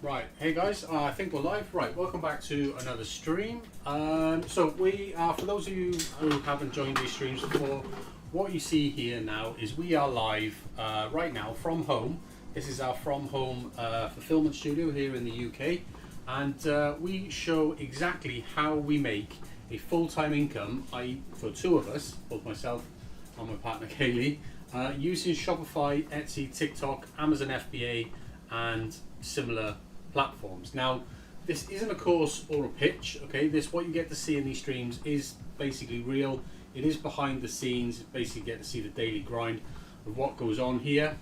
Right, hey guys, I think we're live. Right, welcome back to another stream. So we are, for those of you who haven't joined these streams before, what you see here now is we are live right now from home. This is our from home fulfillment studio here in the UK, and we show exactly how we make a full-time income, i.e. for two of us, both myself and my partner Kaylee, using Shopify, Etsy, TikTok, Amazon FBA, and similar platforms. Now, this isn't a course or a pitch, okay? What you get to see in these streams is basically real. It is behind the scenes. Basically get to see the daily grind of what goes on here.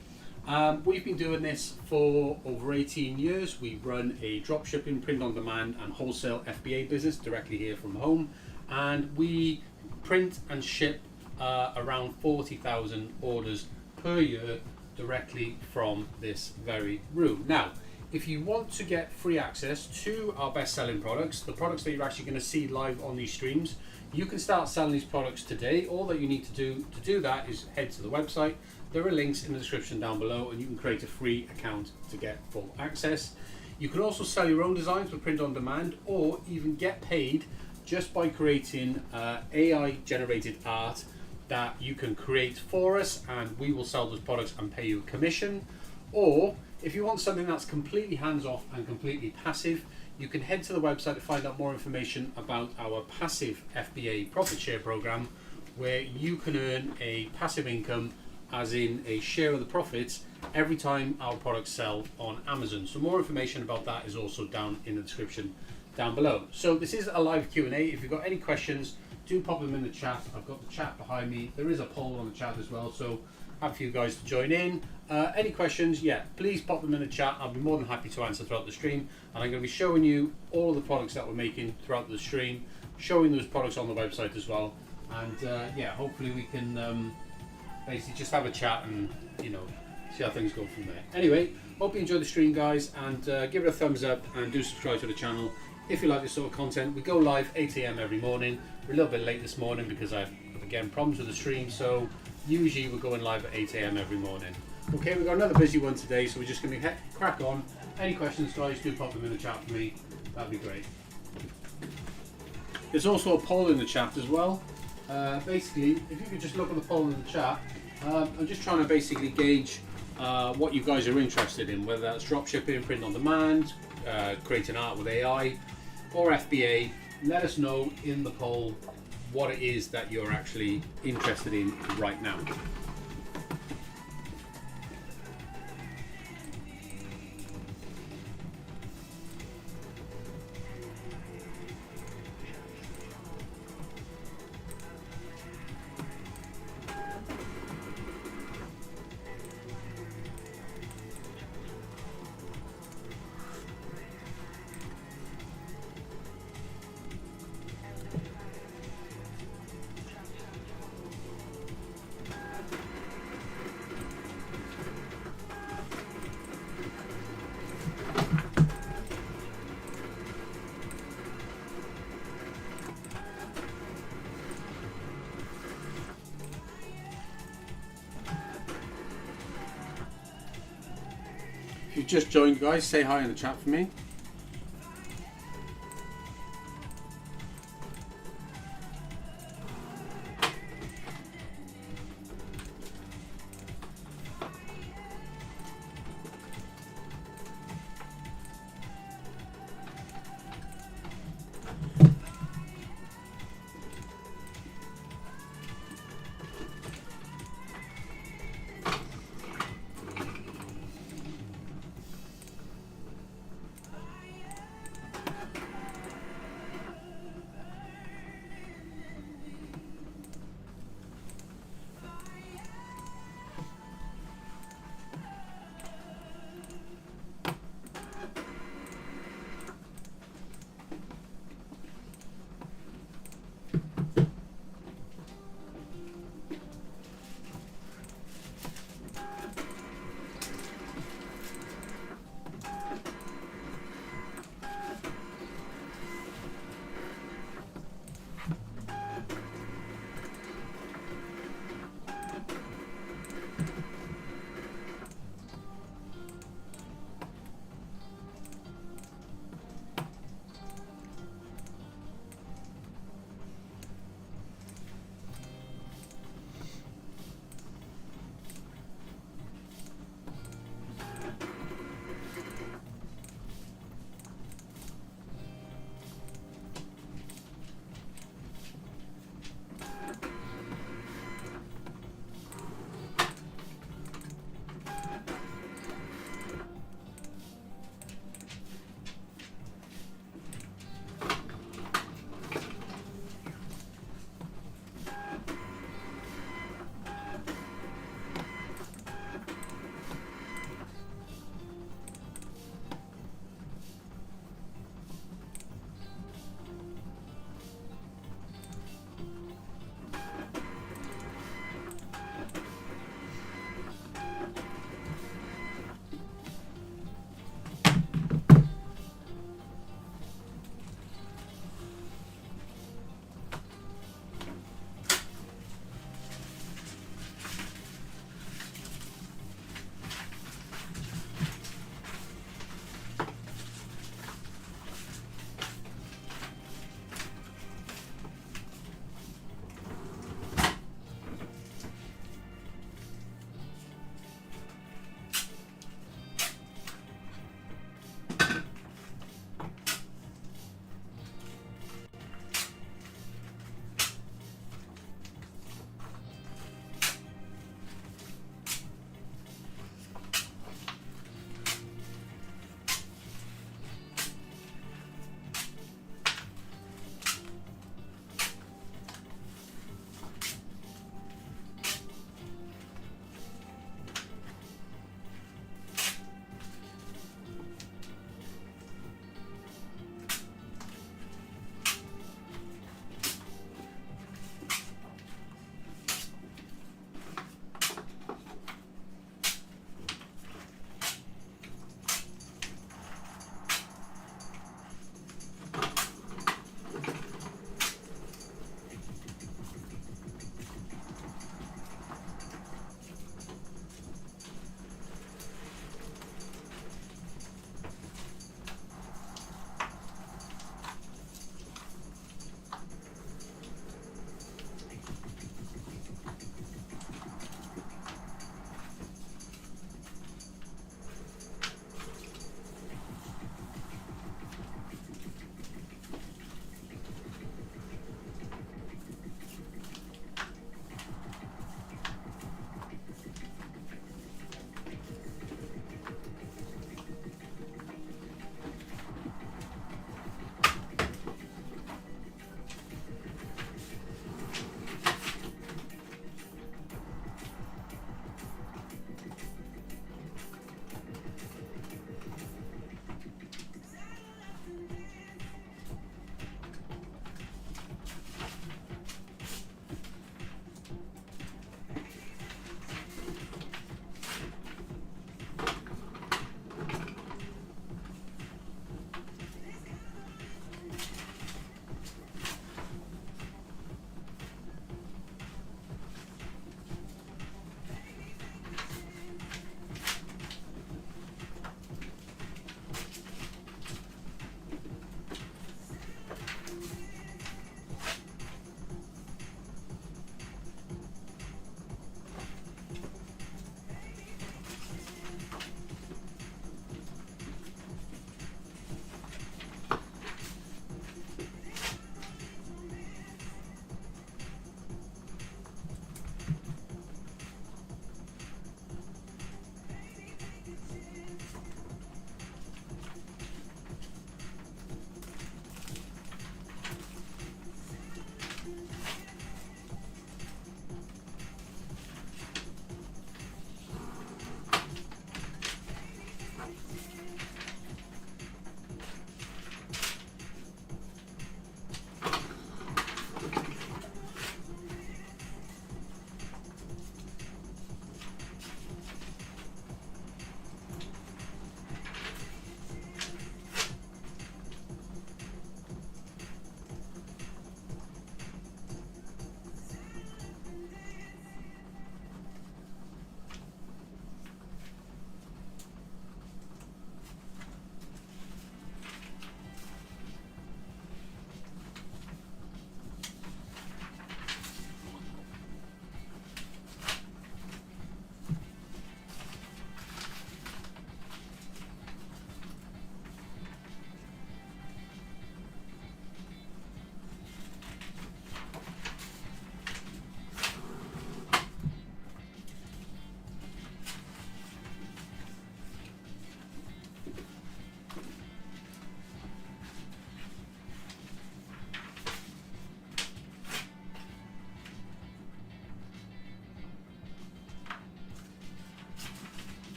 We've been doing this for over 18 years. We run a dropshipping, print on demand and wholesale FBA business directly here from home. And we print and ship around 40,000 orders per year directly from this very room. Now, if you want to get free access to our best-selling products, the products that you're actually going to see live on these streams, you can start selling these products today. All that you need to do that is head to the website. There are links in the description down below, and you can create a free account to get full access. You can also sell your own designs with print on demand, or even get paid just by creating AI-generated art that you can create for us, and we will sell those products and pay you a commission. Or if you want something that's completely hands-off and completely passive, you can head to the website to find out more information about our passive FBA profit share program, where you can earn a passive income, as in a share of the profits, every time our products sell on Amazon. So more information about that is also down in the description down below. So this is a live Q&A. If you've got any questions, do pop them in the chat. I've got the chat behind me. There is a poll on the chat as well, so happy for you guys to join in. Any questions, please pop them in the chat. I'll be more than happy to answer throughout the stream, and I'm going to be showing you all of the products that we're making throughout the stream, showing those products on the website as well, and hopefully we can basically just have a chat and see how things go from there. Anyway, hope you enjoy the stream, guys, and give it a thumbs up and do subscribe to the channel if you like this sort of content. We go live 8 AM every morning. We're a little bit late this morning because I've again problems with the stream, so usually we're going live at 8 AM every morning. Okay, we've got another busy one today, so we're just going to crack on. Any questions, guys, do pop them in the chat for me. That'd be great. There's also a poll in the chat as well. Basically, if you could just look at the poll in the chat, I'm just trying to basically gauge what you guys are interested in, whether that's dropshipping, print on demand, creating art with AI, or FBA. Let us know in the poll what it is that you're actually interested in right now. If you've just joined, guys, say hi in the chat for me.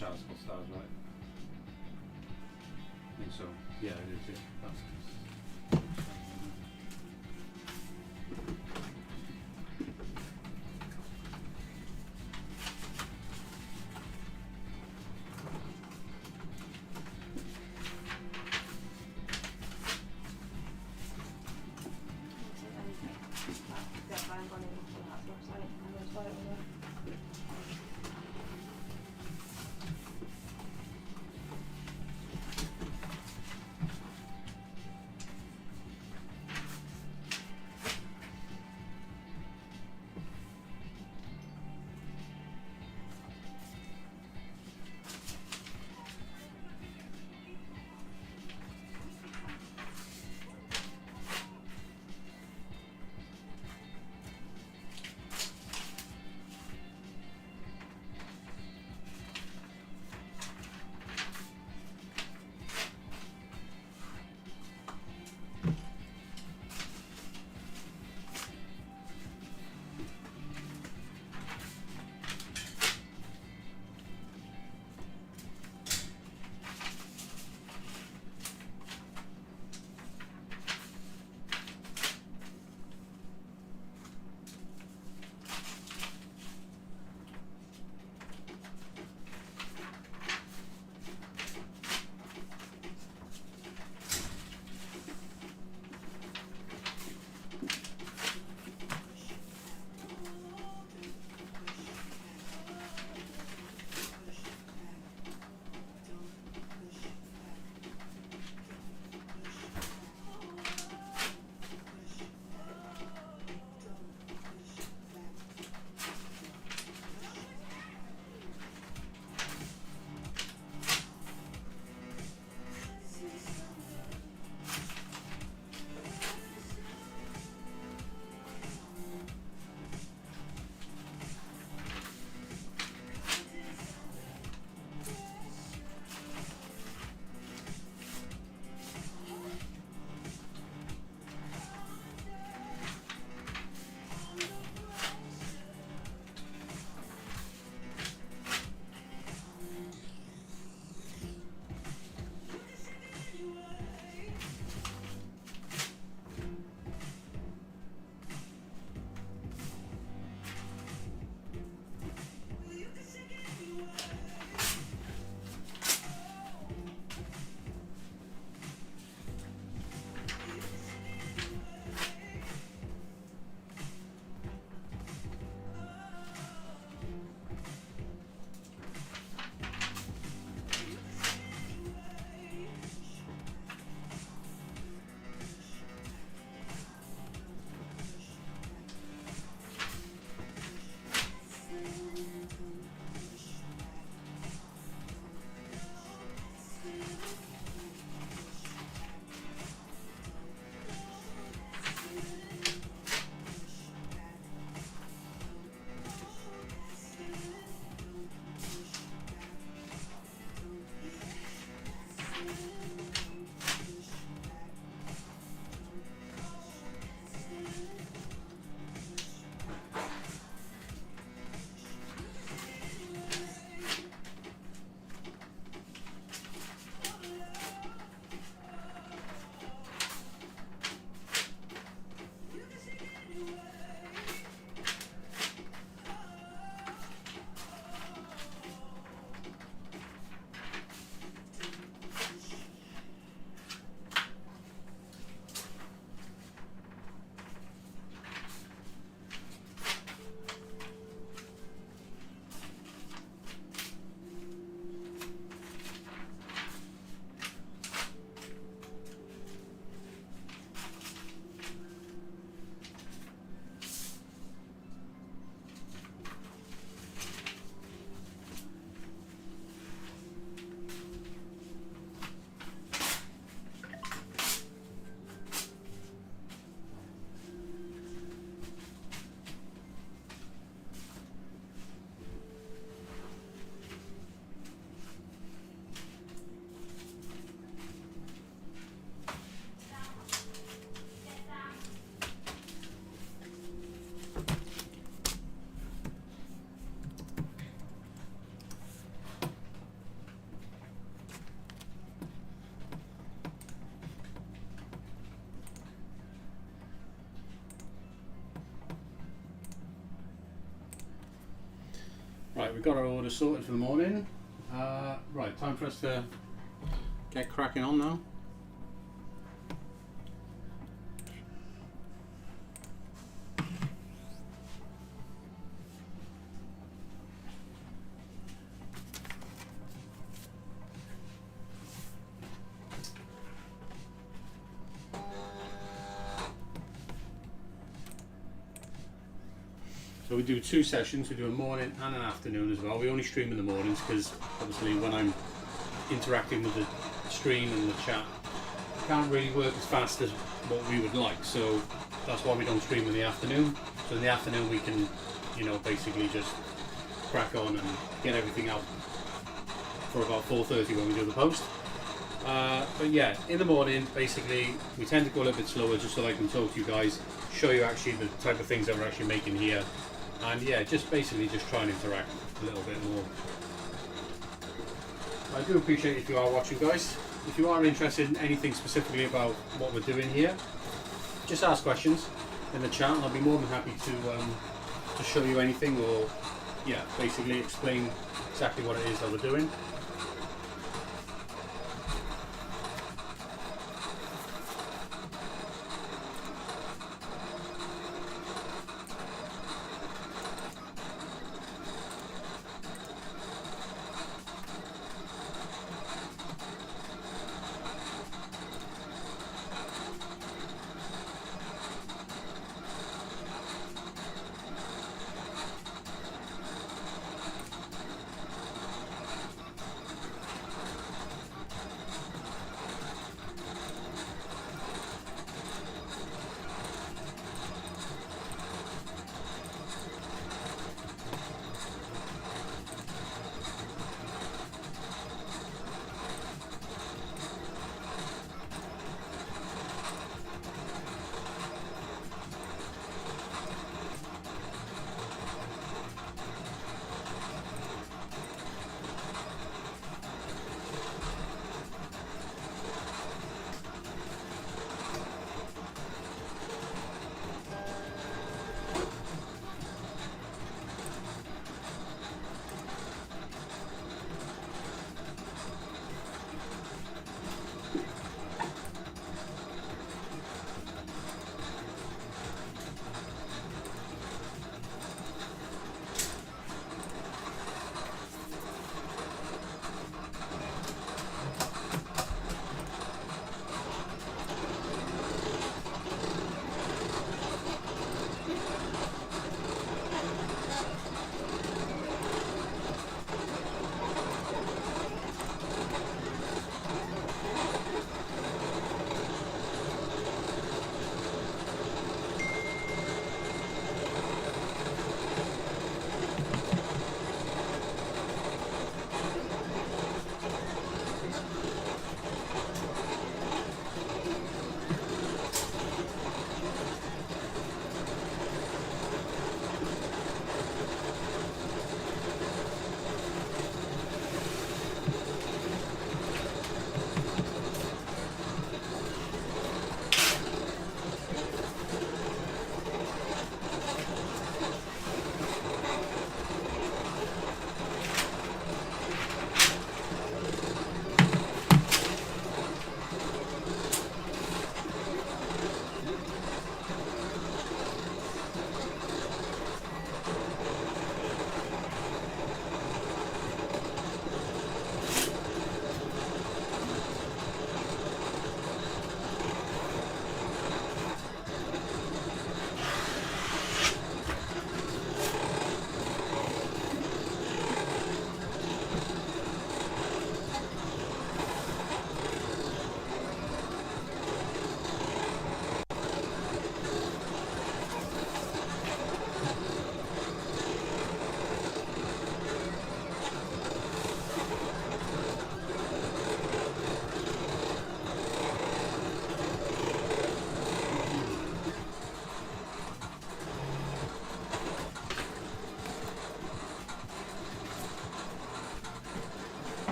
child spot stars, right? I think so. Yeah, it is. Yeah. That's Right, we've got our order sorted for the morning. Right, time for us to get cracking on now. So we do 2 sessions, we do a morning and an afternoon as well. We only stream in the mornings because obviously when I'm interacting with the stream and the chat, it can't really work as fast as what we would like. So that's why we don't stream in the afternoon. So in the afternoon we can, you know, basically just crack on and get everything out for about 4:30 when we do the post. But yeah, in the morning, basically, we tend to go a little bit slower just so I can talk to you guys, show you actually the type of things that we're actually making here. And yeah, just basically just try and interact a little bit more. I do appreciate if you are watching, guys. If you are interested in anything specifically about what we're doing here, just ask questions in the chat and I'll be more than happy to show you anything or yeah, basically explain exactly what it is that we're doing.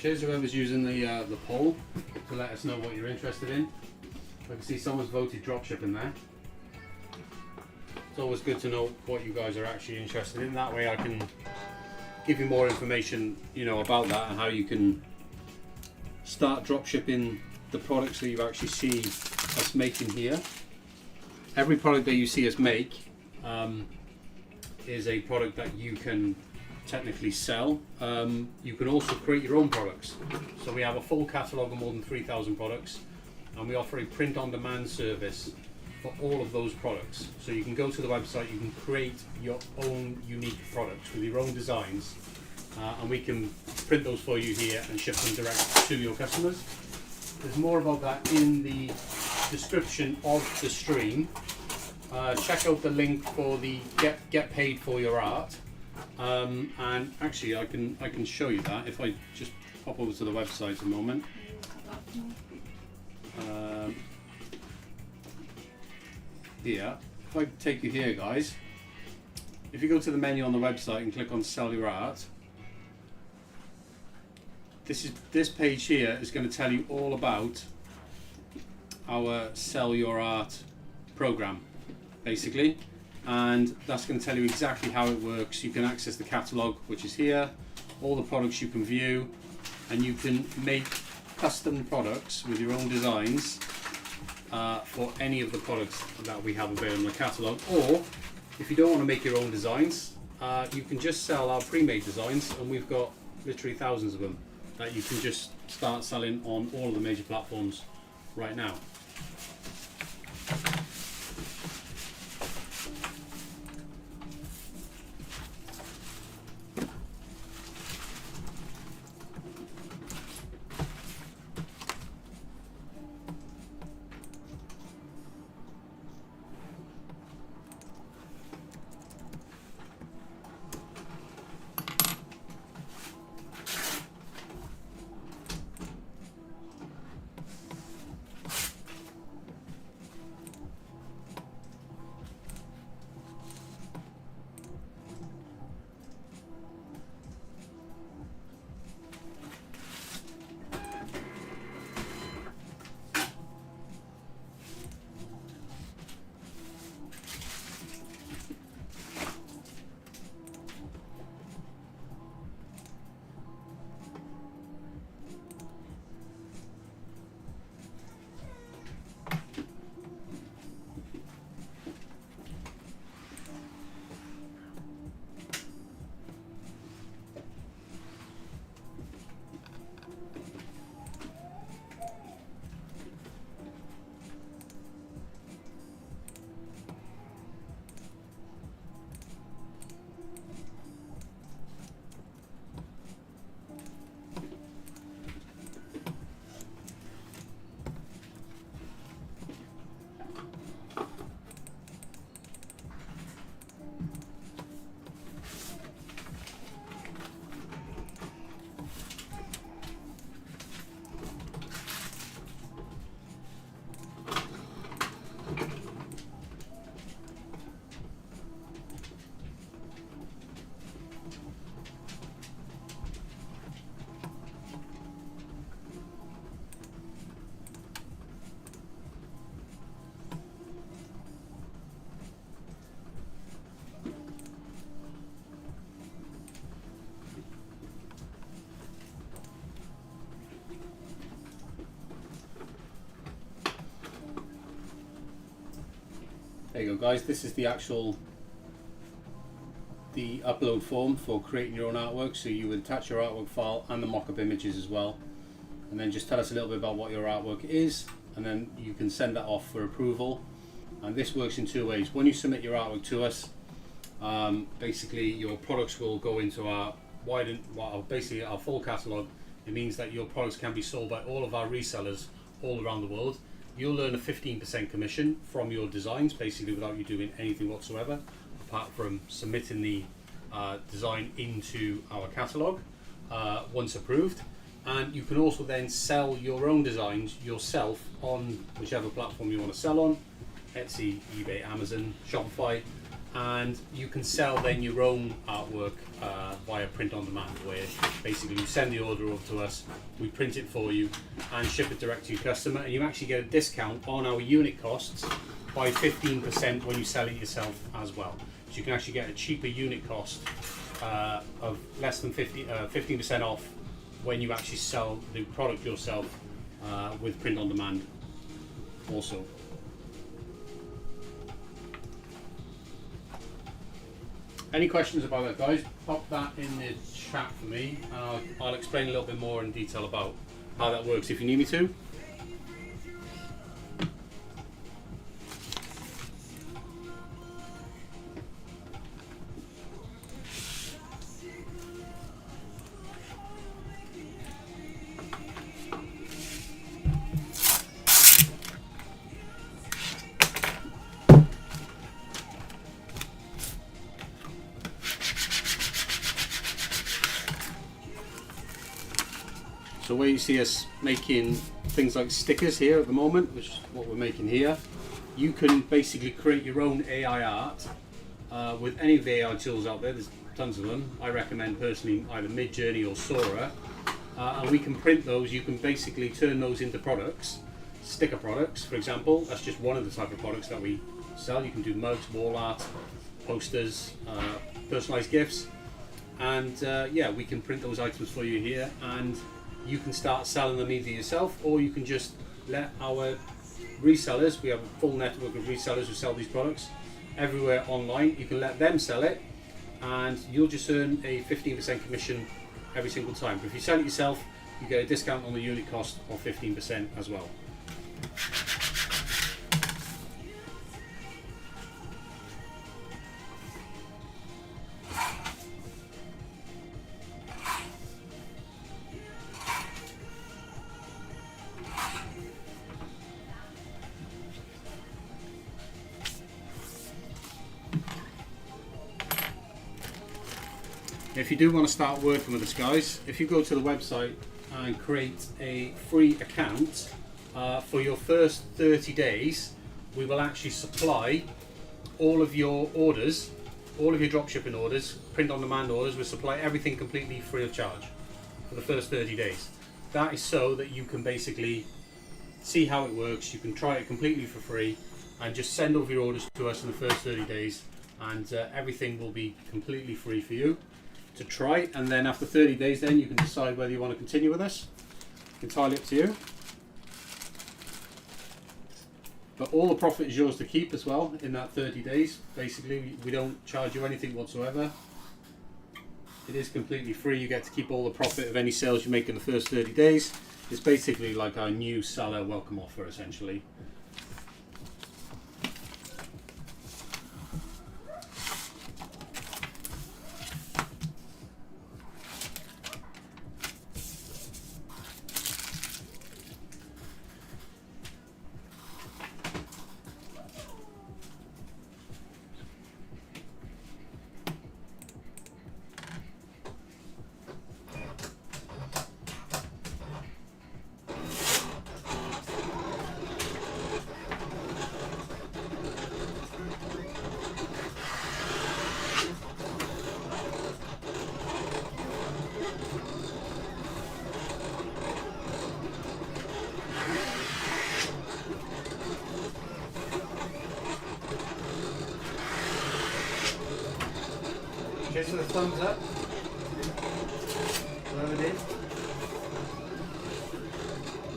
Cheers whoever's using the poll to let us know what you're interested in. I can see someone's voted dropshipping there. It's always good to know what you guys are actually interested in. That way I can give you more information, you know, about that and how you can start dropshipping the products that you actually see us making here. Every product that you see us make is a product that you can technically sell. You can also create your own products. So we have a full catalogue of more than 3,000 products, and we offer a print-on-demand service for all of those products. So you can go to the website, you can create your own unique products with your own designs, and we can print those for you here and ship them direct to your customers. There's more about that in the description of the stream. Check out the link for the get paid for your art, and actually I can show you that if I just pop over to the website a moment. Here, if I take you here, guys, if you go to the menu on the website and click on sell your art, this page here is going to tell you all about our sell your art program, basically, and that's going to tell you exactly how it works. You can access the catalogue, which is here, all the products you can view, and you can make custom products with your own designs for any of the products that we have available in the catalogue. Or if you don't want to make your own designs, you can just sell our pre-made designs, and we've got literally thousands of them that you can just start selling on all of the major platforms right now. There you go, guys. This is the upload form for creating your own artwork. So you would attach your artwork file and the mock-up images as well, and then just tell us a little bit about what your artwork is, and then you can send that off for approval. And this works in two ways. When you submit your artwork to us, basically your products will go into our full catalogue. It means that your products can be sold by all of our resellers all around the world. You'll earn a 15% commission from your designs, basically without you doing anything whatsoever, apart from submitting the design into our catalogue once approved. And you can also then sell your own designs yourself on whichever platform you want to sell on, Etsy, eBay, Amazon, Shopify, and you can sell then your own artwork via print on demand, where basically you send the order over to us, we print it for you and ship it direct to your customer, and you actually get a discount on our unit costs by 15% when you sell it yourself as well. So you can actually get a cheaper unit cost of less than 15% off when you actually sell the product yourself with print on demand also. Any questions about that, guys? Pop that in the chat for me, and I'll explain a little bit more in detail about how that works if you need me to. So where you see us making things like stickers here at the moment, which is what we're making here, you can basically create your own AI art with any of the AI tools out there. There's tons of them. I recommend personally either Midjourney or Sora, and we can print those. You can basically turn those into products, sticker products, for example. That's just one of the type of products that we sell. You can do mugs, wall art, posters, personalized gifts, and yeah, we can print those items for you here, and you can start selling them either yourself, or you can just let our resellers, we have a full network of resellers who sell these products everywhere online, you can let them sell it, and you'll just earn a 15% commission every single time. But if you sell it yourself, you get a discount on the unit cost of 15% as well. If you do want to start working with us, guys, if you go to the website and create a free account for your first 30 days, we will actually supply all of your orders, all of your dropshipping orders, print on demand orders. We'll supply everything completely free of charge for the first 30 days. That is so that you can basically see how it works. You can try it completely for free and just send over your orders to us in the first 30 days, and everything will be completely free for you to try. And then after 30 days, then you can decide whether you want to continue with us. Entirely up to you. But all the profit is yours to keep as well in that 30 days. Basically, we don't charge you anything whatsoever. It is completely free. You get to keep all the profit of any sales you make in the first 30 days. It's basically like our new seller welcome offer, essentially. Cheers for the thumbs up. Whatever it is.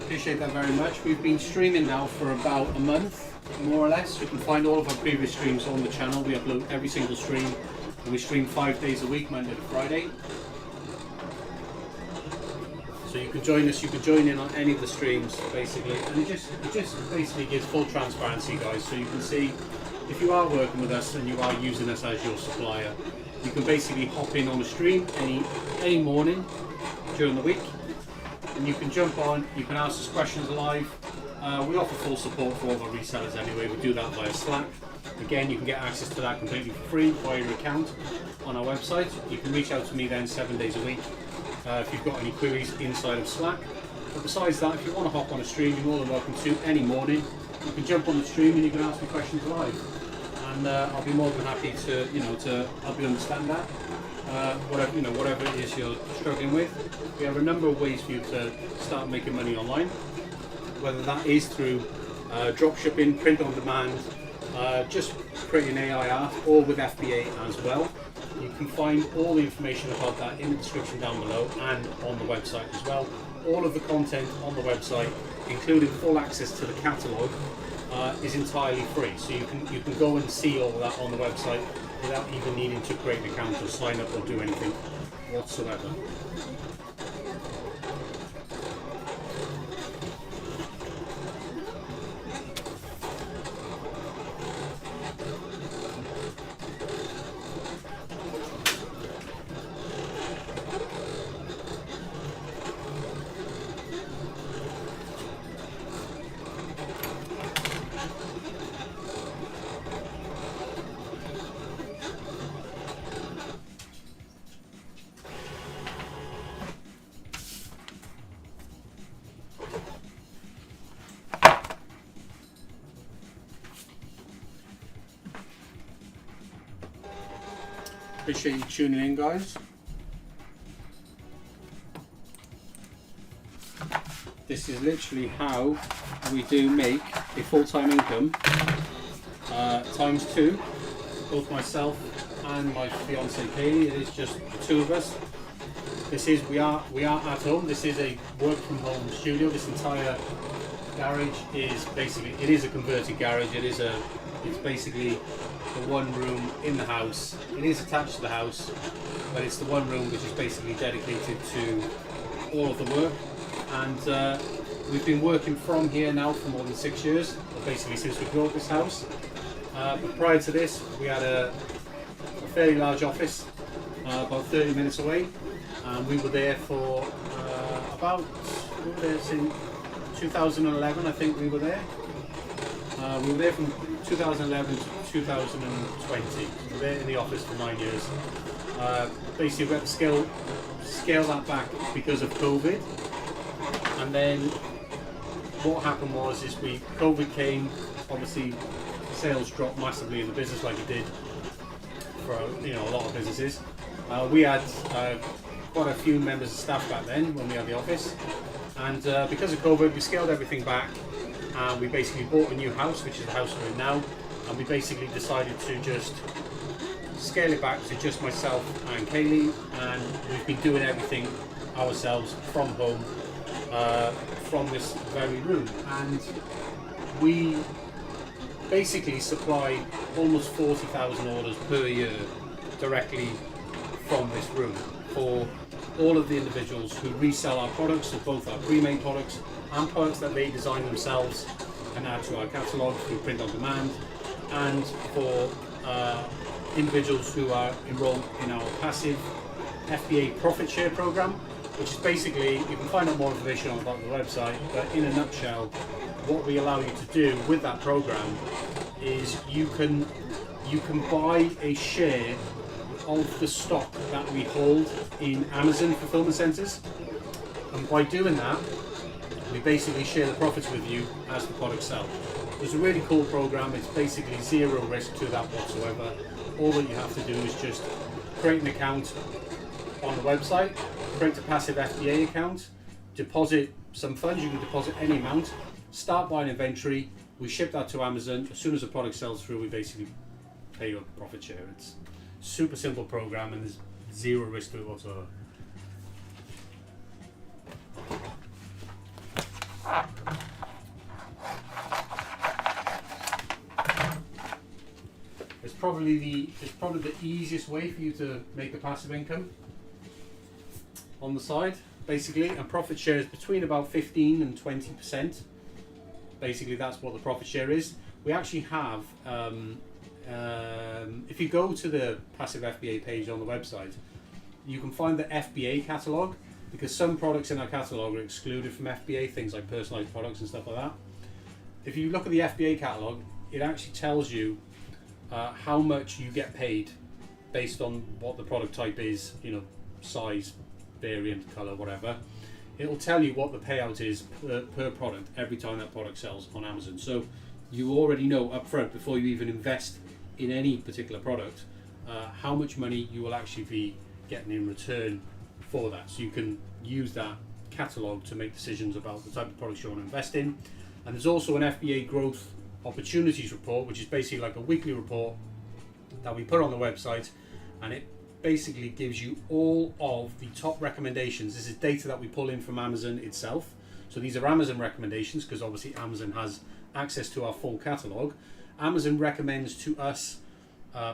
Appreciate that very much. We've been streaming now for about a month, more or less. You can find all of our previous streams on the channel. We upload every single stream, and we stream 5 days a week, Monday to Friday. So you can join us, you can join in on any of the streams, basically. And it just basically gives full transparency, guys. So you can see if you are working with us and you are using us as your supplier, you can basically hop in on a stream any morning during the week, and you can jump on, you can ask us questions live. We offer full support for all of our resellers anyway. We do that via Slack. Again, you can get access to that completely for free via your account on our website. You can reach out to me then 7 days a week if you've got any queries inside of Slack. But besides that, if you want to hop on a stream, you're more than welcome to any morning. You can jump on the stream and you can ask me questions live. and I'll be more than happy to help you understand that. Whatever it is you're struggling with, we have a number of ways for you to start making money online. Whether that is through drop shipping, print on demand, just creating AI art, or with FBA as well. You can find all the information about that in the description down below and on the website as well. All of the content on the website, including full access to the catalogue, is entirely free. So you can go and see all of that on the website without even needing to create an account or sign up or do anything whatsoever. Appreciate you tuning in, guys. This is literally how we do make a full-time income times two. Both myself and my fiance Kaylee. It is just the two of us. We are at home. This is a work from home studio. This entire garage is a converted garage. It's basically the one room in the house. It is attached to the house, but it's the one room which is basically dedicated to all of the work. And we've been working from here now for more than 6 years, or basically since we built this house. But prior to this, we had a fairly large office, about 30 minutes away, and we were there for since 2011, I think we were there. We were there from 2011 to 2020. We were there in the office for 9 years. Basically, we had to scale that back because of COVID. And then what happened was, COVID came. Obviously, sales dropped massively in the business, like it did for a lot of businesses. We had quite a few members of staff back then when we had the office, and because of COVID, we scaled everything back. And we basically bought a new house, which is the house we're in now, and we basically decided to just scale it back to just myself and Kaylee, and we've been doing everything ourselves from home, from this very room. And we basically supply almost 40,000 orders per year directly from this room for all of the individuals who resell our products, so both our pre-made products and products that they design themselves and add to our catalogue through print on demand, and for individuals who are enrolled in our passive FBA profit share program, which is basically, you can find out more information on about the website, but in a nutshell, what we allow you to do with that program is you can buy a share of the stock that we hold in Amazon fulfillment centers, and by doing that, we basically share the profits with you as the products sell. It's a really cool program. It's basically zero risk to that whatsoever. All that you have to do is just create an account on the website, create a passive FBA account, deposit some funds. You can deposit any amount, start buying inventory, we ship that to Amazon. As soon as the product sells through, we basically pay you a profit share. It's a super simple program and there's zero risk to it whatsoever. It's probably the easiest way for you to make a passive income on the side, basically, and profit share is between about 15 and 20%. Basically, that's what the profit share is. We actually have, if you go to the passive FBA page on the website, you can find the FBA catalogue, because some products in our catalogue are excluded from FBA, things like personalised products and stuff like that. If you look at the FBA catalogue, it actually tells you how much you get paid based on what the product type is, size, variant, colour, whatever. It will tell you what the payout is per product every time that product sells on Amazon. So you already know up front, before you even invest in any particular product, how much money you will actually be getting in return for that. So you can use that catalogue to make decisions about the type of products you want to invest in. And there's also an FBA growth opportunities report, which is basically like a weekly report that we put on the website, and it basically gives you all of the top recommendations. This is data that we pull in from Amazon itself. So these are Amazon recommendations, because obviously Amazon has access to our full catalogue. Amazon recommends to us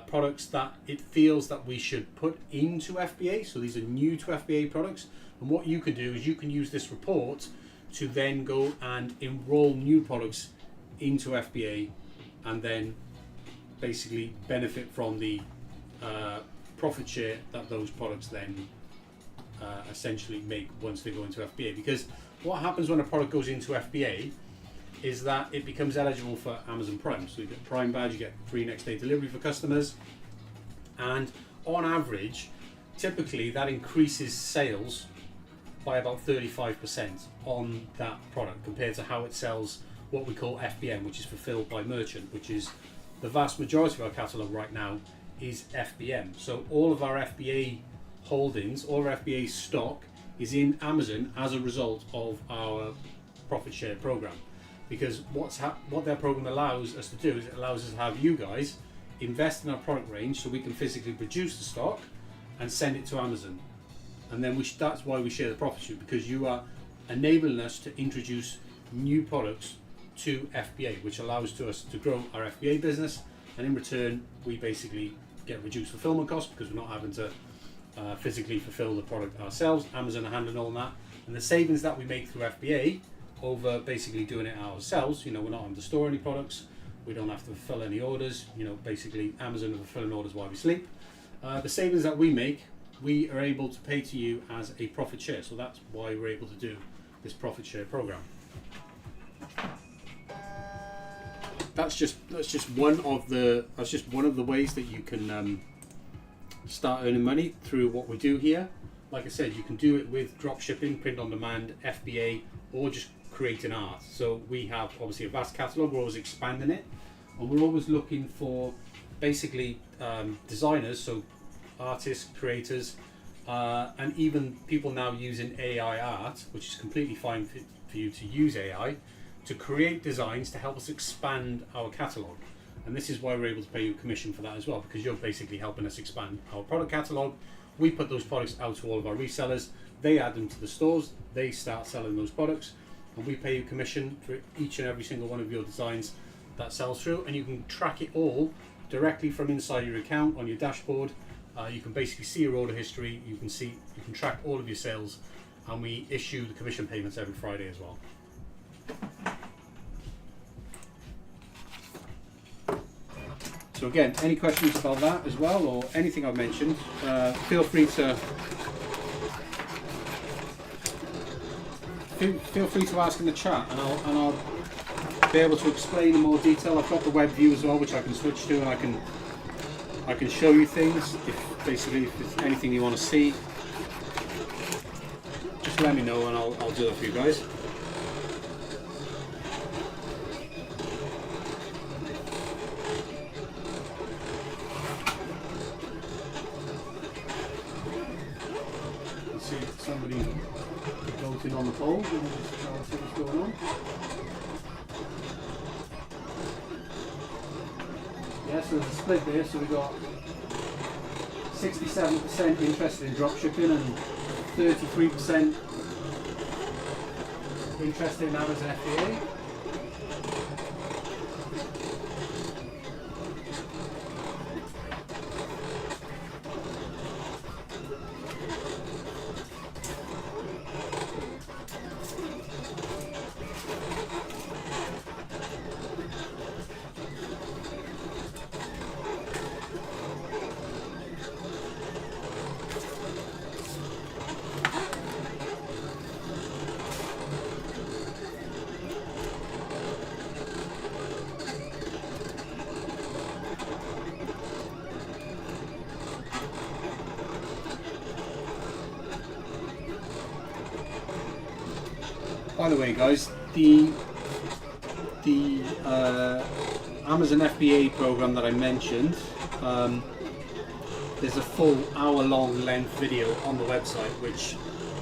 products that it feels that we should put into FBA. So these are new to FBA products. And what you can do is you can use this report to then go and enroll new products into FBA, and then basically benefit from the profit share that those products then essentially make once they go into FBA. Because what happens when a product goes into FBA is that it becomes eligible for Amazon Prime. So you get Prime badge, you get free next day delivery for customers, and on average, typically that increases sales by about 35% on that product compared to how it sells what we call FBM, which is fulfilled by merchant, which is the vast majority of our catalogue right now is FBM. So all of our FBA holdings, all of our FBA stock is in Amazon as a result of our profit share program. Because what that program allows us to do is it allows us to have you guys invest in our product range so we can physically produce the stock and send it to Amazon. And then that's why we share the profit share, because you are enabling us to introduce new products to FBA, which allows us to grow our FBA business, and in return we basically get reduced fulfillment costs because we're not having to physically fulfill the product ourselves. Amazon are handling all that, and the savings that we make through FBA over basically doing it ourselves, we're not having to store any products, we don't have to fulfill any orders, basically Amazon are fulfilling orders while we sleep. The savings that we make, we are able to pay to you as a profit share, so that's why we're able to do this profit share program. That's just one of the ways that you can start earning money through what we do here. Like I said, you can do it with drop shipping, print on demand, FBA, or just creating art. So we have obviously a vast catalogue, we're always expanding it, and we're always looking for basically designers, so artists, creators, and even people now using AI art, which is completely fine for you to use AI to create designs to help us expand our catalogue. And this is why we're able to pay you a commission for that as well, because you're basically helping us expand our product catalogue. We put those products out to all of our resellers, they add them to the stores, they start selling those products, and we pay you a commission for each and every single one of your designs that sells through, and you can track it all directly from inside your account on your dashboard. You can basically see your order history, you can track all of your sales, and we issue the commission payments every Friday as well. So again, any questions about that as well, or anything I've mentioned, feel free to ask in the chat, and I'll be able to explain in more detail. I've got the web view as well, which I can switch to, and I can show you things if there's anything you want to see. Just let me know, and I'll do it for you guys. Somebody voting on the poll, and we'll just try to see what's going on. Yeah, so there's a split there, so we've got 67% interested in dropshipping and 33% interested in Amazon FBA. By the way, guys, the Amazon FBA program that I mentioned, there's a full hour-long length video on the website which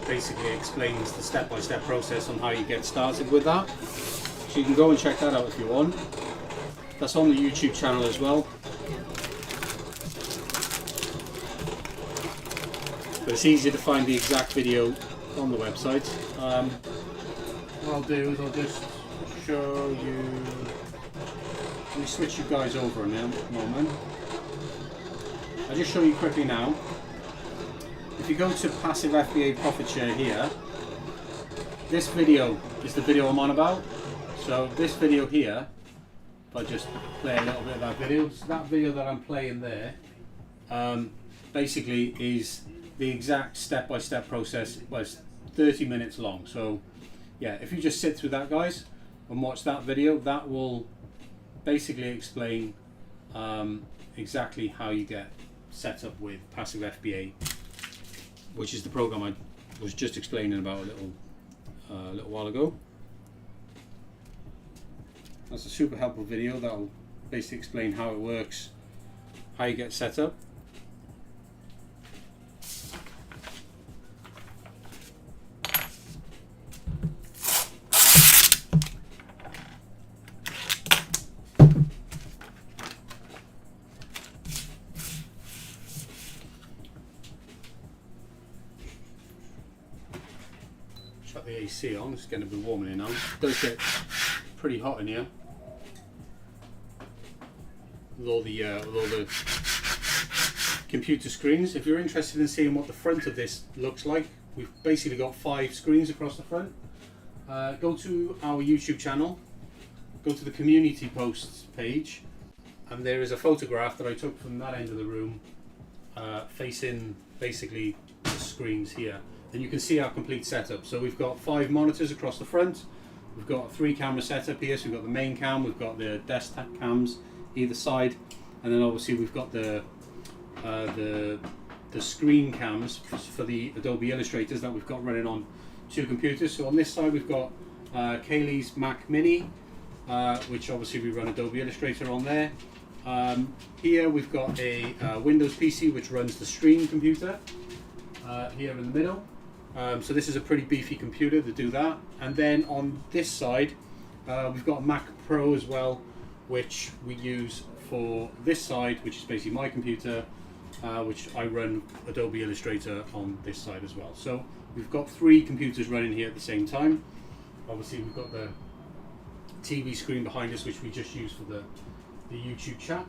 basically explains the step-by-step process on how you get started with that. So you can go and check that out if you want. That's on the YouTube channel as well. But it's easier to find the exact video on the website. What I'll do is I'll just show you. Let me switch you guys over in a moment. I'll just show you quickly now. If you go to Passive FBA Profit Share here, this video is the video I'm on about. So this video here, if I just play a little bit of that video, so that video that I'm playing there, basically is the exact step-by-step process. Well, it's 30 minutes long. So yeah, if you just sit through that, guys, and watch that video, that will basically explain exactly how you get set up with Passive FBA, which is the program I was just explaining about a little while ago. That's a super helpful video that will basically explain how it works, how you get set up. Shut the AC on, it's going to be warm in here now. It does get pretty hot in here with all the computer screens. If you're interested in seeing what the front of this looks like, we've basically got 5 screens across the front. Go to our YouTube channel, go to the community posts page, and there is a photograph that I took from that end of the room facing basically the screens here. And you can see our complete setup. So we've got 5 monitors across the front. We've got a 3 camera setup here. So we've got the main cam, we've got the desktop cams either side, and then obviously we've got the screen cams for the Adobe Illustrators that we've got running on 2 computers. So on this side we've got Kaylee's Mac Mini, which obviously we run Adobe Illustrator on there. Here we've got a Windows PC which runs the Stream computer here in the middle. So this is a pretty beefy computer to do that. And then on this side we've got a Mac Pro as well, which we use for this side, which is basically my computer, which I run Adobe Illustrator on this side as well. So we've got 3 computers running here at the same time. Obviously we've got the TV screen behind us, which we just use for the YouTube chat.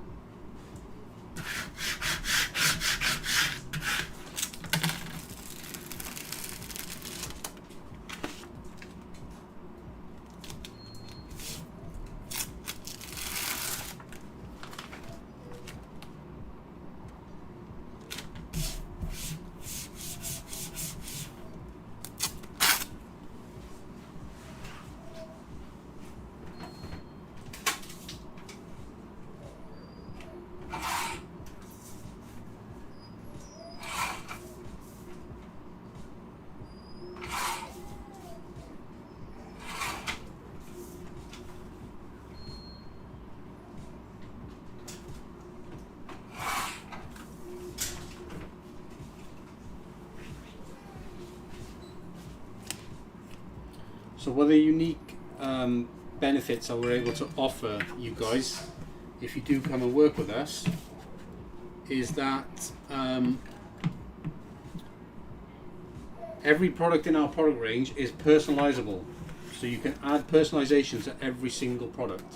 So one of the unique benefits that we're able to offer you guys, if you do come and work with us, is that every product in our product range is personalizable. So you can add personalization to every single product.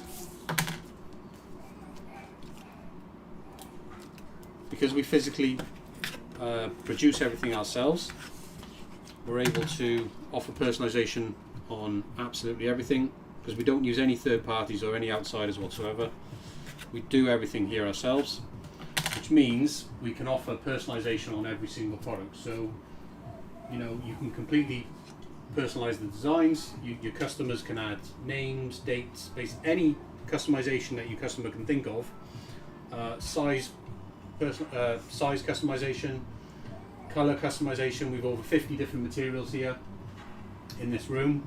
Because we physically produce everything ourselves, we're able to offer personalization on absolutely everything, because we don't use any third parties or any outsiders whatsoever. We do everything here ourselves, which means we can offer personalization on every single product. So, you know, you can completely personalize the designs. Your customers can add names, dates, basically any customization that your customer can think of. Size customization, color customization. We've over 50 different materials here in this room.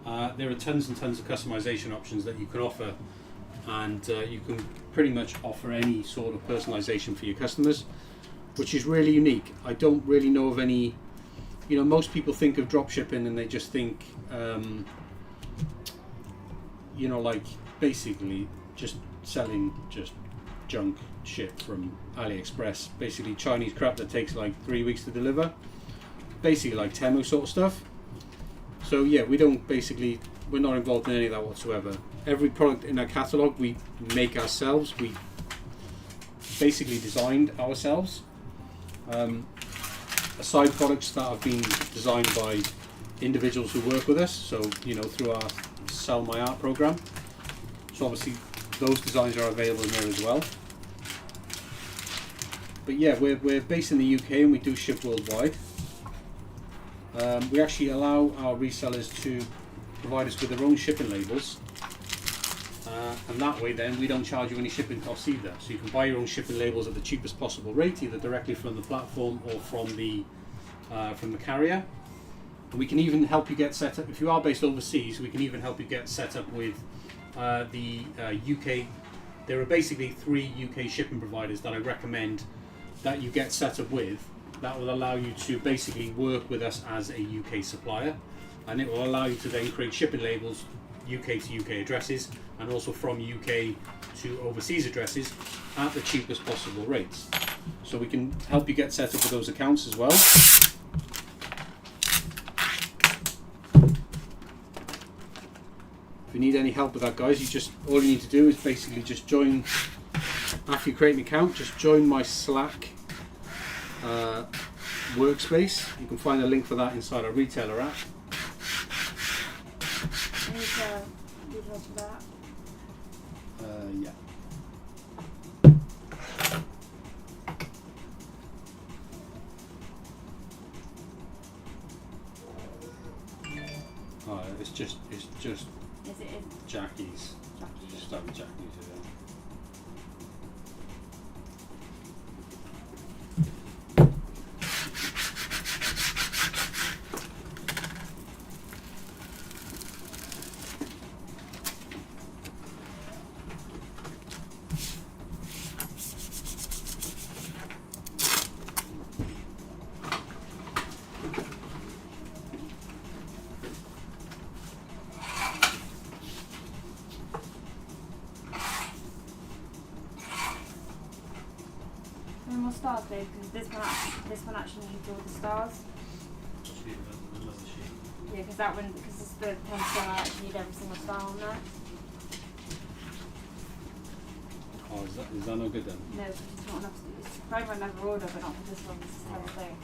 There are tons and tons of customization options that you can offer and you can pretty much offer any sort of personalization for your customers, which is really unique. I don't really know of any. Most people think of drop shipping and they just think, like basically just selling just junk shit from AliExpress, basically Chinese crap that takes like 3 weeks to deliver, basically like Temu sort of stuff. So yeah, we're not involved in any of that whatsoever. Every product in our catalogue we make ourselves, we basically designed ourselves. Aside products that have been designed by individuals who work with us, so through our Sell My Art program. So obviously those designs are available in there as well. But yeah, we're based in the UK and we do ship worldwide. We actually allow our resellers to provide us with their own shipping labels, and that way then we don't charge you any shipping costs either. So you can buy your own shipping labels at the cheapest possible rate, either directly from the platform or from the carrier. And we can even help you get set up, if you are based overseas, we can even help you get set up with the UK. There are basically 3 UK shipping providers that I recommend that you get set up with, that will allow you to basically work with us as a UK supplier, and it will allow you to then create shipping labels UK to UK addresses and also from UK to overseas addresses at the cheapest possible rates. So we can help you get set up with those accounts as well. If you need any help with that, guys, all you need to do is basically just join. After you create an account, just join my Slack workspace. You can find a link for that inside our retailer app. I need details for that. Yeah. Oh, it's just Is it in Jackie's. Jackie? Just start with Jackie's. Any more stars, babe? Because this one actually needs all the stars. Yeah, because that one, because it's the 10 star, I actually need every single star on there. Oh, is that no good then? No, because it's not enough. It's probably my never order, but not for this one. This is the whole thing.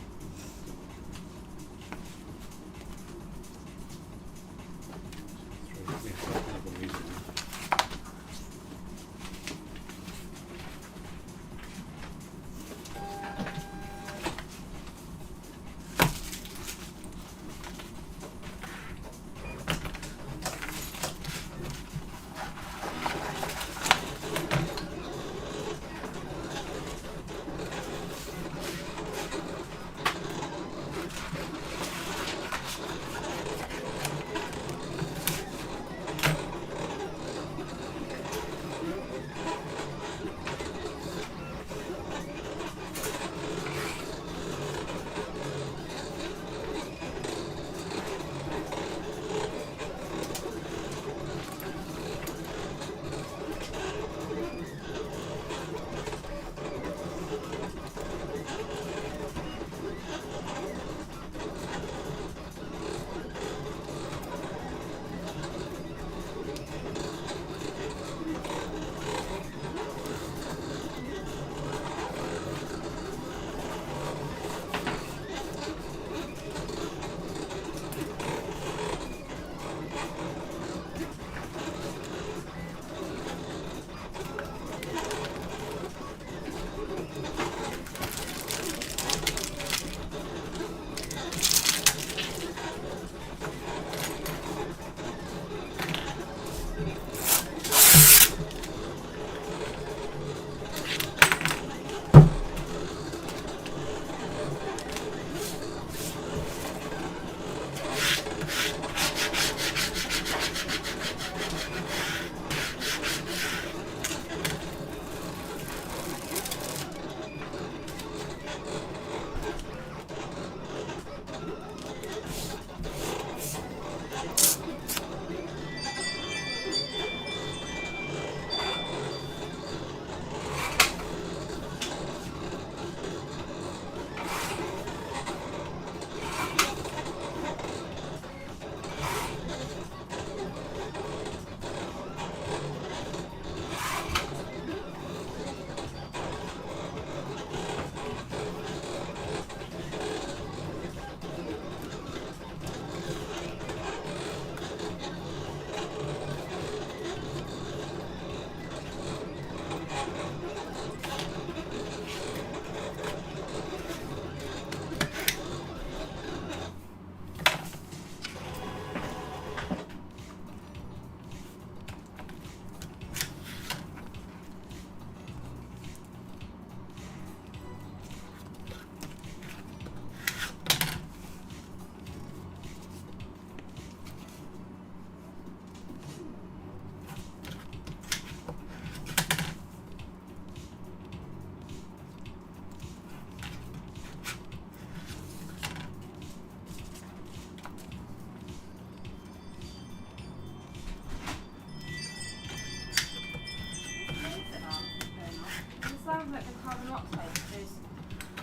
monoxide because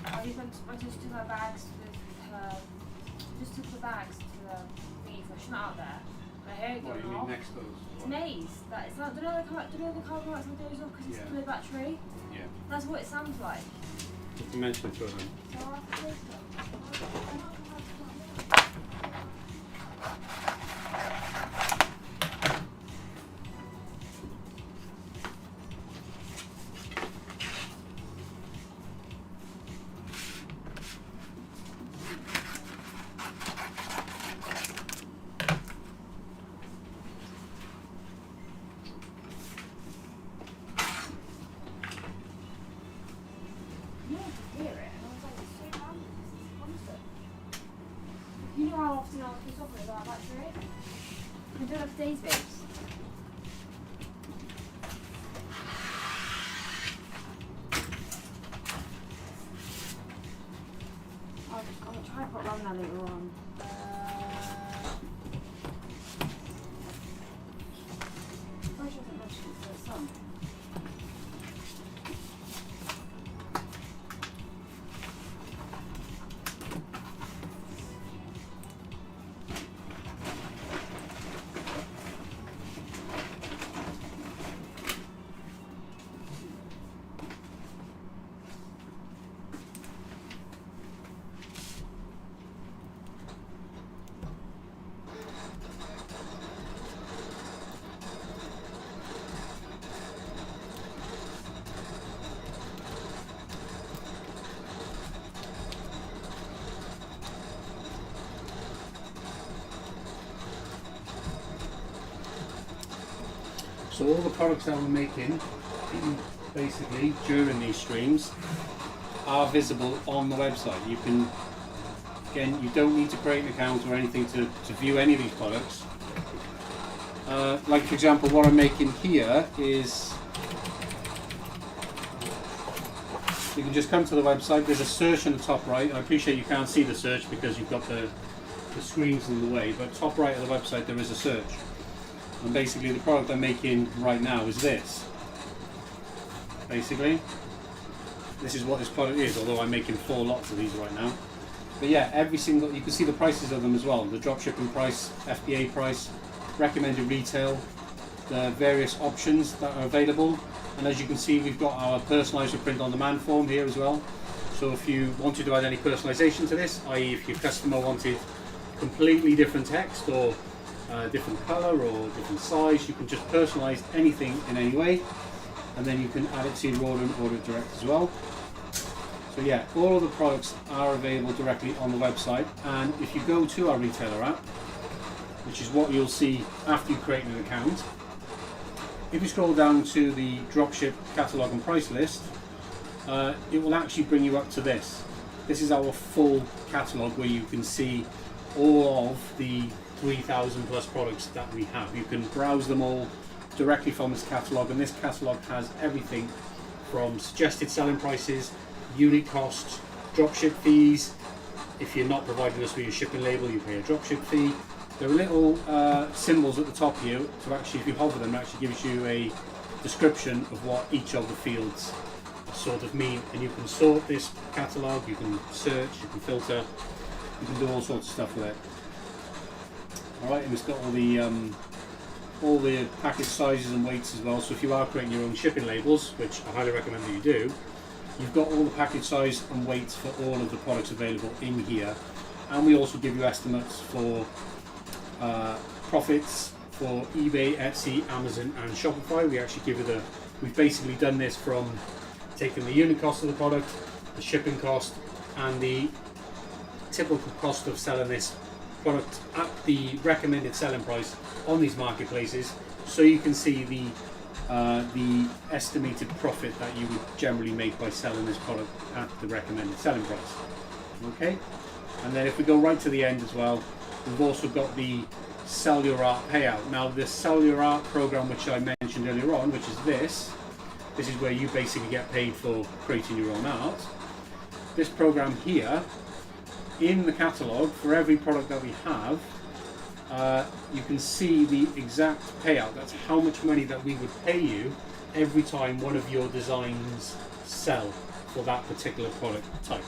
I just took her bags with her. Just took the bags to the thingy for she's not out there. My hair What going do you mean off. next to those? It's maze. That it's like, do you know the carbon monoxide goes off because it's Yeah. full of battery? Yeah. That's what it sounds like. You can mention it to her then. So I'll have to taste it. You know how often I'll piss off with that battery? I do it for days, babes. I'll try to put one that later on. I should have mentioned it for some. So all the products that we're making, basically during these streams, are visible on the website. You can, again, you don't need to create an account or anything to view any of these products. Like for example, what I'm making here is, you can just come to the website. There's a search in the top right. I appreciate you can't see the search because you've got the screens in the way, but top right of the website there is a search. And basically the product I'm making right now is this. Basically, this is what this product is, although I'm making 4 lots of these right now. But yeah, every single, you can see the prices of them as well. The drop shipping price, FBA price, recommended retail, the various options that are available. And as you can see, we've got our personalised with print on demand form here as well. So if you wanted to add any personalisation to this, i.e. if your customer wanted completely different text or different colour or different size, you can just personalise anything in any way, and then you can add it to your order and order it direct as well. So yeah, all of the products are available directly on the website, and if you go to our retailer app, which is what you'll see after you create an account, if you scroll down to the dropship catalogue and price list, it will actually bring you up to this. This is our full catalogue where you can see all of the 3,000 plus products that we have. You can browse them all directly from this catalogue, and this catalogue has everything from suggested selling prices, unit costs, dropship fees. If you're not providing us with your shipping label, you pay a dropship fee. There are little symbols at the top here to actually, if you hover them, it actually gives you a description of what each of the fields sort of mean, and you can sort this catalogue, you can search, you can filter, you can do all sorts of stuff with it. Alright, and it's got all the package sizes and weights as well, so if you are creating your own shipping labels, which I highly recommend that you do, you've got all the package size and weights for all of the products available in here. And we also give you estimates for profits for eBay, Etsy, Amazon and Shopify. We actually give you we've basically done this from taking the unit cost of the product, the shipping cost, and the typical cost of selling this product at the recommended selling price on these marketplaces, so you can see the estimated profit that you would generally make by selling this product at the recommended selling price. Okay, and then if we go right to the end as well, we've also got the Sell Your Art payout. Now the Sell Your Art program, which I mentioned earlier on, which is this is where you basically get paid for creating your own art. This program here, in the catalogue, for every product that we have, you can see the exact payout. That's how much money that we would pay you every time one of your designs sell for that particular product type.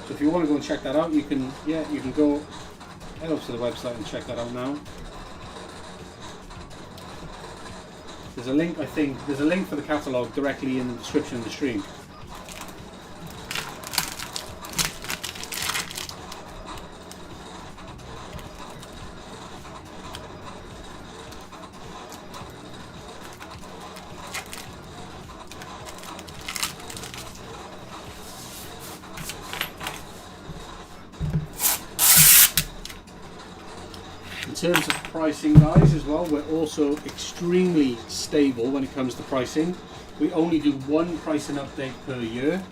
So if you want to go and check that out, you can go head up to the website and check that out now. There's a link, I think, there's a link for the catalogue directly in the description of the stream. In terms of pricing, guys, as well, we're also extremely stable when it comes to pricing. We only do one pricing update per year.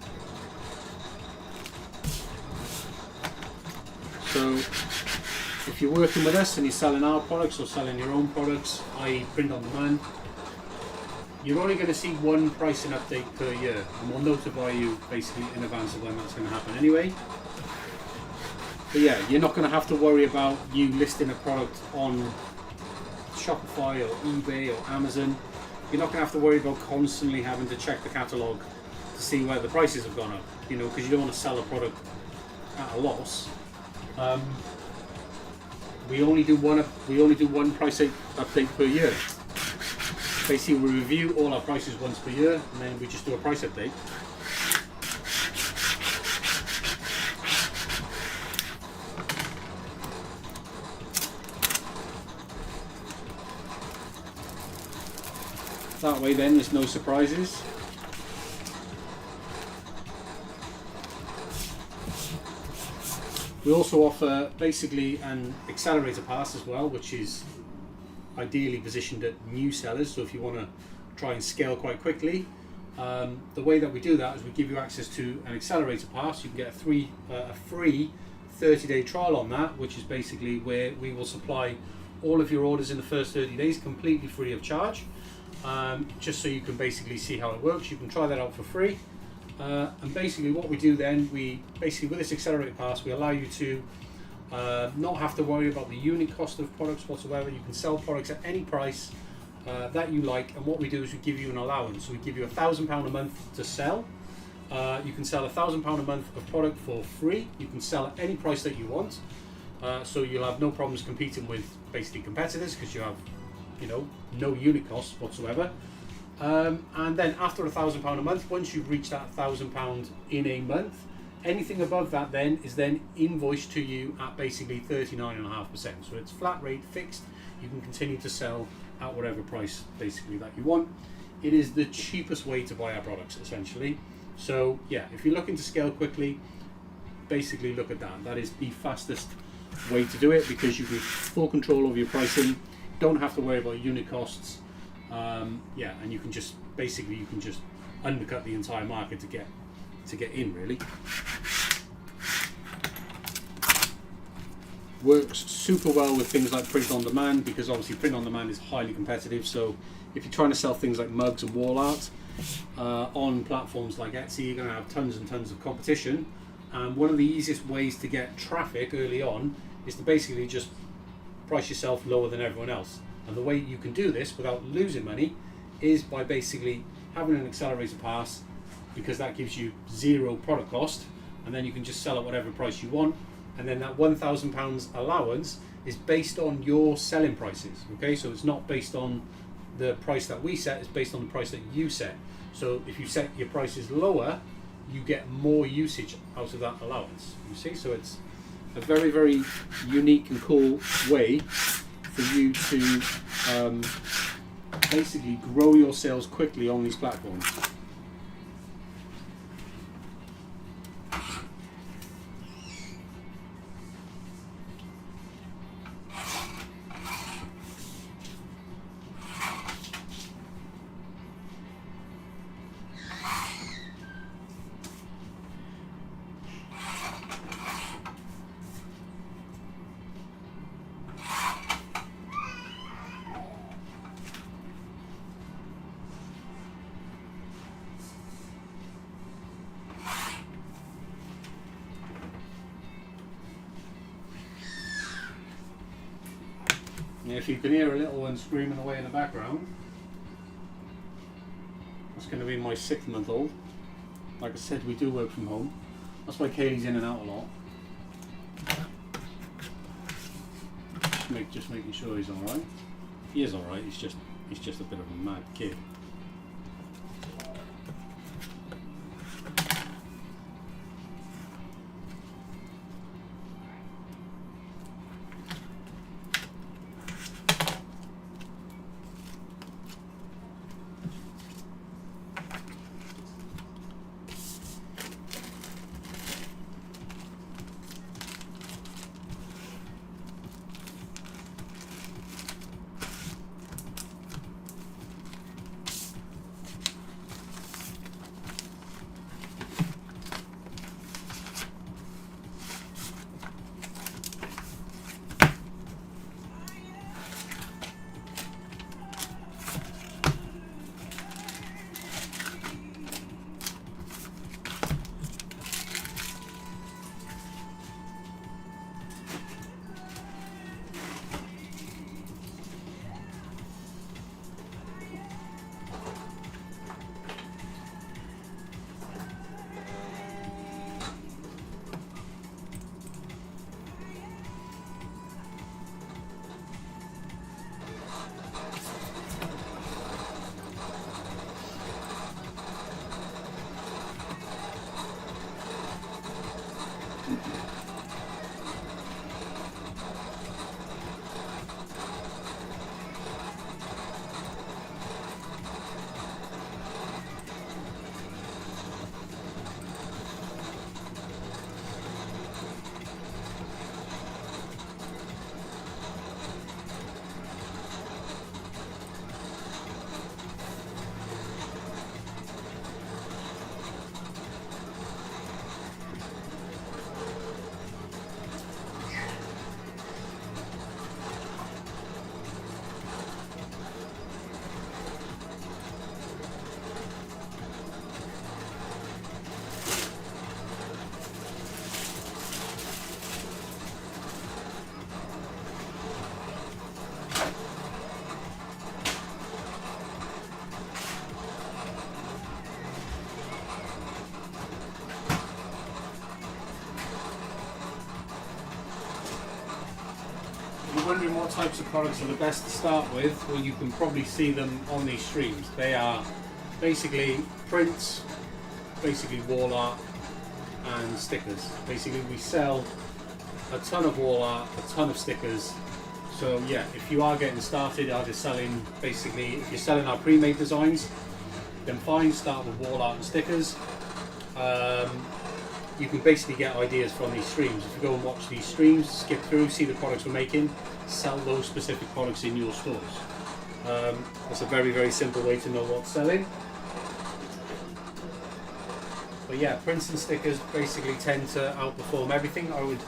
So if you're working with us and you're selling our products or selling your own products, i.e. print on demand, you're only going to see one pricing update per year, and we'll notify you basically in advance of when that's going to happen anyway. But yeah, you're not going to have to worry about you listing a product on Shopify or eBay or Amazon. You're not going to have to worry about constantly having to check the catalogue to see where the prices have gone up, you know, because you don't want to sell a product at a loss. We only do one price update per year. Basically, we review all our prices once per year, and then we just do a price update. That way then there's no surprises. We also offer basically an accelerator pass as well, which is ideally positioned at new sellers. So if you want to try and scale quite quickly, the way that we do that is we give you access to an accelerator pass. You can get a free 30-day trial on that, which is basically where we will supply all of your orders in the first 30 days completely free of charge. Just so you can basically see how it works. You can try that out for free, and basically what we do then, with this accelerator pass, we allow you to not have to worry about the unit cost of products whatsoever. You can sell products at any price that you like, and what we do is we give you an allowance. So we give you £1,000 a month to sell. You can sell £1,000 a month of product for free. You can sell at any price that you want, so you'll have no problems competing with basically competitors, because you have, you know, no unit costs whatsoever. And then after £1,000 a month, once you've reached that £1,000 in a month, anything above that then is then invoiced to you at basically 39.5%. So it's flat rate, fixed. You can continue to sell at whatever price basically that you want. It is the cheapest way to buy our products essentially. So yeah, if you're looking to scale quickly, basically look at that. That is the fastest way to do it, because you get full control over your pricing. Don't have to worry about unit costs, and you can just undercut the entire market to get in, really. Works super well with things like print on demand, because obviously print on demand is highly competitive. So if you're trying to sell things like mugs and wall art on platforms like Etsy, you're going to have tons and tons of competition. And one of the easiest ways to get traffic early on is to basically just price yourself lower than everyone else. And the way you can do this without losing money is by basically having an accelerator pass, because that gives you zero product cost, and then you can just sell at whatever price you want. And then that £1,000 allowance is based on your selling prices. Okay, so it's not based on the price that we set, it's based on the price that you set. So if you set your prices lower, you get more usage out of that allowance. You see, so it's a very, very unique and cool way for you to basically grow your sales quickly on these platforms. If you can hear a little one screaming away in the background, that's going to be my 6-month-old. Like I said, we do work from home. That's why Kaylee's in and out a lot. Just making sure he's alright. He is alright, he's just a bit of a mad kid. Wondering what types of products are the best to start with, well, you can probably see them on these streams. They are basically prints, basically wall art and stickers. Basically we sell a ton of wall art, a ton of stickers. So yeah, if you are getting started, either selling, basically if you're selling our pre-made designs, then fine, start with wall art and stickers. You can basically get ideas from these streams. If you go and watch these streams, skip through, see the products we're making, sell those specific products in your stores. That's a very, very simple way to know what's selling. But yeah, prints and stickers basically tend to outperform everything. I would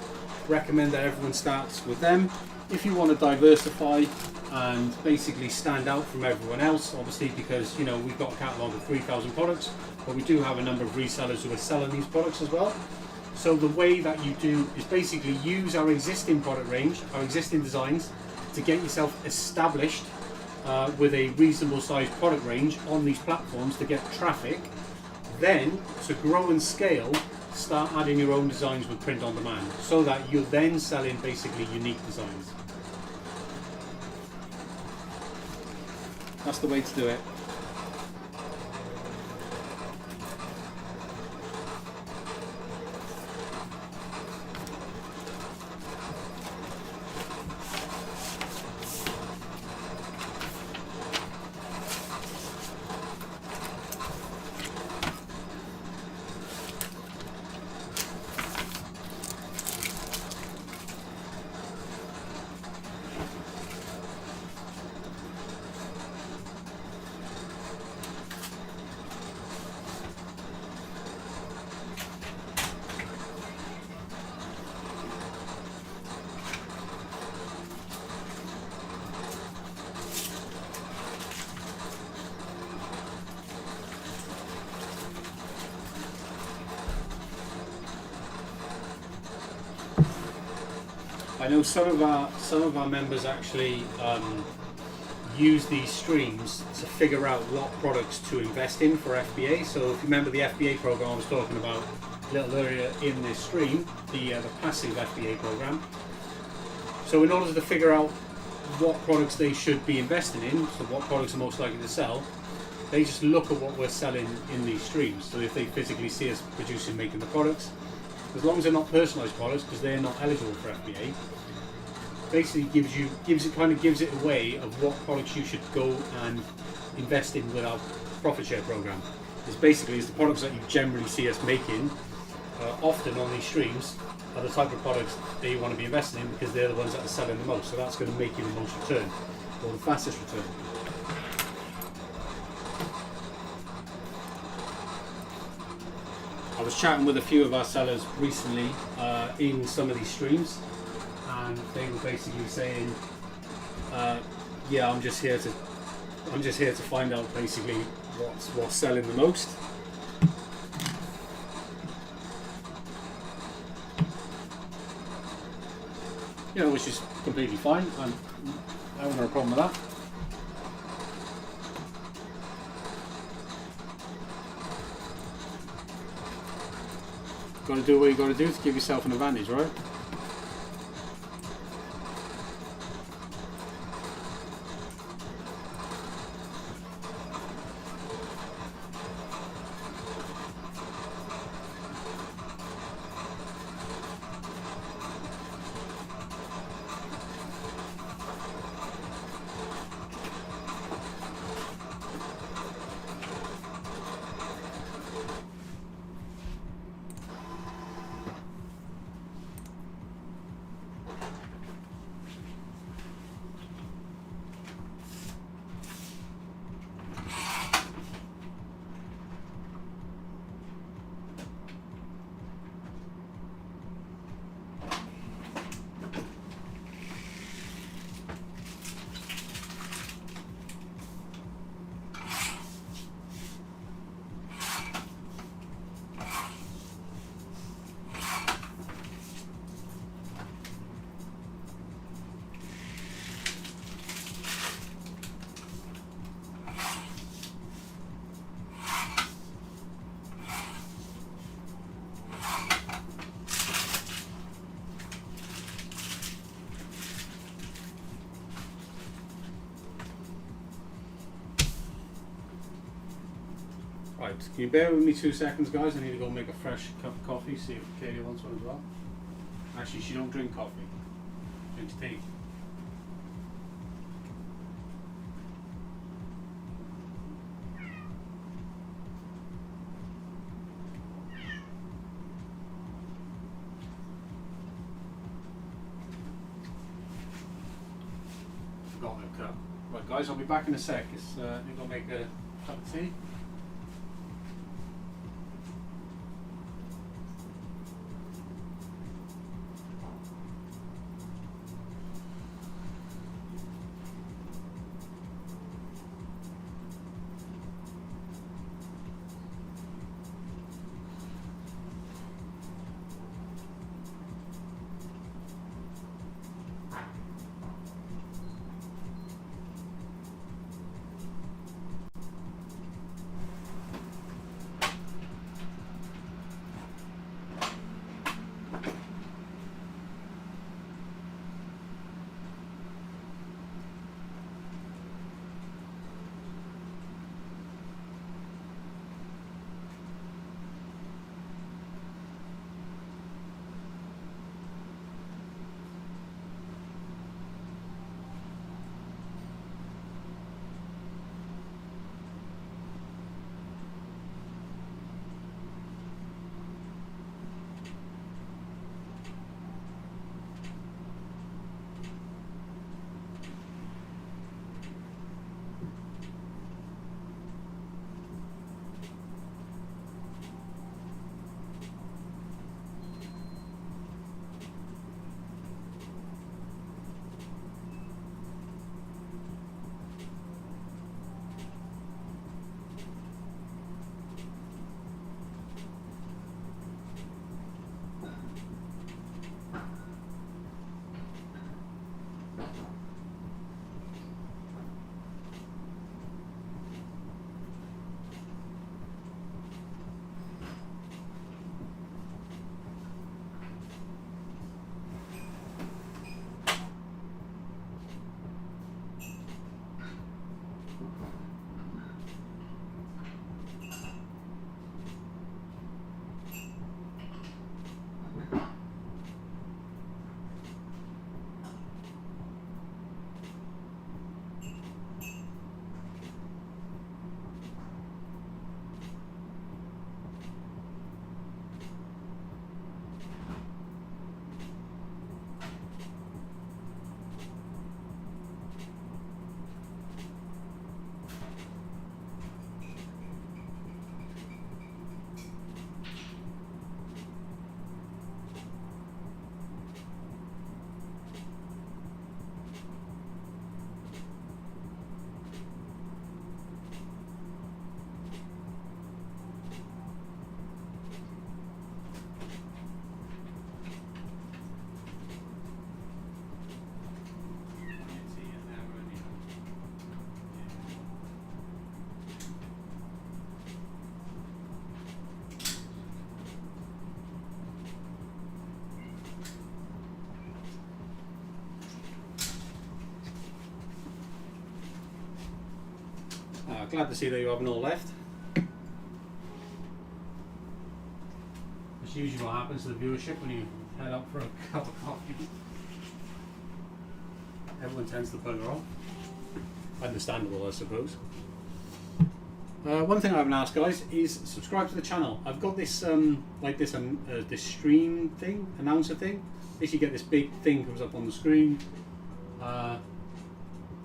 recommend that everyone starts with them. If you want to diversify and basically stand out from everyone else, obviously, because you know we've got a catalogue of 3,000 products, but we do have a number of resellers who are selling these products as well. So the way that you do is basically use our existing product range, our existing designs, to get yourself established with a reasonable sized product range on these platforms to get traffic. Then, to grow and scale, start adding your own designs with print on demand, so that you're then selling basically unique designs. That's the way to do it. I know some of our members actually use these streams to figure out what products to invest in for FBA. So if you remember the FBA program I was talking about a little earlier in this stream, the passive FBA program. So in order to figure out what products they should be investing in, so what products are most likely to sell, they just look at what we're selling in these streams. So if they physically see us producing, making the products, as long as they're not personalized products, because they're not eligible for FBA, basically gives it a way of what products you should go and invest in with our profit share program. It's basically the products that you generally see us making often on these streams are the type of products that you want to be investing in, because they're the ones that are selling the most. So that's going to make you the most return, or the fastest return. I was chatting with a few of our sellers recently in some of these streams, and they were basically saying, "Yeah, I'm just here to find out basically what's selling the most." You know, which is completely fine. I haven't got a problem with that. Got to do what you got to do to give yourself an advantage, right? Right, can you bear with me 2 seconds, guys? I need to go make a fresh cup of coffee, see if Katie wants one as well. Actually, she don't drink coffee. She drinks tea. Got my cup. Right, guys, I'll be back in a sec. I'm going to make a cup of tea. glad to see that you haven't all left. That's usually what happens to the viewership when you head out for a cup of coffee. Everyone tends to bugger off. Understandable, I suppose. One thing I haven't asked, guys, is subscribe to the channel. I've got this this stream thing, announcer thing. Basically, you get this big thing comes up on the screen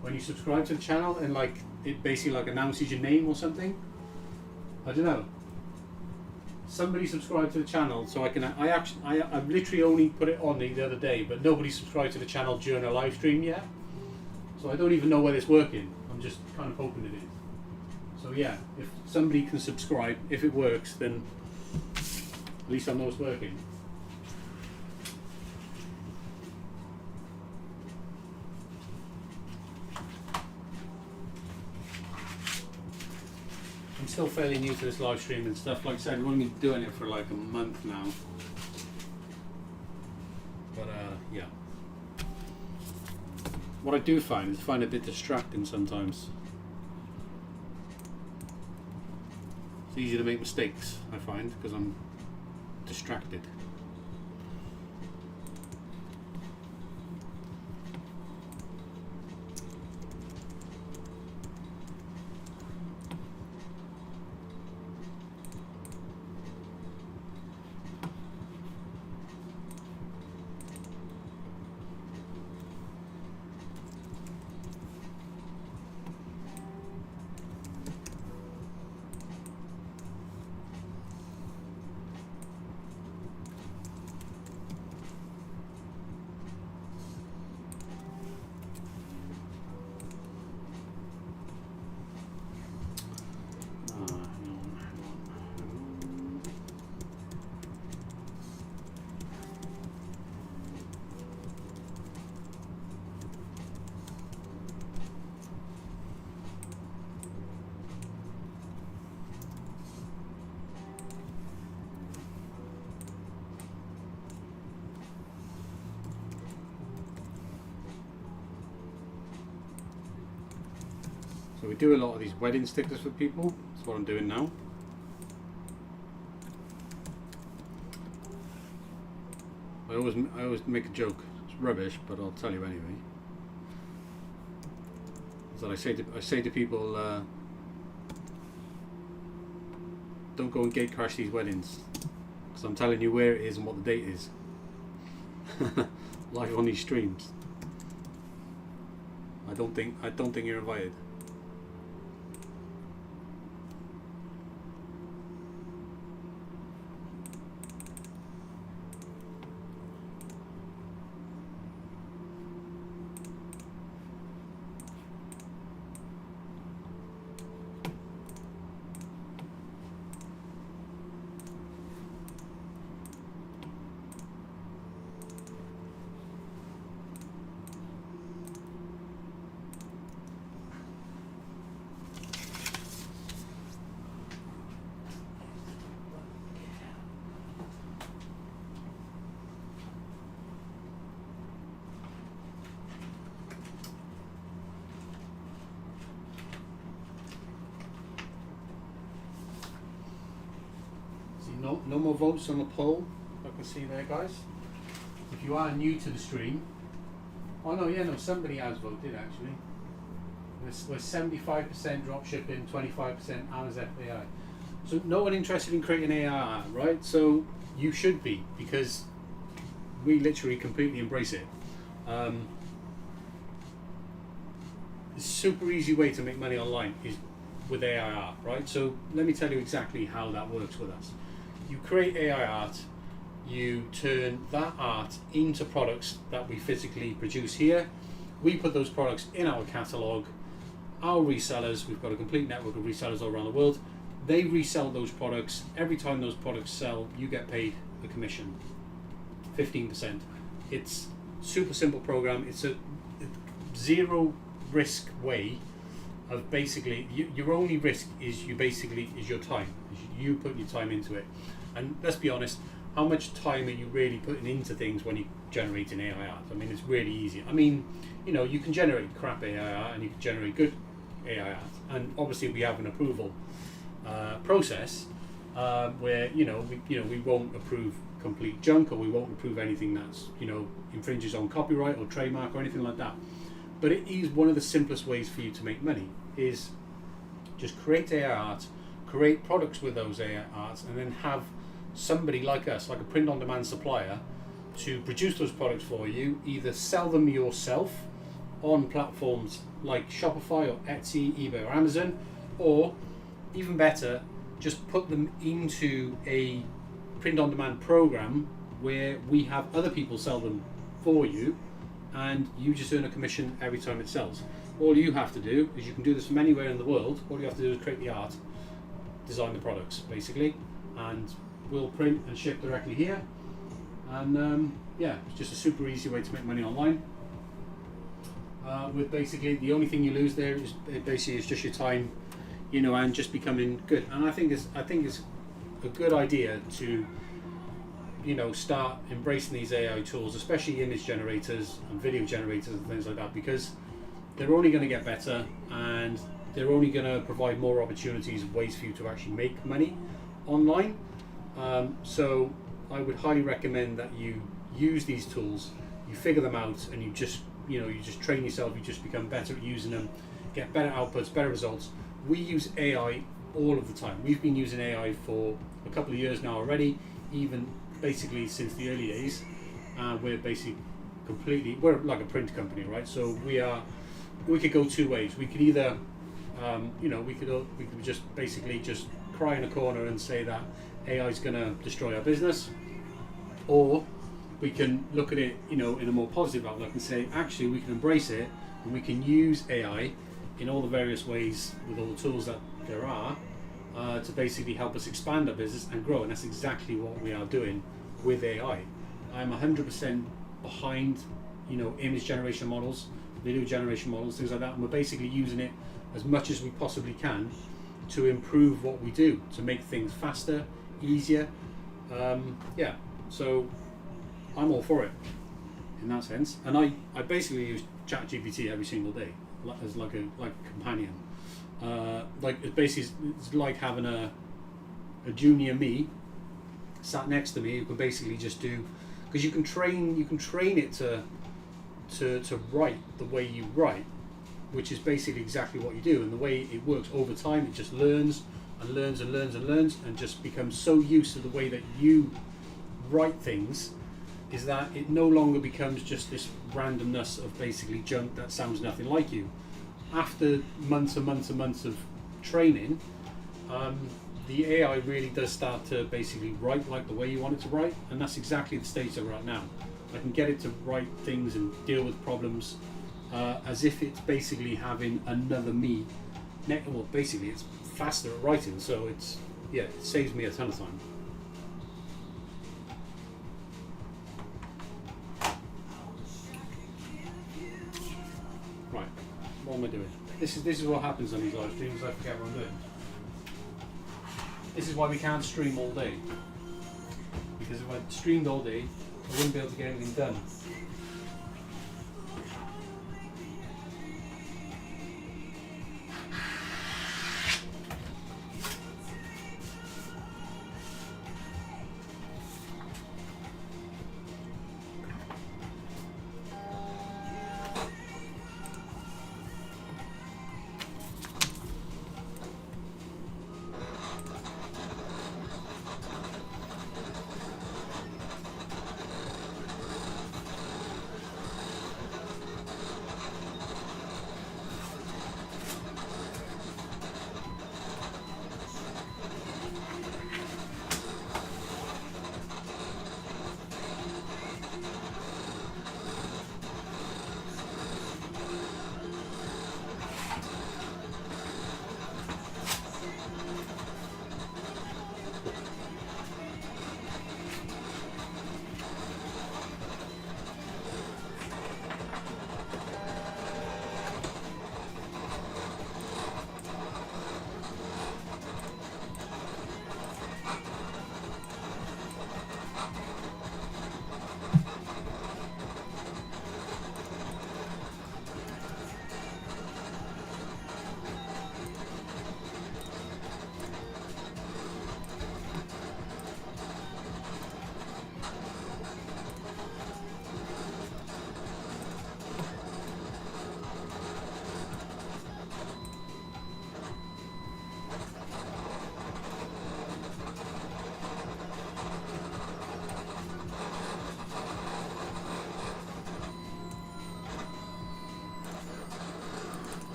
when you subscribe to the channel, and like it basically like announces your name or something. I don't know. Somebody subscribed to the channel, so I've literally only put it on the other day, but nobody subscribed to the channel during a live stream yet. So I don't even know whether it's working. I'm just kind of hoping it is. So yeah, if somebody can subscribe, if it works, then at least I know it's working. I'm still fairly new to this live stream and stuff. Like I said, I've only been doing it for like a month now. But yeah. What I do find is a bit distracting sometimes. It's easy to make mistakes, I find, because I'm distracted. So we do a lot of these wedding stickers for people. That's what I'm doing now. I always make a joke. It's rubbish, but I'll tell you anyway. So I say to people, don't go and gate crash these weddings, because I'm telling you where it is and what the date is. Live on these streams. I don't think you're invited. No more votes on the poll. I can see there, guys. If you are new to the stream, oh no, yeah, no, somebody has voted actually. We're 75% dropshipping, 25% Amazon AI. So no one interested in creating AI, right? So you should be, because we literally completely embrace it. The super easy way to make money online is with AI art, right? So let me tell you exactly how that works with us. You create AI art, you turn that art into products that we physically produce here. We put those products in our catalogue. Our resellers, we've got a complete network of resellers all around the world, they resell those products. Every time those products sell, you get paid a commission, 15%. It's super simple program. It's a zero risk way of basically, your only risk is your time. You put your time into it. And let's be honest, how much time are you really putting into things when you're generating AI art? I mean, it's really easy. I mean, you know, you can generate crap AI art and you can generate good AI art. And obviously we have an approval process where we won't approve complete junk, or we won't approve anything that's infringes on copyright or trademark or anything like that. But it is one of the simplest ways for you to make money, is just create AI art, create products with those AI arts, and then have somebody like us, like a print-on-demand supplier, to produce those products for you, either sell them yourself on platforms like Shopify or Etsy, eBay or Amazon, or even better, just put them into a print-on-demand program where we have other people sell them for you, and you just earn a commission every time it sells. All you have to do is, you can do this from anywhere in the world, all you have to do is create the art, design the products basically, and we'll print and ship directly here. And it's just a super easy way to make money online. With basically the only thing you lose there is just your time, and just becoming good. And I think it's a good idea to start embracing these AI tools, especially image generators and video generators and things like that, because they're only going to get better, and they're only going to provide more opportunities, ways for you to actually make money online. So I would highly recommend that you use these tools, you figure them out, and you just train yourself, you just become better at using them, get better outputs, better results. We use AI all of the time. We've been using AI for a couple of years now already, even basically since the early days. We're like a print company, right? So we could go two ways. We could either we could just basically just cry in a corner and say that AI is going to destroy our business, or we can look at it in a more positive outlook and say, actually, we can embrace it, and we can use AI in all the various ways with all the tools that there are to basically help us expand our business and grow. And that's exactly what we are doing with AI. I'm 100% behind image generation models, video generation models, things like that, and we're basically using it as much as we possibly can to improve what we do, to make things faster, easier. So I'm all for it in that sense. And I basically use ChatGPT every single day as like a companion. It's like having a junior me sat next to me who can basically just do, because you can train it to write the way you write, which is basically exactly what you do. And the way it works over time, it just learns and learns and learns and learns, and just becomes so used to the way that you write things, is that it no longer becomes just this randomness of basically junk that sounds nothing like you. After months and months and months of training, the AI really does start to basically write like the way you want it to write, and that's exactly the stage that we're at now. I can get it to write things and deal with problems as if it's basically having another me. Well, basically it's faster at writing, so it saves me a ton of time. Right, what am I doing? This is what happens on these live streams. I forget what I'm doing. This is why we can't stream all day, because if I streamed all day, I wouldn't be able to get anything done.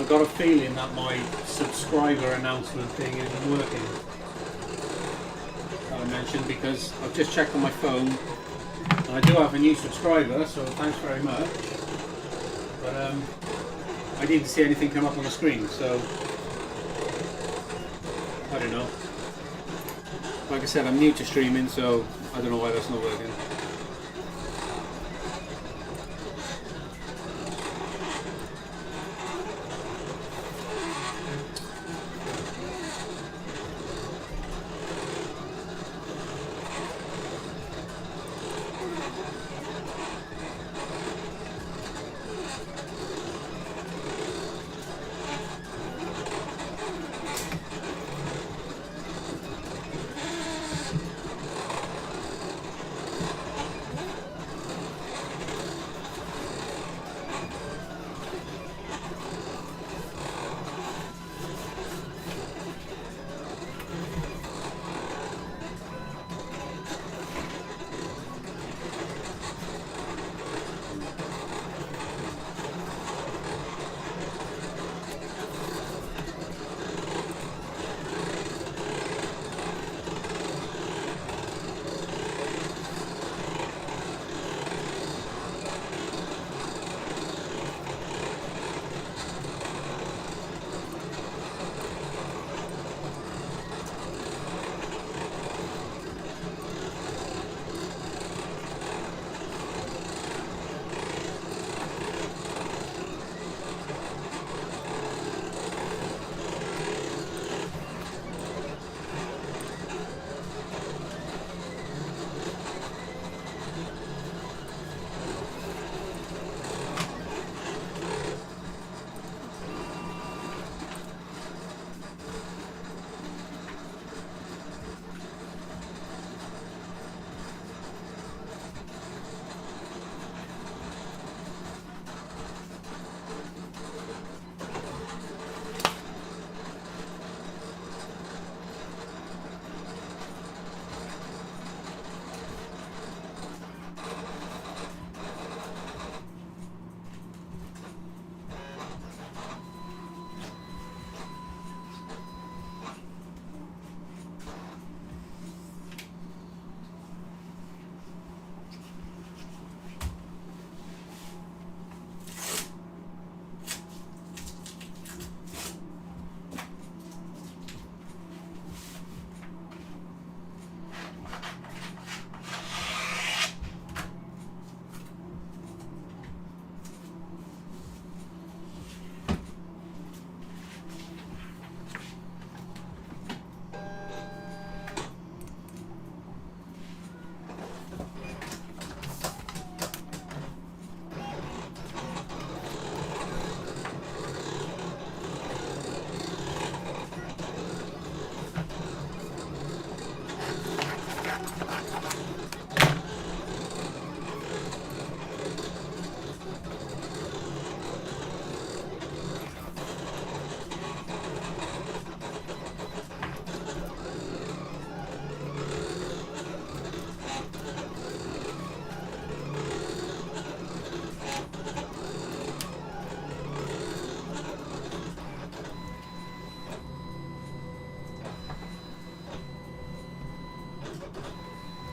I've got a feeling that my subscriber announcement thing isn't working. That I mentioned, because I've just checked on my phone and I do have a new subscriber, so thanks very much. But I didn't see anything come up on the screen, so I don't know. Like I said, I'm new to streaming, so I don't know why that's not working.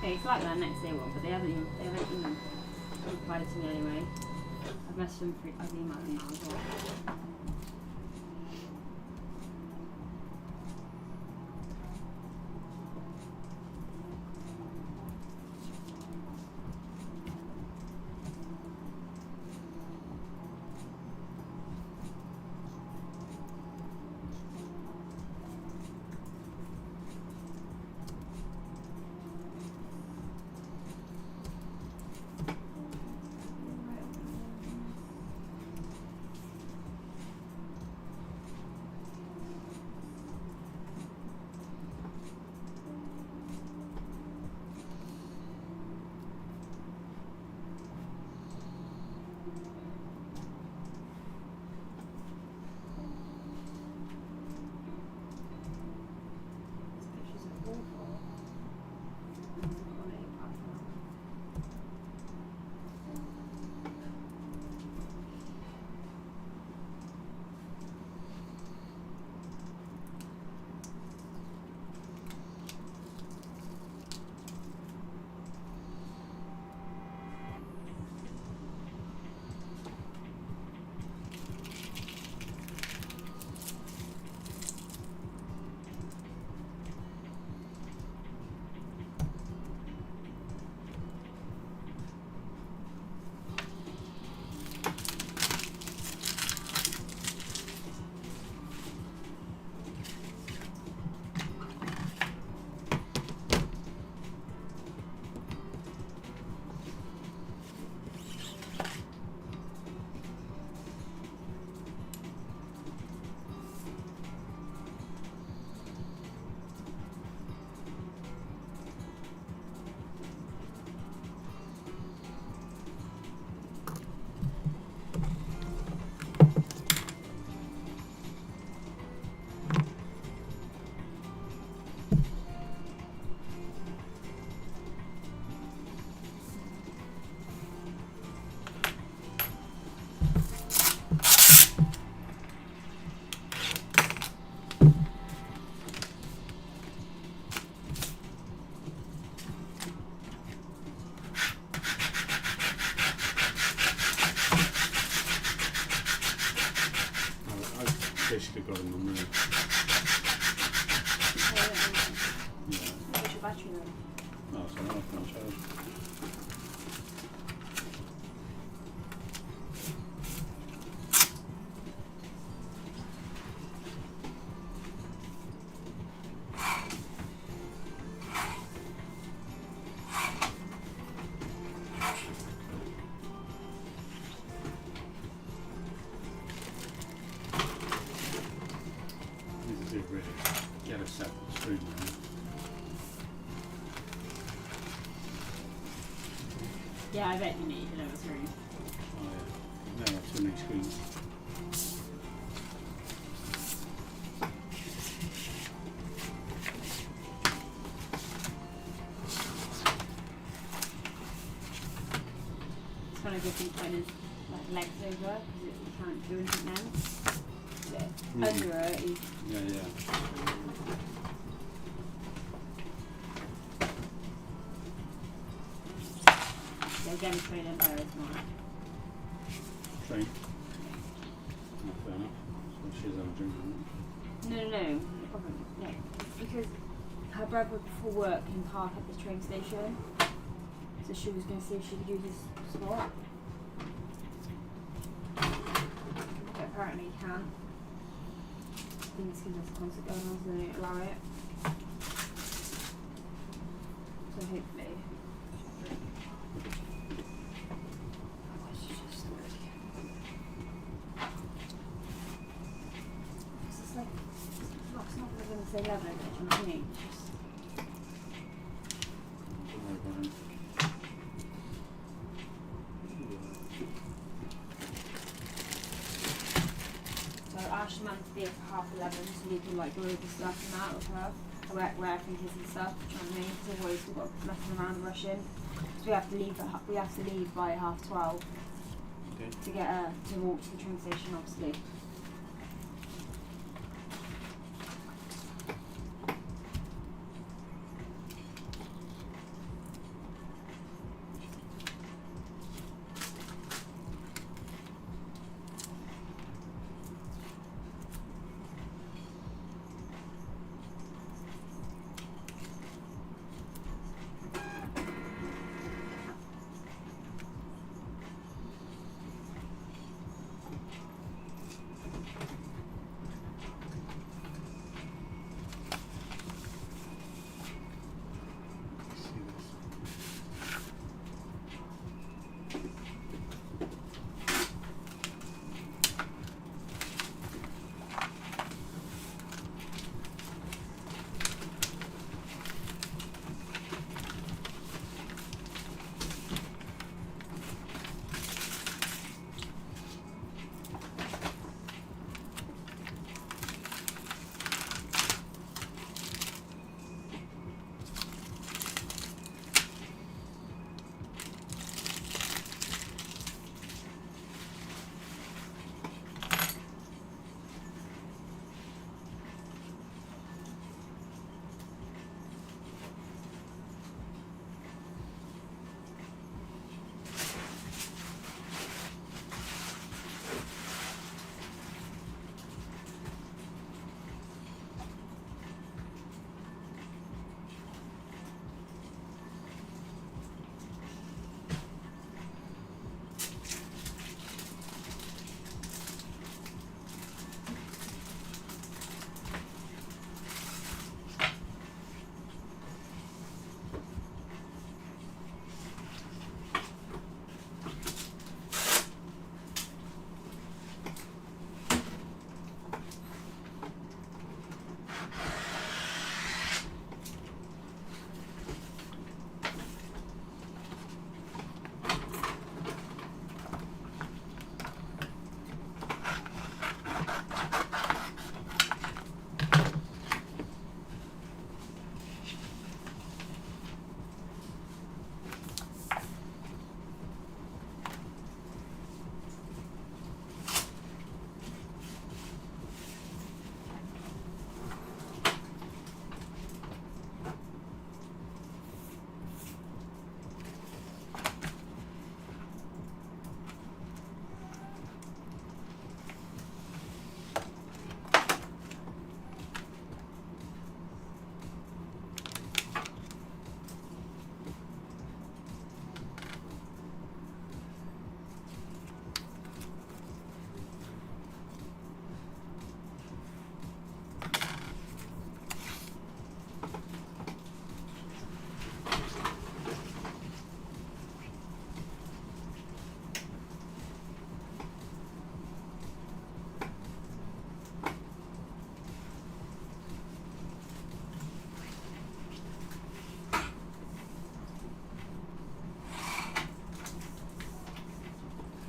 Okay, it's like that next day one, but they haven't even replied to me anyway. I've messaged them through, I've emailed them now as well. basically got them on there. Yeah. What's your battery then? No, it's not off, no charge. Need to really get a separate screen now. Yeah, I bet you need another screen. Oh yeah, no, too many screens. It's kind of good to put his legs over because you can't do anything then. Yeah. Under it, he's Yeah, yeah. again training by tomorrow. Train. Not fair enough. So she's on a drink, isn't No, the problem, no, it's because her brother before work can park at the train station, so she was going to see if she could use his spot. But apparently he can't. I think it's because there's a concert going on, so they don't allow it. So hopefully. Otherwise she's just stored again. It's just like, it's not going to say level, do you know what I mean? It's just, Don't worry about it. so Ash meant to be at 11:30, so we can like go over stuff and that with her. Where everything is and stuff, do you know what I mean? Because otherwise we've got messing around and rushing. So we have to leave by 12:30 Okay. to get her to walk to the train station, obviously.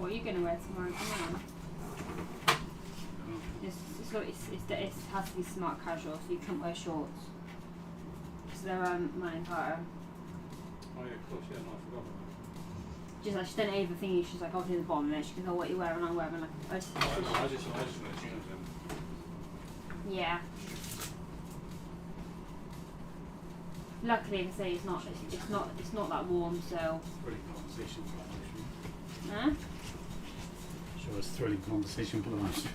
What are you going to wear tomorrow? Come on. It has to be smart casual, so you can't wear shorts. Because they're mine pattern. Oh yeah, of course, yeah, no, I forgot about that. Just like, she didn't even think she's like, I'll do the bottom, and then she goes, oh, what are you wearing? I'm wearing like, I just wear jeans then. yeah. Luckily, I say it's not that warm, so. Thrilling conversation for that, Huh? Sure, it's thrilling conversation for the last. I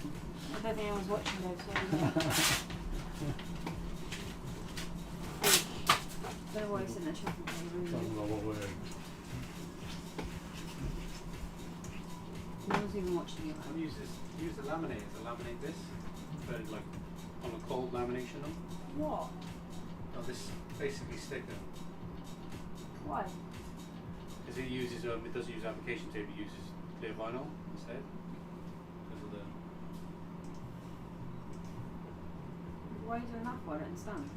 don't think anyone's watching though, so. Don't know why it's in the shopping table. Talking about what we're. No one's even watching you. I've used this. Use the laminator to laminate this. But like on a cold lamination. What? Oh, this basically sticker. Why? Because it uses it doesn't use application tape. It uses clear vinyl instead. Because of the. Why are you doing that for? I don't understand.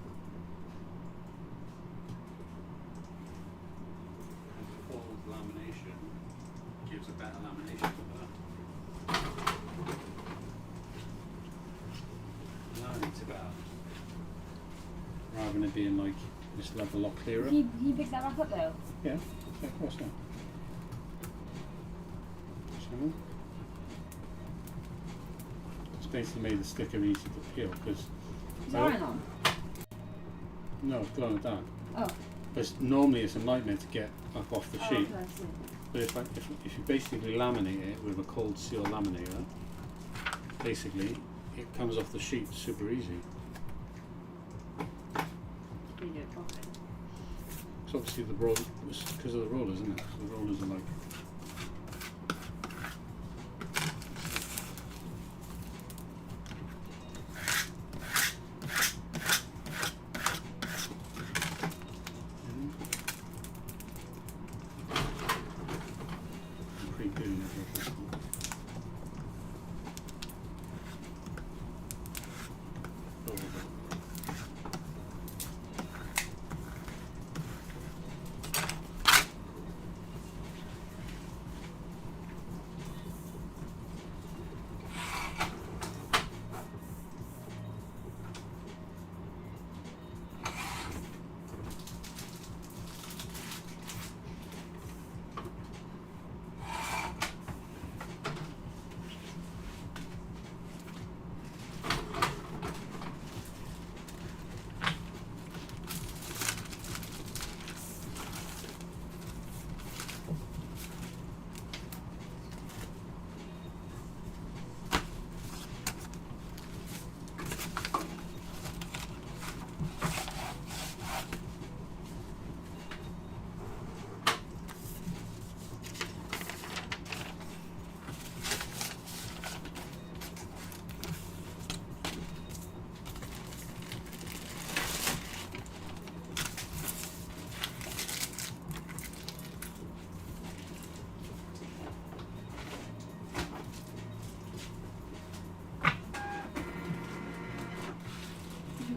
Cold lamination gives a better lamination for that. No, it's about rather than it being like just like a lot clearer. He picked that back up though. Yeah, of course not. It's basically made the sticker easy to peel because. Is iron on? No, it's glowing down. Oh. But normally it's a nightmare to get up off the sheet. Okay, I see. But if you basically laminate it with a cold seal laminator, basically it comes off the sheet super easy. You do it properly. So obviously the roll, it's because of the rollers, isn't it? The rollers are like.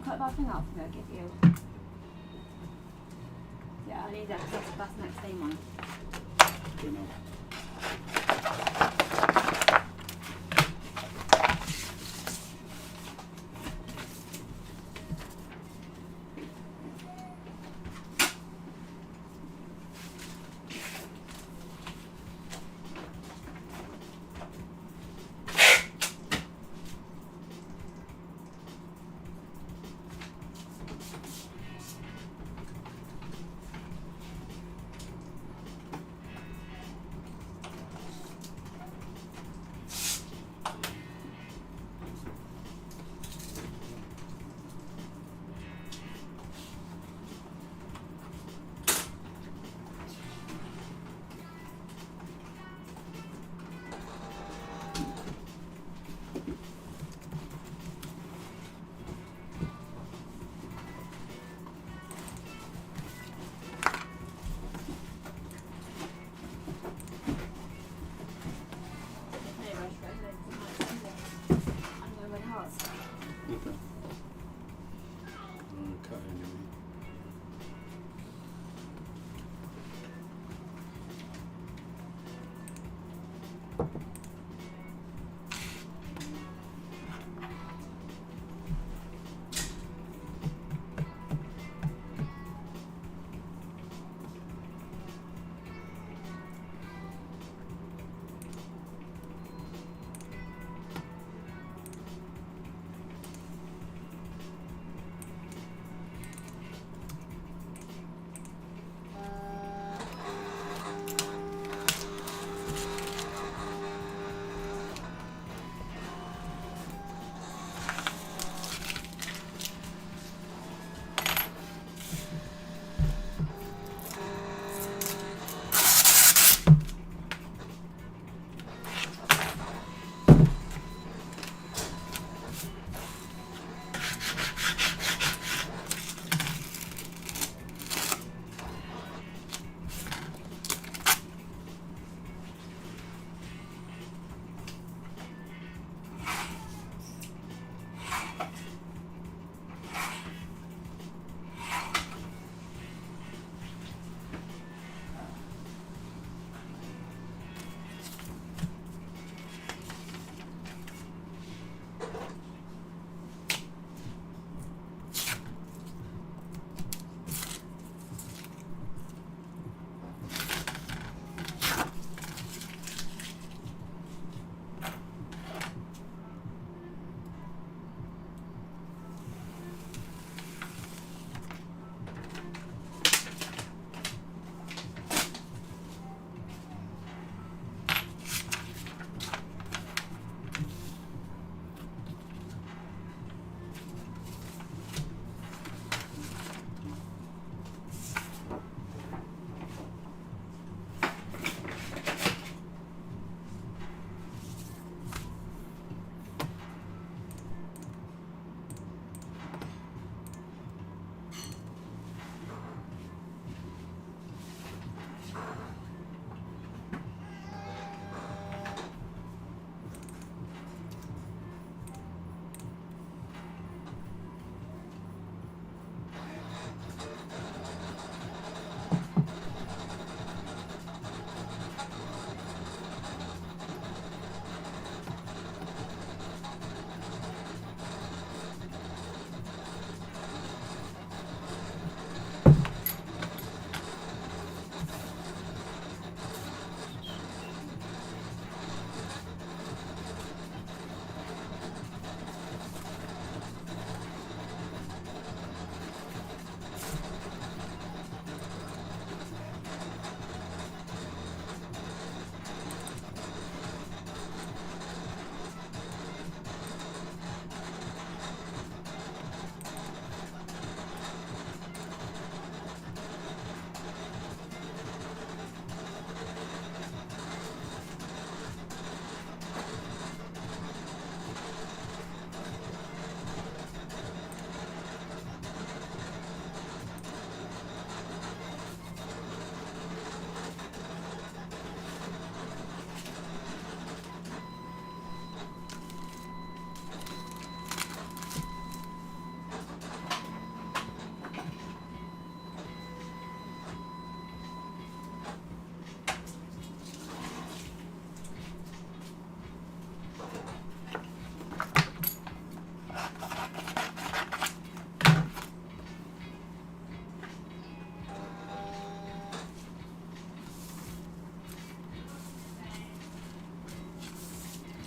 Cut that thing out for me, I'll give you. Yeah, I need that because that's next day, man. Good enough.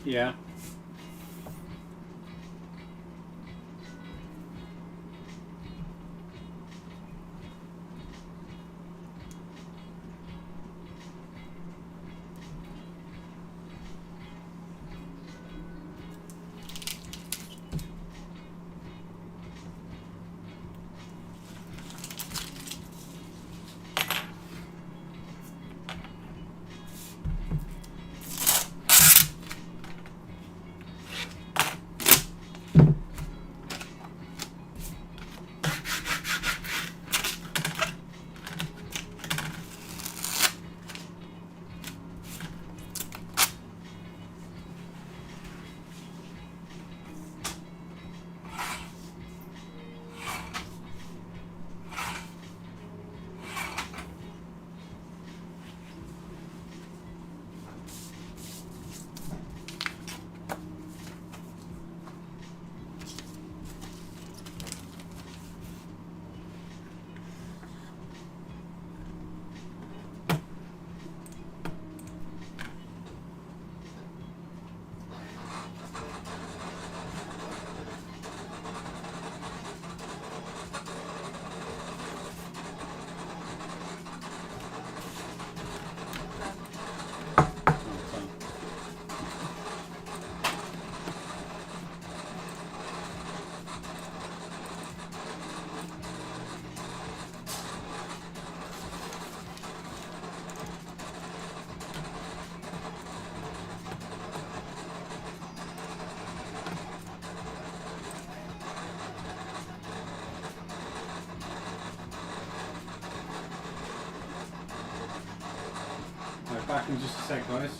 Yeah. back in just a sec, guys.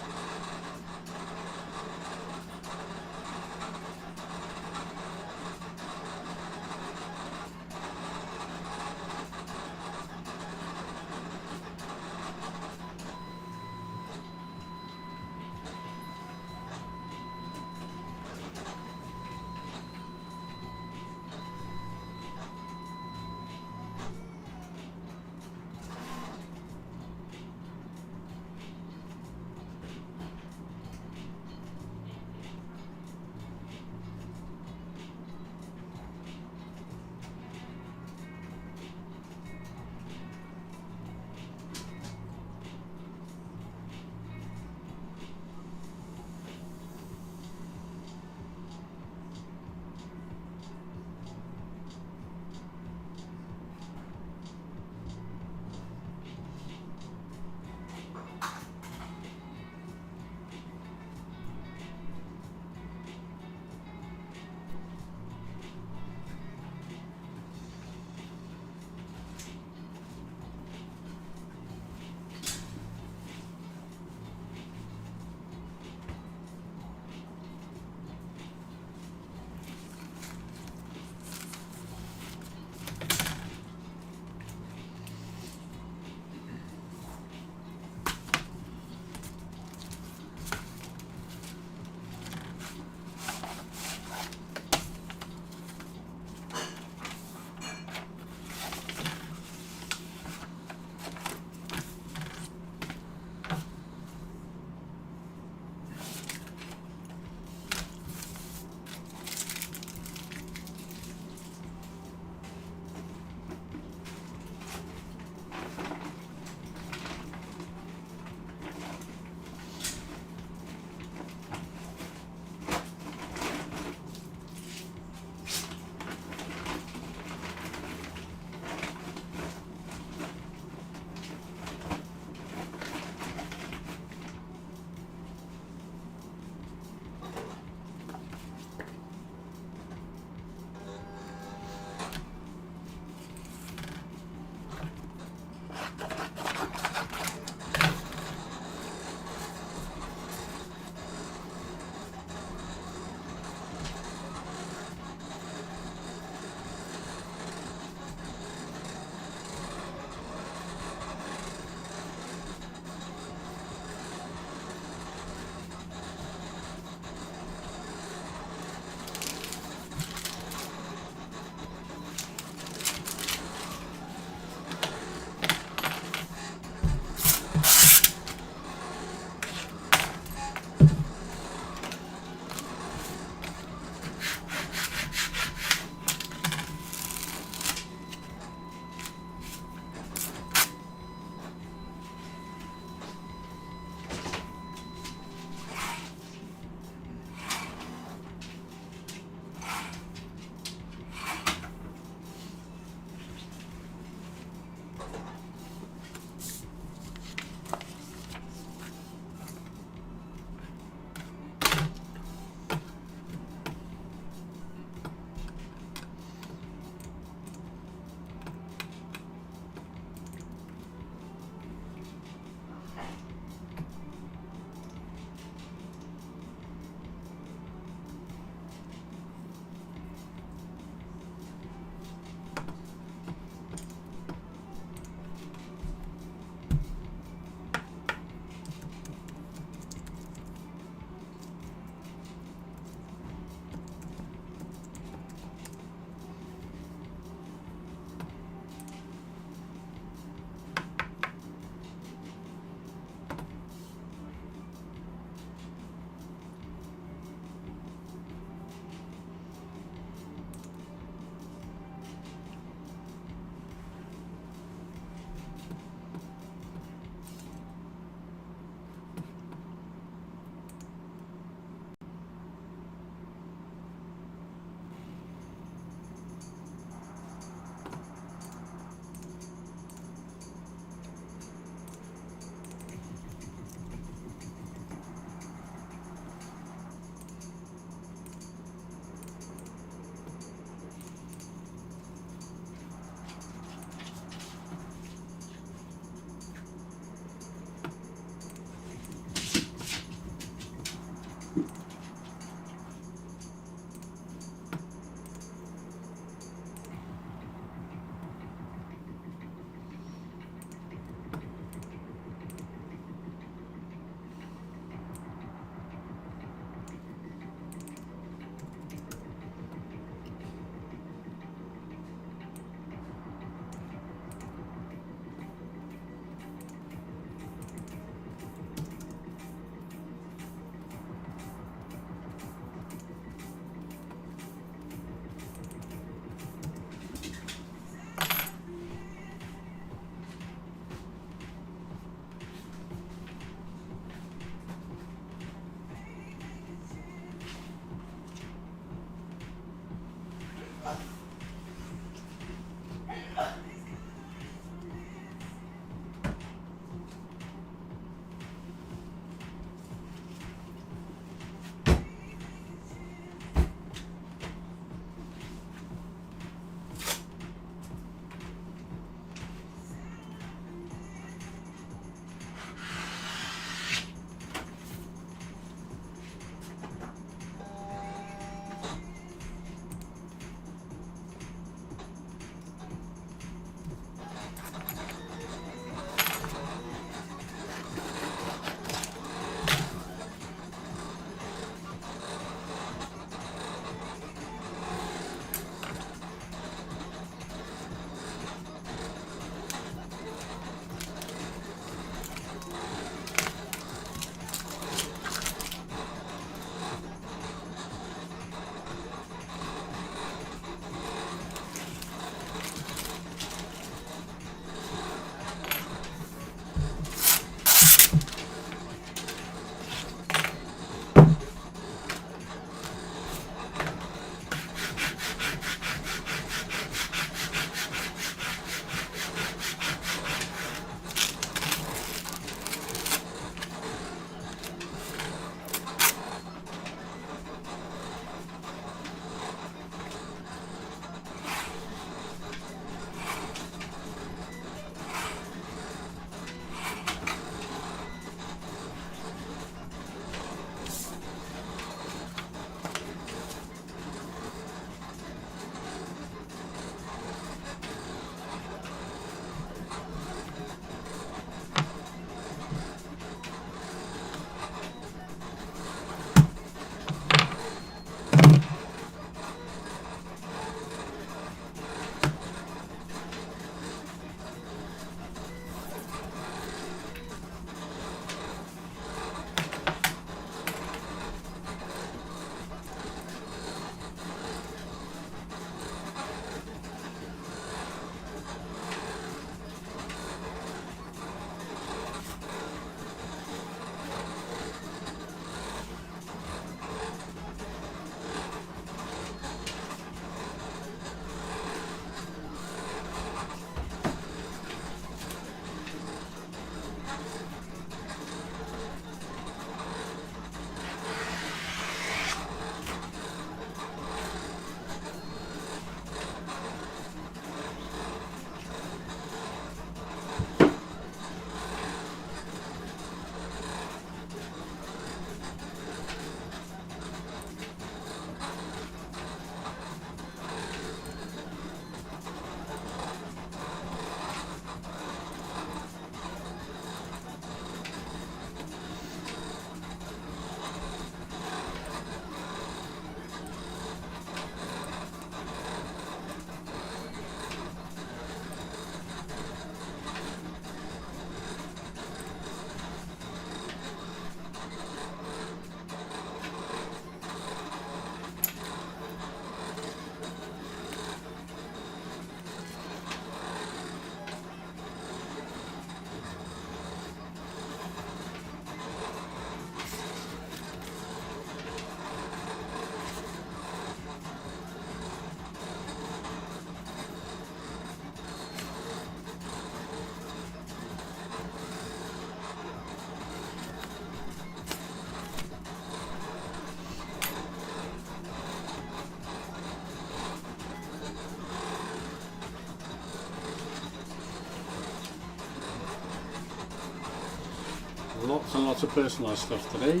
Lots and lots of personalised stuff today.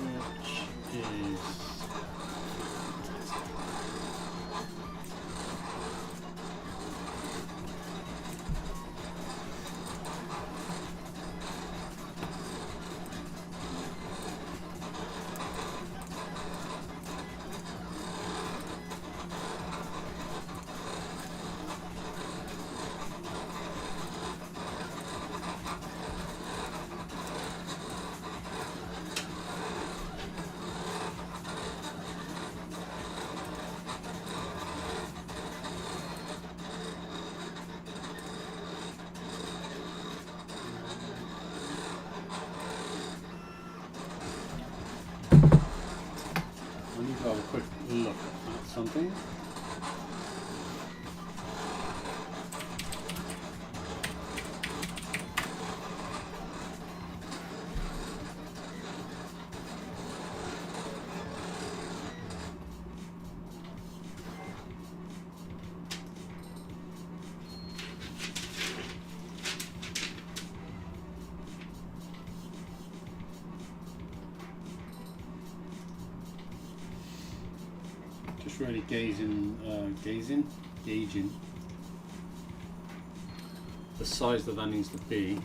Which is look at something. Just really gauging the size that needs to be.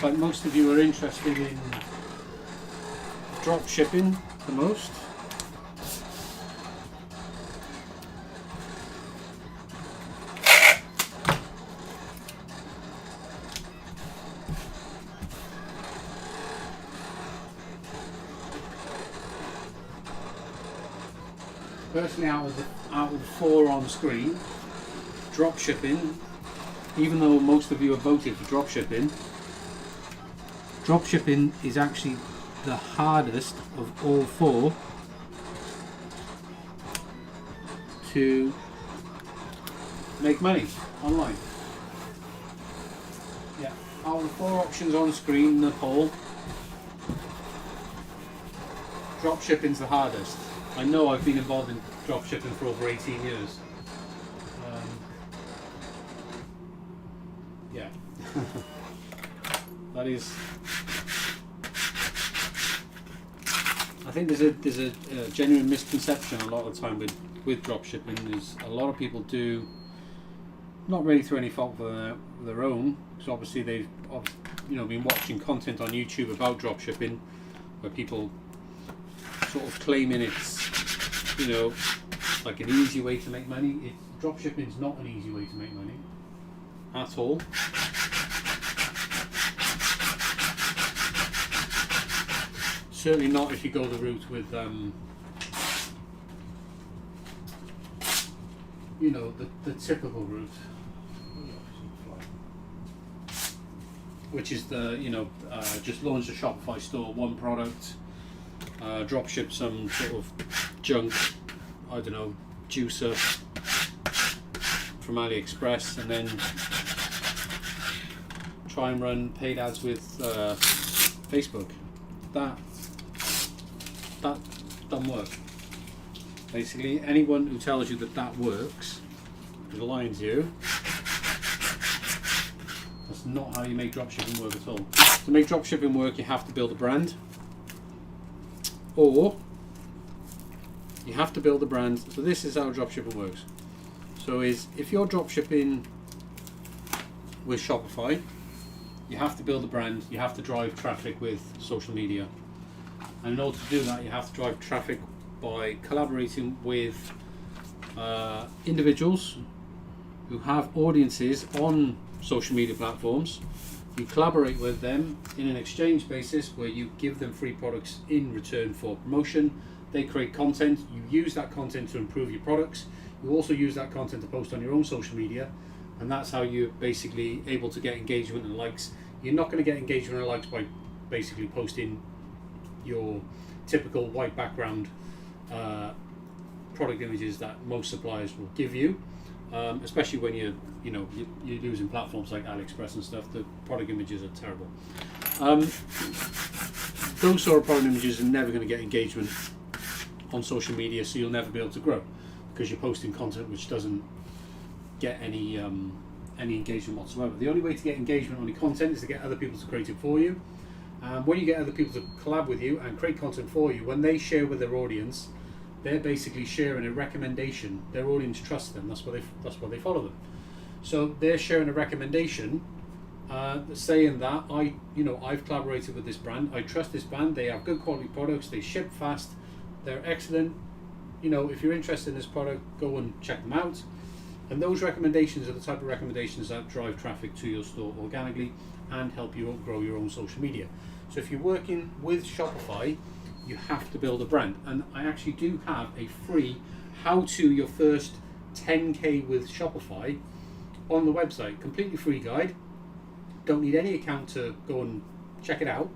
looks like most of you are interested in drop shipping the most. Personally, out of the 4 on screen, drop shipping, even though most of you have voted for drop shipping is actually the hardest of all 4 to make money online. Yeah, out of the 4 options on screen in the poll, drop shipping's the hardest. I know I've been involved in drop shipping for over 18 years. Yeah, that is. I think there's a genuine misconception a lot of the time with drop shipping. Is a lot of people do, not really through any fault of their own, because obviously they've been watching content on YouTube about drop shipping, where people sort of claiming it's like an easy way to make money. Drop shipping is not an easy way to make money at all. Certainly not if you go the route with the typical route, which is just launch a Shopify store, one product, drop ship some sort of junk, I don't know, juicer from AliExpress, and then try and run paid ads with Facebook. That doesn't work. Basically, anyone who tells you that works is lying to you. That's not how you make dropshipping work at all. To make dropshipping work, you have to build a brand, or you have to build a brand. So this is how dropshipping works. So if you're dropshipping with Shopify, you have to build a brand, you have to drive traffic with social media. And in order to do that, you have to drive traffic by collaborating with individuals who have audiences on social media platforms. You collaborate with them in an exchange basis where you give them free products in return for promotion. They create content, you use that content to improve your products. You also use that content to post on your own social media, and that's how you're basically able to get engagement and likes. You're not going to get engagement and likes by basically posting your typical white background product images that most suppliers will give you, especially when you're using platforms like AliExpress and stuff. The product images are terrible. Those sort of product images are never going to get engagement on social media, so you'll never be able to grow because you're posting content which doesn't get any engagement whatsoever. The only way to get engagement on your content is to get other people to create it for you. When you get other people to collab with you and create content for you, when they share with their audience, they're basically sharing a recommendation. Their audience trusts them. That's why they follow them. So they're sharing a recommendation, saying that I've collaborated with this brand. I trust this brand. They have good quality products. They ship fast. They're excellent. If you're interested in this product, go and check them out. And those recommendations are the type of recommendations that drive traffic to your store organically and help you grow your own social media. So if you're working with Shopify, you have to build a brand. And I actually do have a free how to your first 10K with Shopify on the website. Completely free guide. Don't need any account to go and check it out.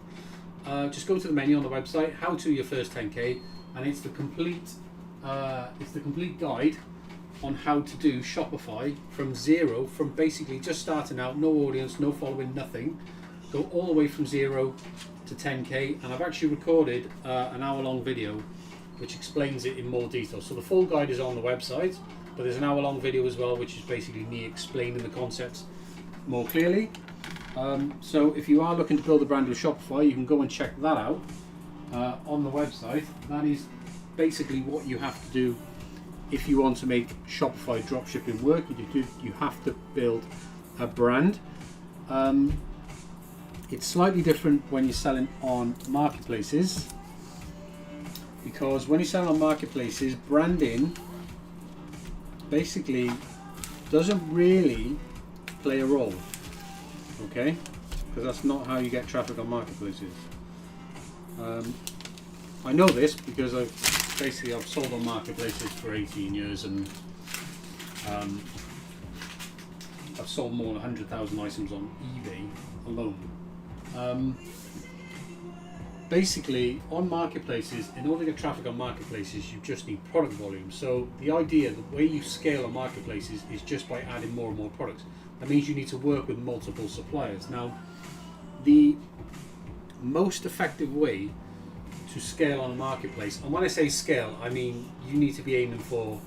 Just go to the menu on the website, how to your first 10K, and it's the complete guide on how to do Shopify from zero, from basically just starting out, no audience, no following, nothing. Go all the way from 0 to 10K, and I've actually recorded an hour-long video which explains it in more detail. So the full guide is on the website, but there's an hour-long video as well, which is basically me explaining the concepts more clearly. So if you are looking to build a brand with Shopify, you can go and check that out on the website. That is basically what you have to do if you want to make Shopify dropshipping work. You have to build a brand. It's slightly different when you're selling on marketplaces, because when you're selling on marketplaces, branding basically doesn't really play a role, okay? Because that's not how you get traffic on marketplaces. I know this because I've sold on marketplaces for 18 years, and I've sold more than 100,000 items on eBay alone. Basically, on marketplaces, in order to get traffic on marketplaces, you just need product volume. So the idea, the way you scale on marketplaces is just by adding more and more products. That means you need to work with multiple suppliers. Now, the most effective way to scale on a marketplace, and when I say scale, I mean you need to be aiming for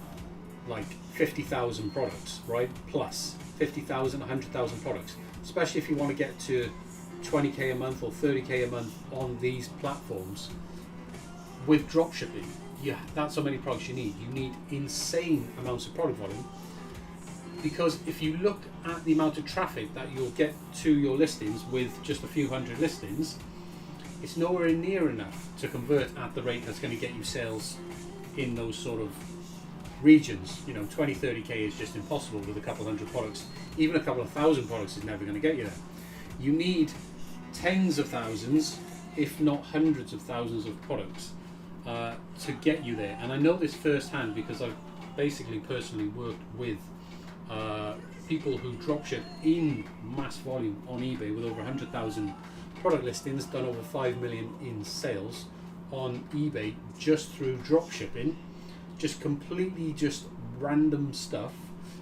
like 50,000 products, right? Plus 50,000, 100,000 products, especially if you want to get to 20k a month or 30k a month on these platforms. With dropshipping, that's how many products you need. You need insane amounts of product volume, because if you look at the amount of traffic that you'll get to your listings with just a few hundred listings, it's nowhere near enough to convert at the rate that's going to get you sales in those sort of regions. 20, 30k is just impossible with a couple hundred products. Even a couple of thousand products is never going to get you there. You need tens of thousands, if not hundreds of thousands of products to get you there. And I know this firsthand because I've basically personally worked with people who dropship in mass volume on eBay with over 100,000 product listings, done over 5 million in sales on eBay just through dropshipping, just completely just random stuff.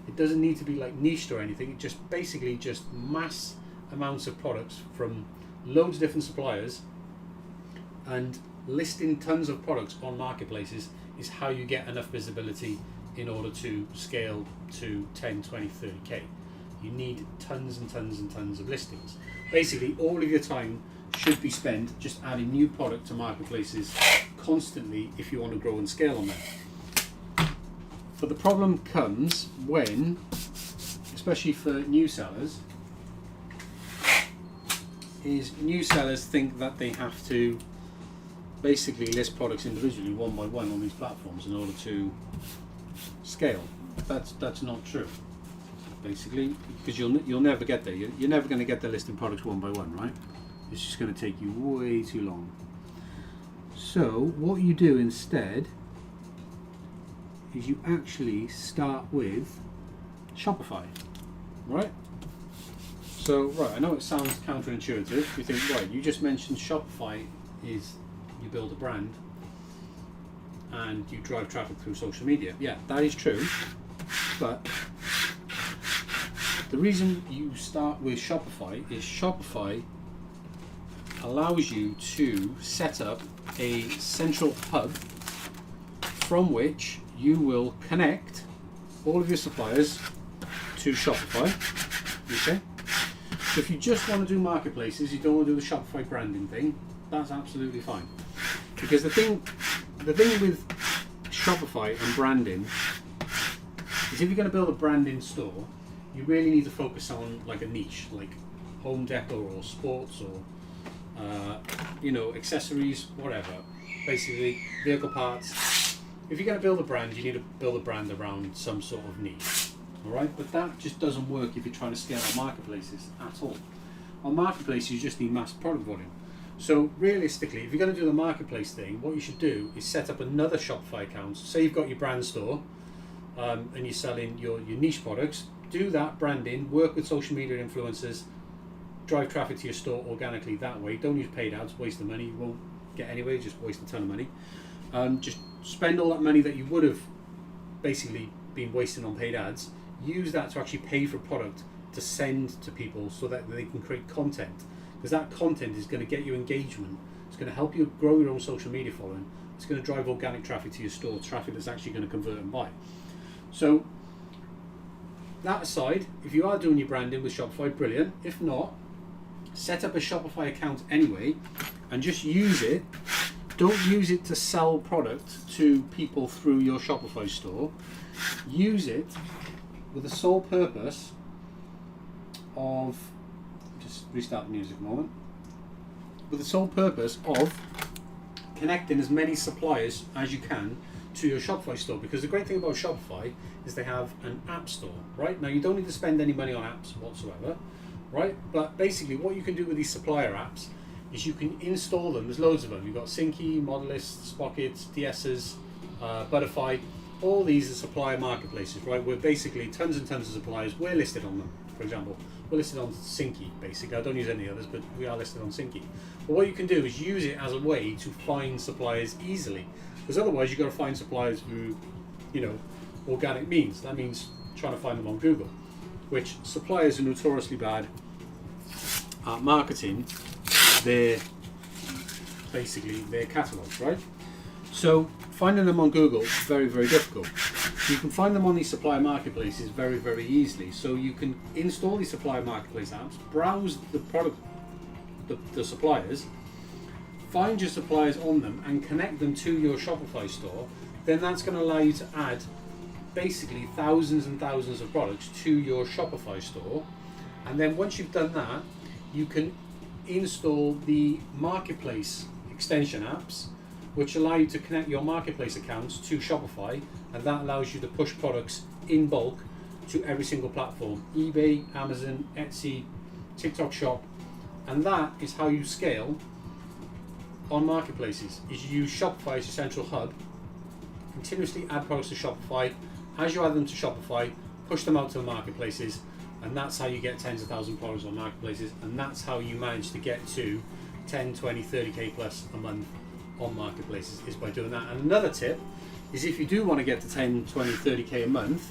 It doesn't need to be like niched or anything. It just basically just mass amounts of products from loads of different suppliers, and listing tons of products on marketplaces is how you get enough visibility in order to scale to 10, 20, 30k. You need tons and tons and tons of listings. Basically, all of your time should be spent just adding new product to marketplaces constantly if you want to grow and scale on them. But the problem comes when, especially for new sellers, is new sellers think that they have to basically list products individually one by one on these platforms in order to scale. That's not true, basically, because you'll never get there. You're never going to get the listing products one by one, right? It's just going to take you way too long. So what you do instead is you actually start with Shopify, right? So, right, I know it sounds counterintuitive. You think, right, you just mentioned Shopify is you build a brand and you drive traffic through social media. Yeah, that is true. But the reason you start with Shopify is Shopify allows you to set up a central hub from which you will connect all of your suppliers to Shopify. Okay? So if you just want to do marketplaces, you don't want to do the Shopify branding thing, that's absolutely fine. Because the thing with Shopify and branding is, if you're going to build a branding store, you really need to focus on like a niche, like home decor or sports or accessories, whatever. Basically, vehicle parts. If you're going to build a brand, you need to build a brand around some sort of niche. Alright, but that just doesn't work if you're trying to scale on marketplaces at all. On marketplaces, you just need mass product volume. So realistically, if you're going to do the marketplace thing, what you should do is set up another Shopify account. Say you've got your brand store and you're selling your niche products. Do that branding, work with social media influencers, drive traffic to your store organically that way. Don't use paid ads, waste the money. You won't get anywhere, just waste a ton of money. Just spend all that money that you would have basically been wasting on paid ads. Use that to actually pay for product to send to people so that they can create content, because that content is going to get you engagement. It's going to help you grow your own social media following. It's going to drive organic traffic to your store, traffic that's actually going to convert and buy. So that aside, if you are doing your branding with Shopify, brilliant. If not, set up a Shopify account anyway and just use it. Don't use it to sell product to people through your Shopify store. Use it with the sole purpose of, just restart the music a moment. with the sole purpose of connecting as many suppliers as you can to your Shopify store. Because the great thing about Shopify is they have an app store, right? Now you don't need to spend any money on apps whatsoever, right? But basically what you can do with these supplier apps is you can install them. There's loads of them. You've got Synchy, Modelists, Spockets, DSs, Butterfly. All these are supplier marketplaces, right? Where basically tons and tons of suppliers, we're listed on them. For example, we're listed on Synchy, basically. I don't use any others, but we are listed on Synchy. But what you can do is use it as a way to find suppliers easily. Because otherwise you've got to find suppliers through, organic means. That means trying to find them on Google, which suppliers are notoriously bad at marketing their catalogs, right? So finding them on Google is very, very difficult. You can find them on these supplier marketplaces very, very easily. So you can install these supplier marketplace apps, browse the product, the suppliers, find your suppliers on them and connect them to your Shopify store. Then that's going to allow you to add basically thousands and thousands of products to your Shopify store. And then once you've done that, you can install the marketplace extension apps, which allow you to connect your marketplace accounts to Shopify, and that allows you to push products in bulk to every single platform: eBay, Amazon, Etsy, TikTok Shop. And that is how you scale on marketplaces, is you use Shopify as your central hub, continuously add products to Shopify. As you add them to Shopify, push them out to the marketplaces, and that's how you get tens of thousands of products on marketplaces, and that's how you manage to get to 10, 20, 30k plus a month on marketplaces, is by doing that. And another tip is, if you do want to get to 10, 20, 30k a month,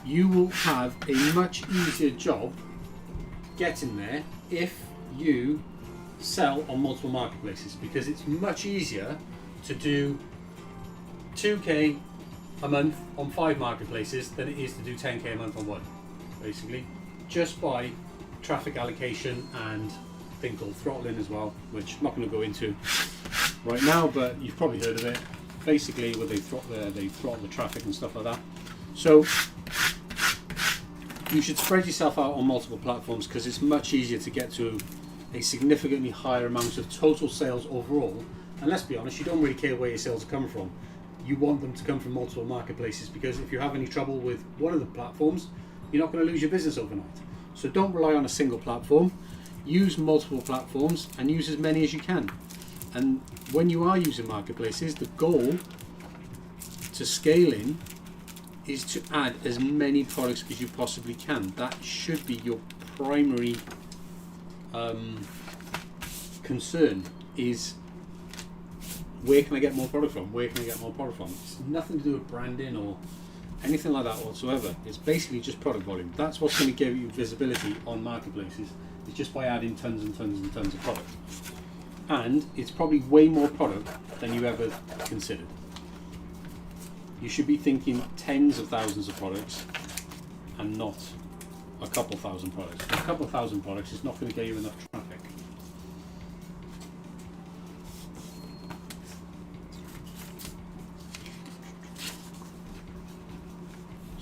you will have a much easier job getting there if you sell on multiple marketplaces, because it's much easier to do 2k a month on 5 marketplaces than it is to do 10k a month on one, basically, just by traffic allocation and a thing called throttling as well, which I'm not going to go into right now, but you've probably heard of it. Basically, where they throttle the traffic and stuff like that. So you should spread yourself out on multiple platforms, because it's much easier to get to a significantly higher amount of total sales overall. And let's be honest, you don't really care where your sales are coming from. You want them to come from multiple marketplaces, because if you have any trouble with one of the platforms, you're not going to lose your business overnight. So don't rely on a single platform. Use multiple platforms and use as many as you can. And when you are using marketplaces, the goal to scaling is to add as many products as you possibly can. That should be your primary concern, is where can I get more product from? Where can I get more product from? It's nothing to do with branding or anything like that whatsoever. It's basically just product volume. That's what's going to give you visibility on marketplaces. It's just by adding tons and tons and tons of product. And it's probably way more product than you ever considered. You should be thinking tens of thousands of products and not a couple thousand products. A couple thousand products is not going to get you enough traffic.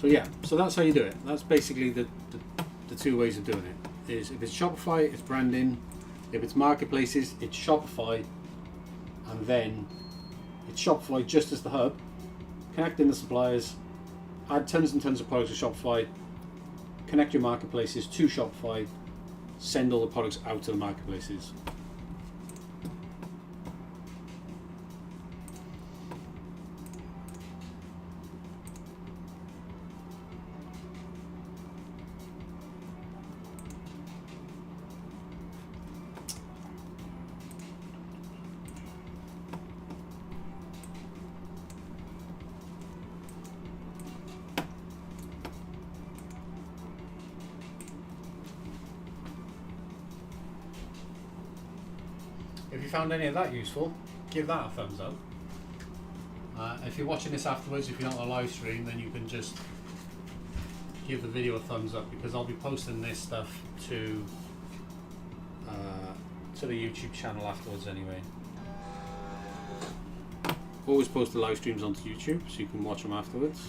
So yeah, so that's how you do it. That's basically the 2 ways of doing it. Is if it's Shopify, it's branding. If it's marketplaces, it's Shopify, and then it's Shopify just as the hub, connecting the suppliers, add tons and tons of products to Shopify, connect your marketplaces to Shopify, send all the products out to the marketplaces. If you found any of that useful, give that a thumbs up. If you're watching this afterwards, if you're not on a live stream, then you can just give the video a thumbs up, because I'll be posting this stuff to the YouTube channel afterwards anyway. Always post the live streams onto YouTube so you can watch them afterwards.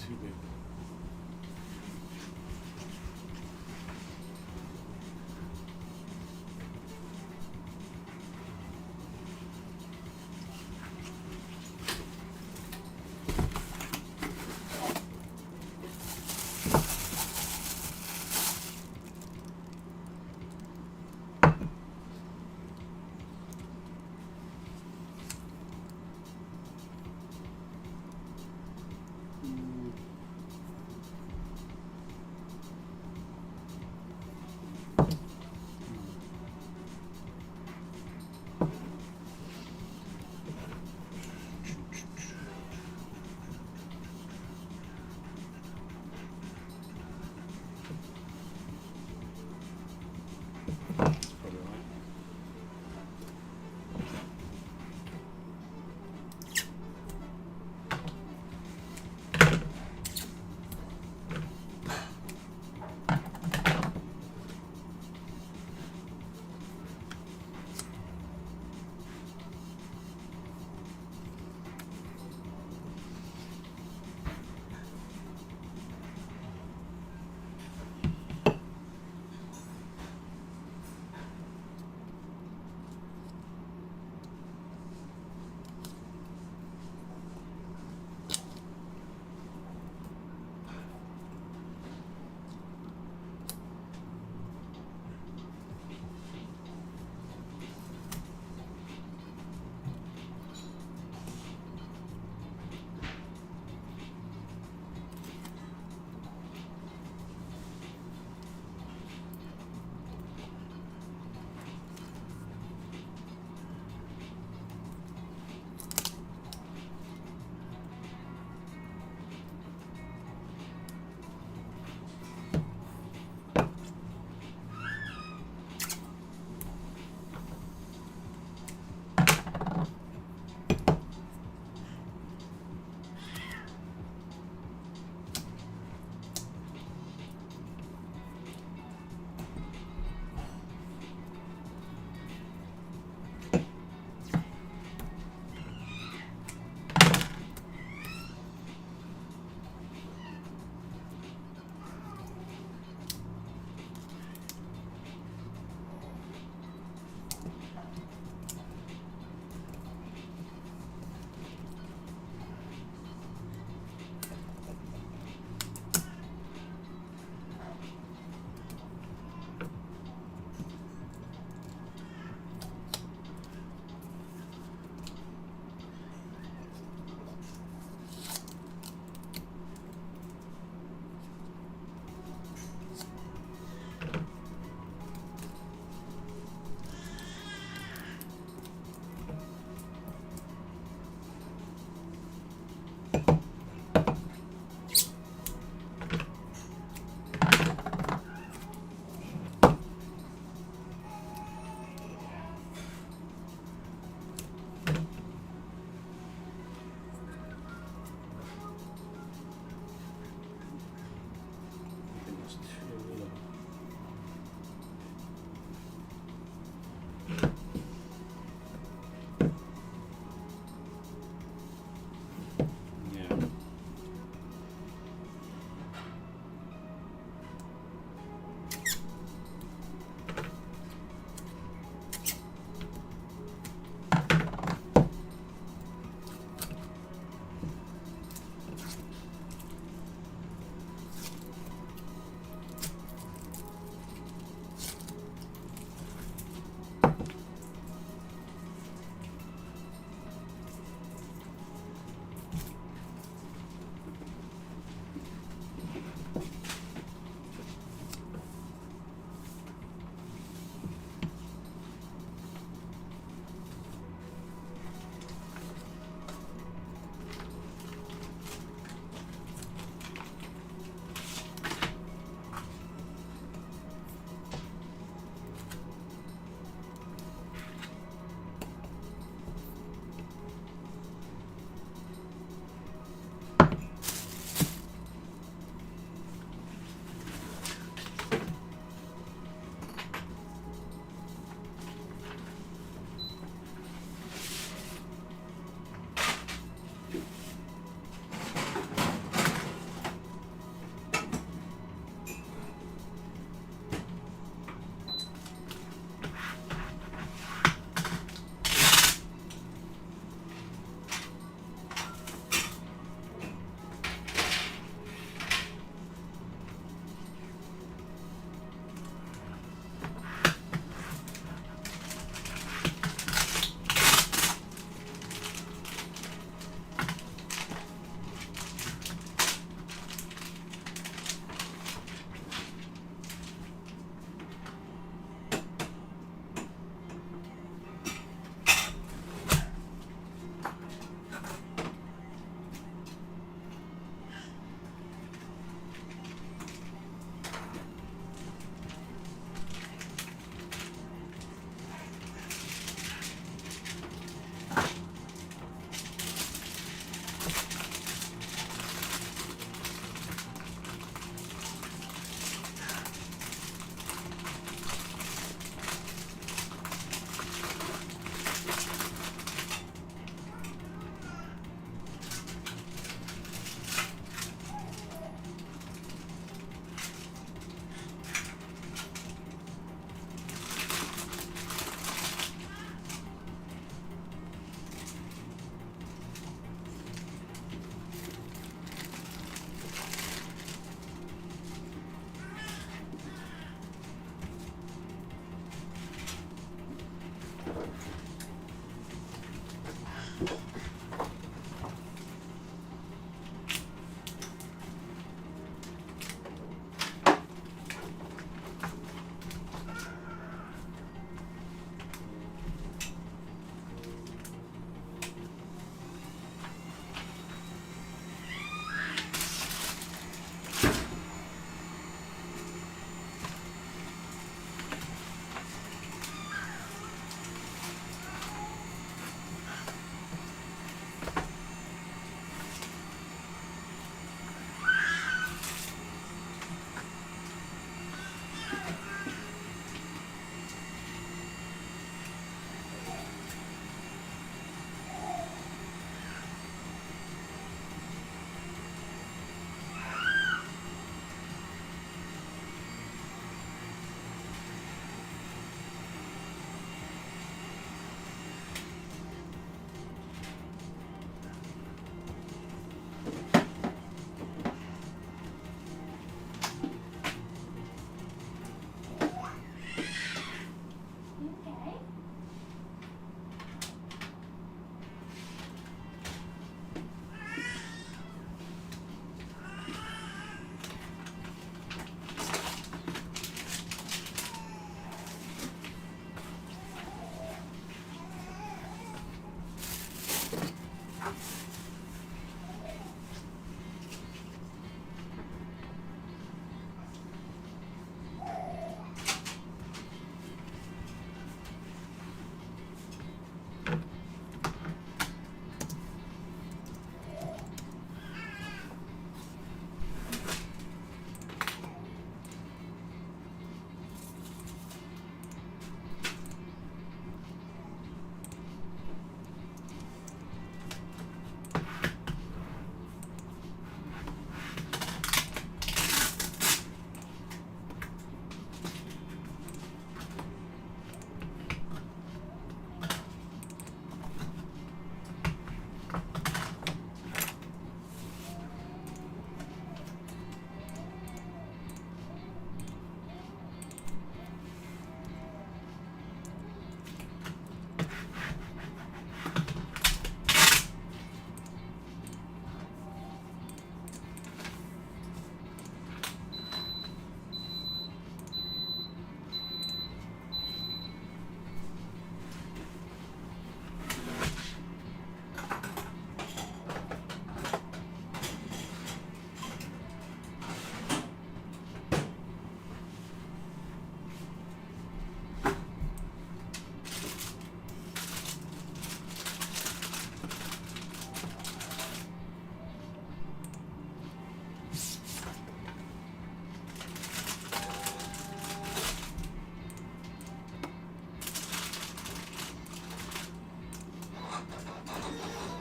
too big.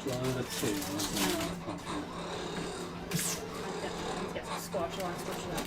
Another two. Get some squash line, squash line.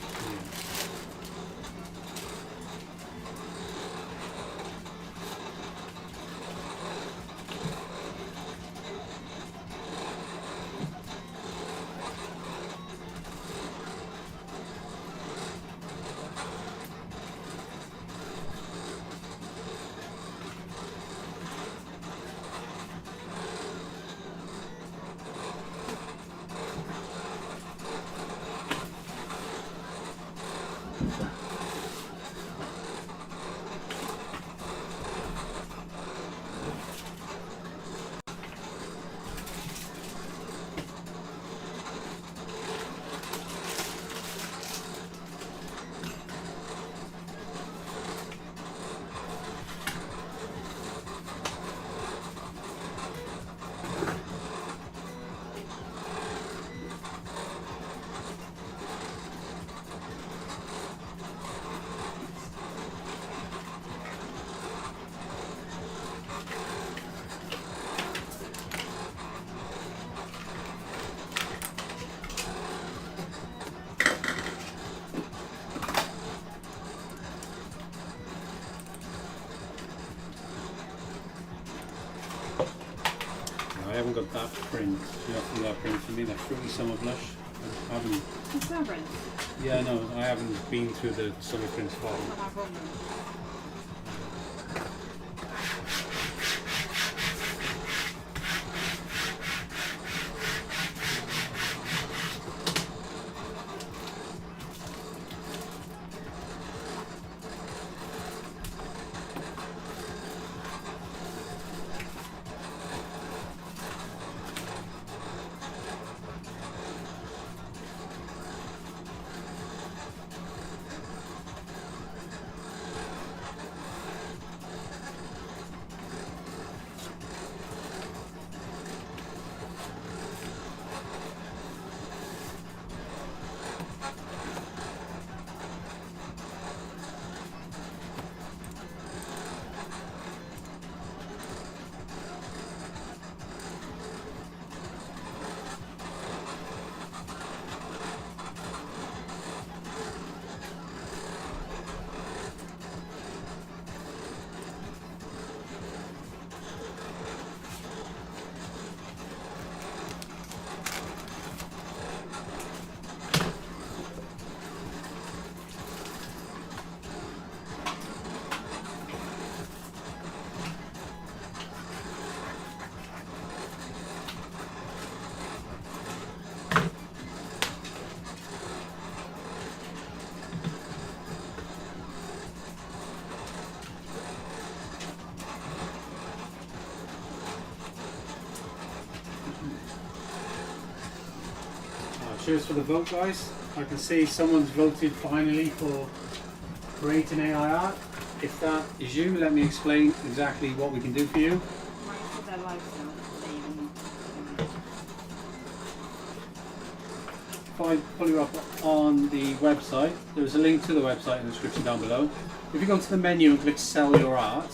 I haven't got that print. You have to do that print for me, that fruity summer blush. I haven't. The summer print. Yeah, no, I haven't been through the summer prints for. Not my problem. cheers for the vote, guys. I can see someone's voted finally for creating AI art. If that is you, let me explain exactly what we can do for you. Their lifestyle. If I pull you up on the website, there's a link to the website in the description down below. If you go to the menu and click Sell Your Art,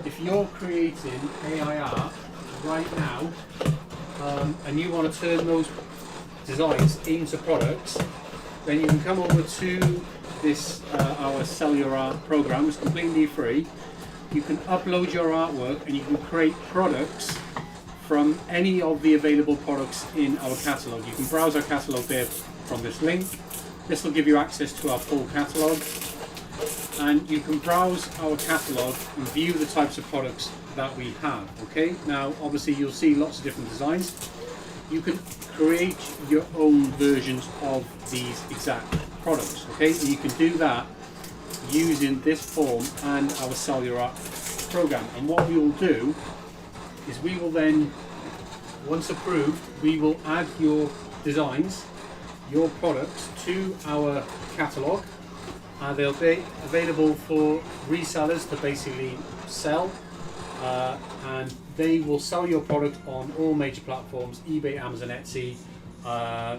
if you're creating AI art right now, and you want to turn those designs into products, then you can come over to this our Sell Your Art program. It's completely free. You can upload your artwork and you can create products from any of the available products in our catalogue. You can browse our catalogue there from this link. This will give you access to our full catalogue, and you can browse our catalogue and view the types of products that we have. Okay, now obviously you'll see lots of different designs. You can create your own versions of these exact products. Okay, and you can do that using this form and our Sell Your Art program. And what we will do is we will then, once approved, we will add your designs, your products to our catalogue, and they'll be available for resellers to basically sell, and they will sell your product on all major platforms: eBay, Amazon, Etsy,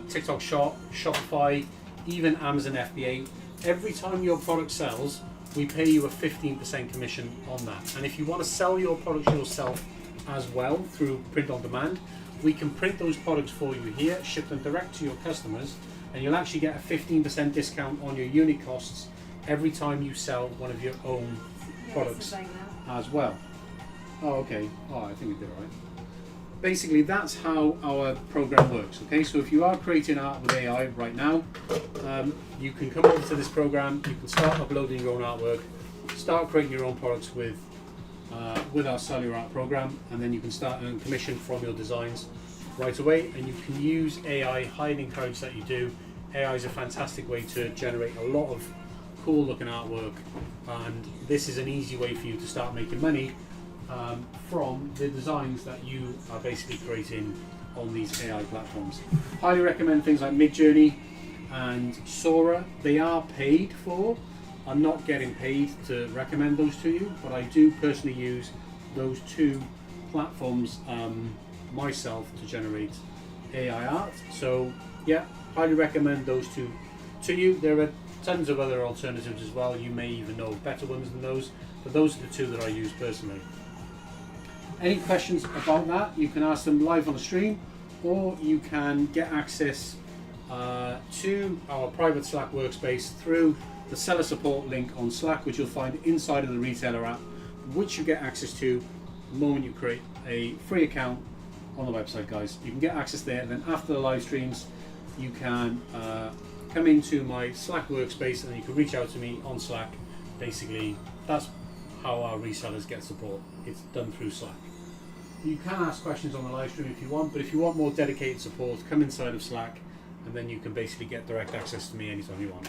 TikTok Shop, Shopify, even Amazon FBA. Every time your product sells, we pay you a 15% commission on that. And if you want to sell your products yourself as well through print on demand, we can print those products for you here, ship them direct to your customers, and you'll actually get a 15% discount on your unit costs every time you sell one of your own products as well. Oh, okay. Oh, I think we did it right. Basically, that's how our program works. Okay, so if you are creating art with AI right now, you can come over to this program. You can start uploading your own artwork, start creating your own products with our Sell Your Art program, and then you can start earning commission from your designs right away. And you can use AI. Highly encourage that you do. AI is a fantastic way to generate a lot of cool looking artwork, and this is an easy way for you to start making money from the designs that you are basically creating on these AI platforms. Highly recommend things like Midjourney and Sora. They are paid for. I'm not getting paid to recommend those to you, but I do personally use those two platforms myself to generate AI art. So yeah, highly recommend those two to you. There are tons of other alternatives as well. You may even know better ones than those, but those are the two that I use personally. Any questions about that, you can ask them live on the stream, or you can get access to our private Slack workspace through the seller support link on Slack, which you'll find inside of the retailer app, which you get access to the moment you create a free account on the website, guys. You can get access there, and then after the live streams, you can come into my Slack workspace and you can reach out to me on Slack. Basically, that's how our resellers get support. It's done through Slack. You can ask questions on the live stream if you want, but if you want more dedicated support, come inside of Slack, and then you can basically get direct access to me anytime you want.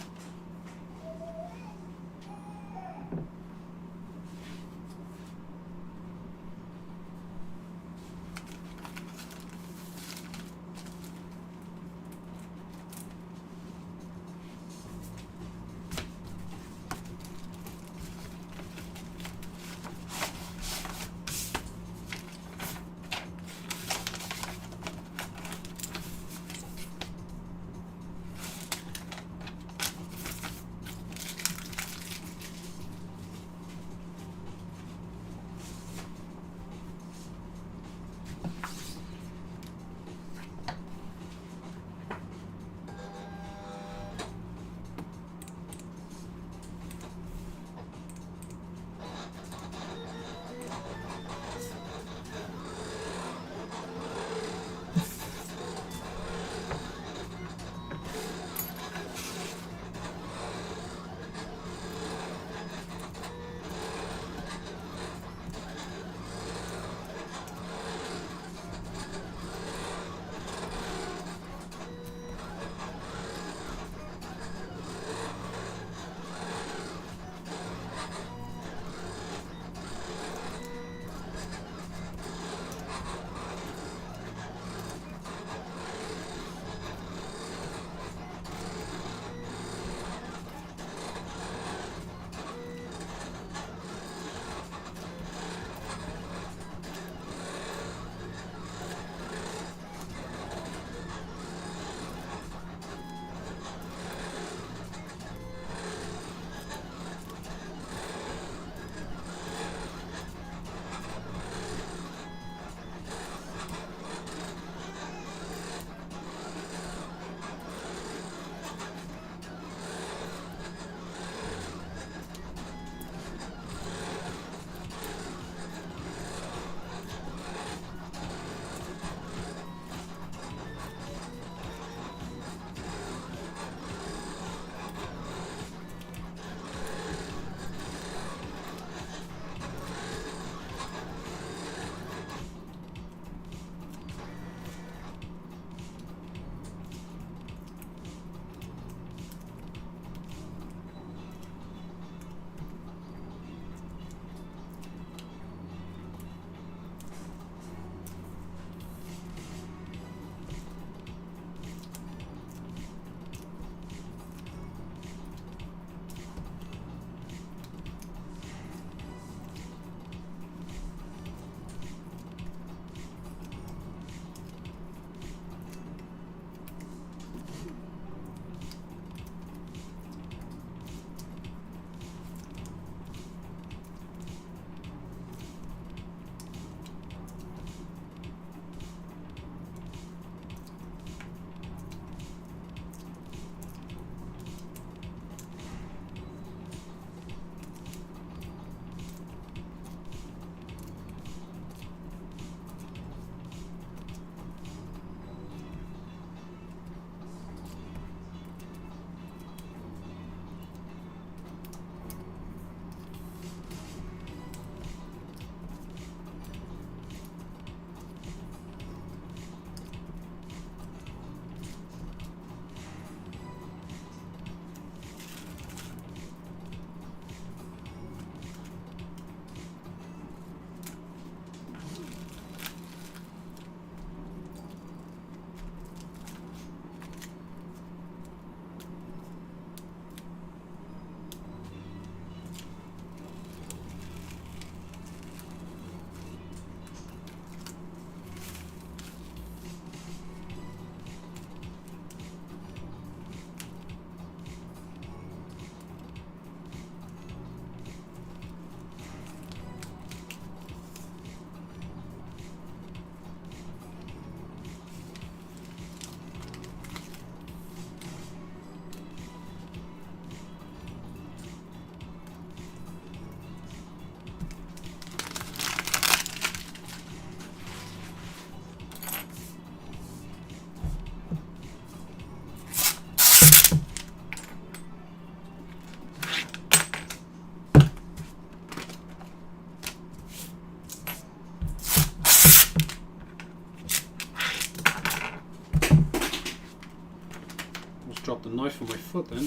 dropped the knife on my foot then.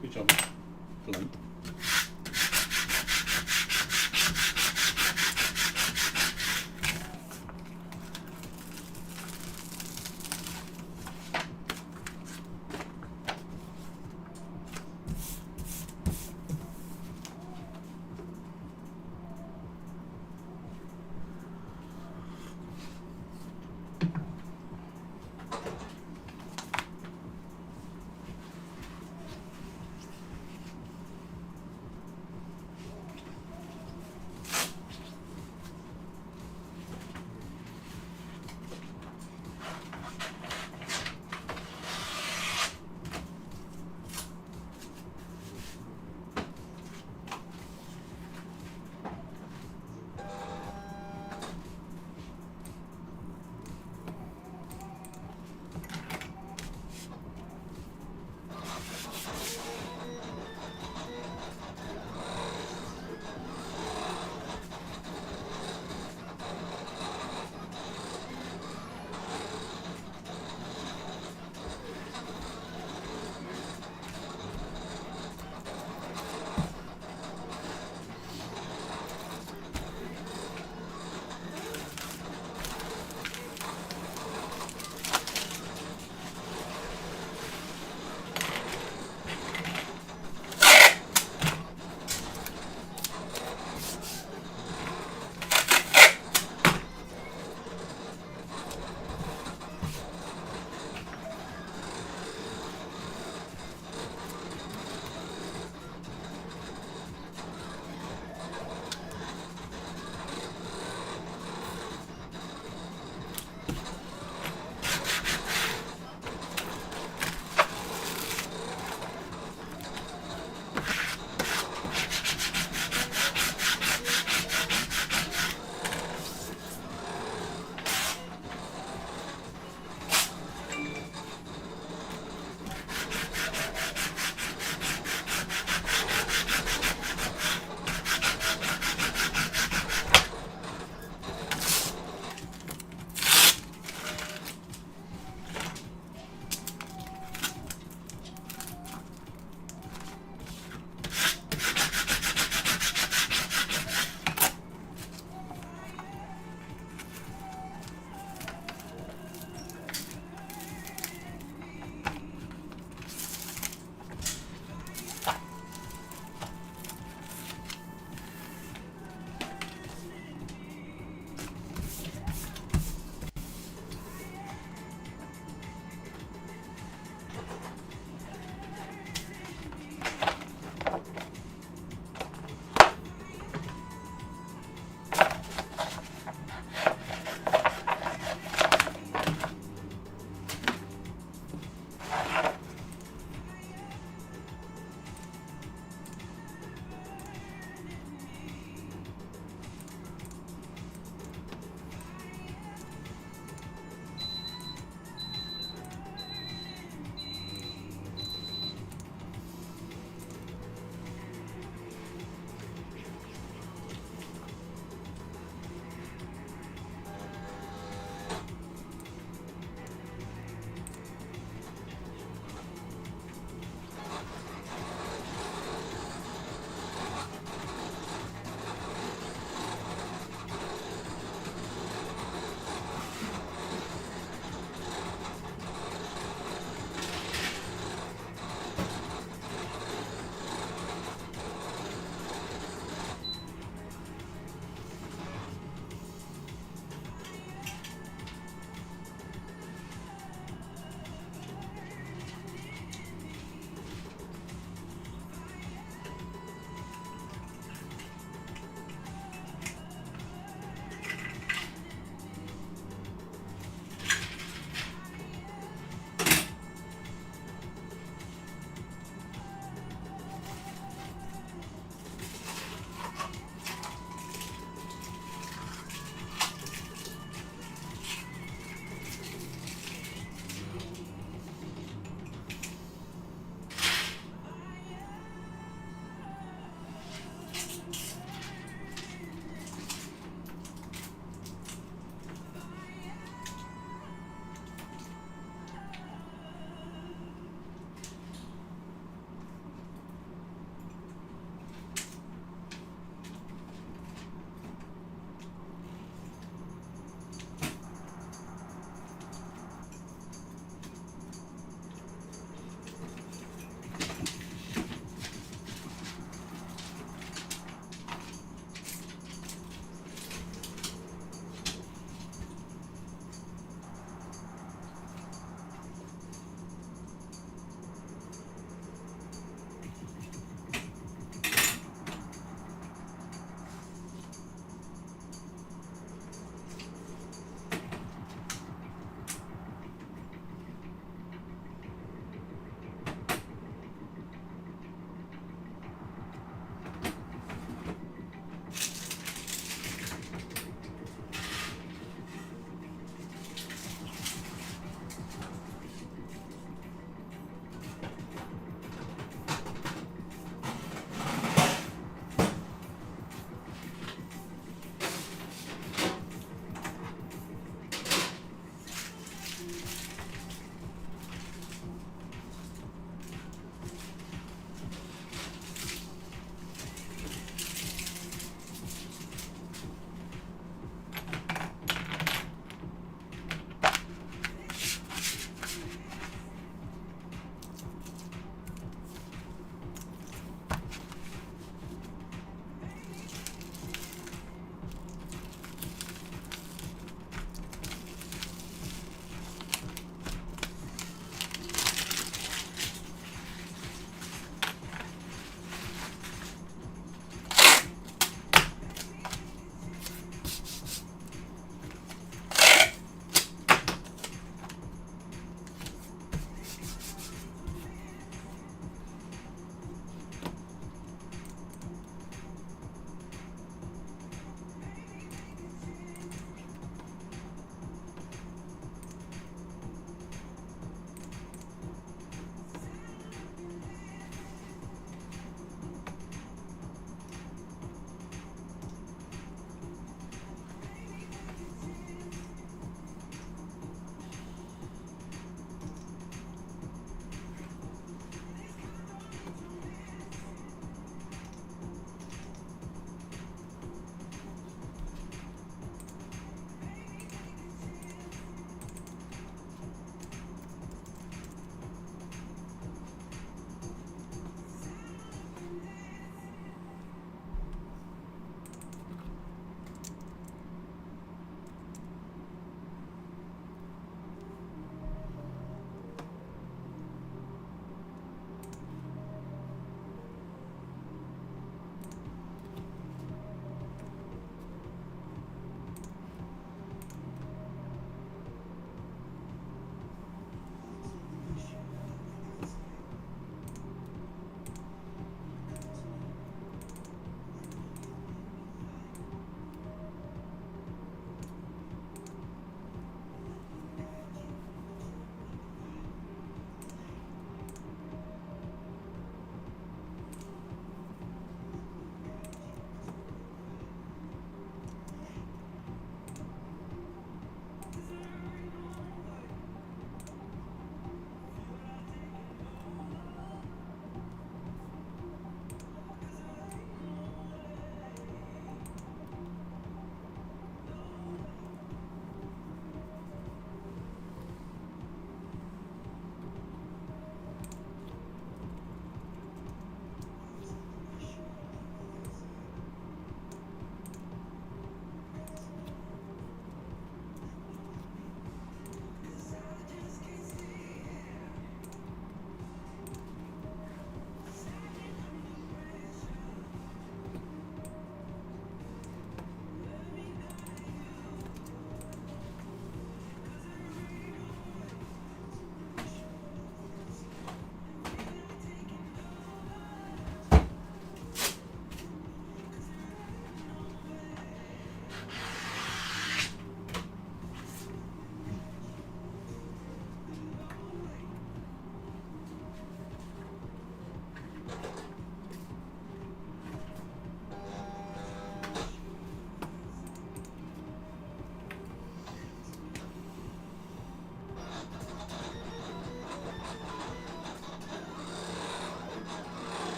Good job, blunt.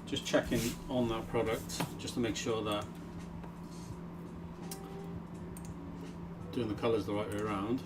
just checking on that product just to make sure that doing the colours the right way around.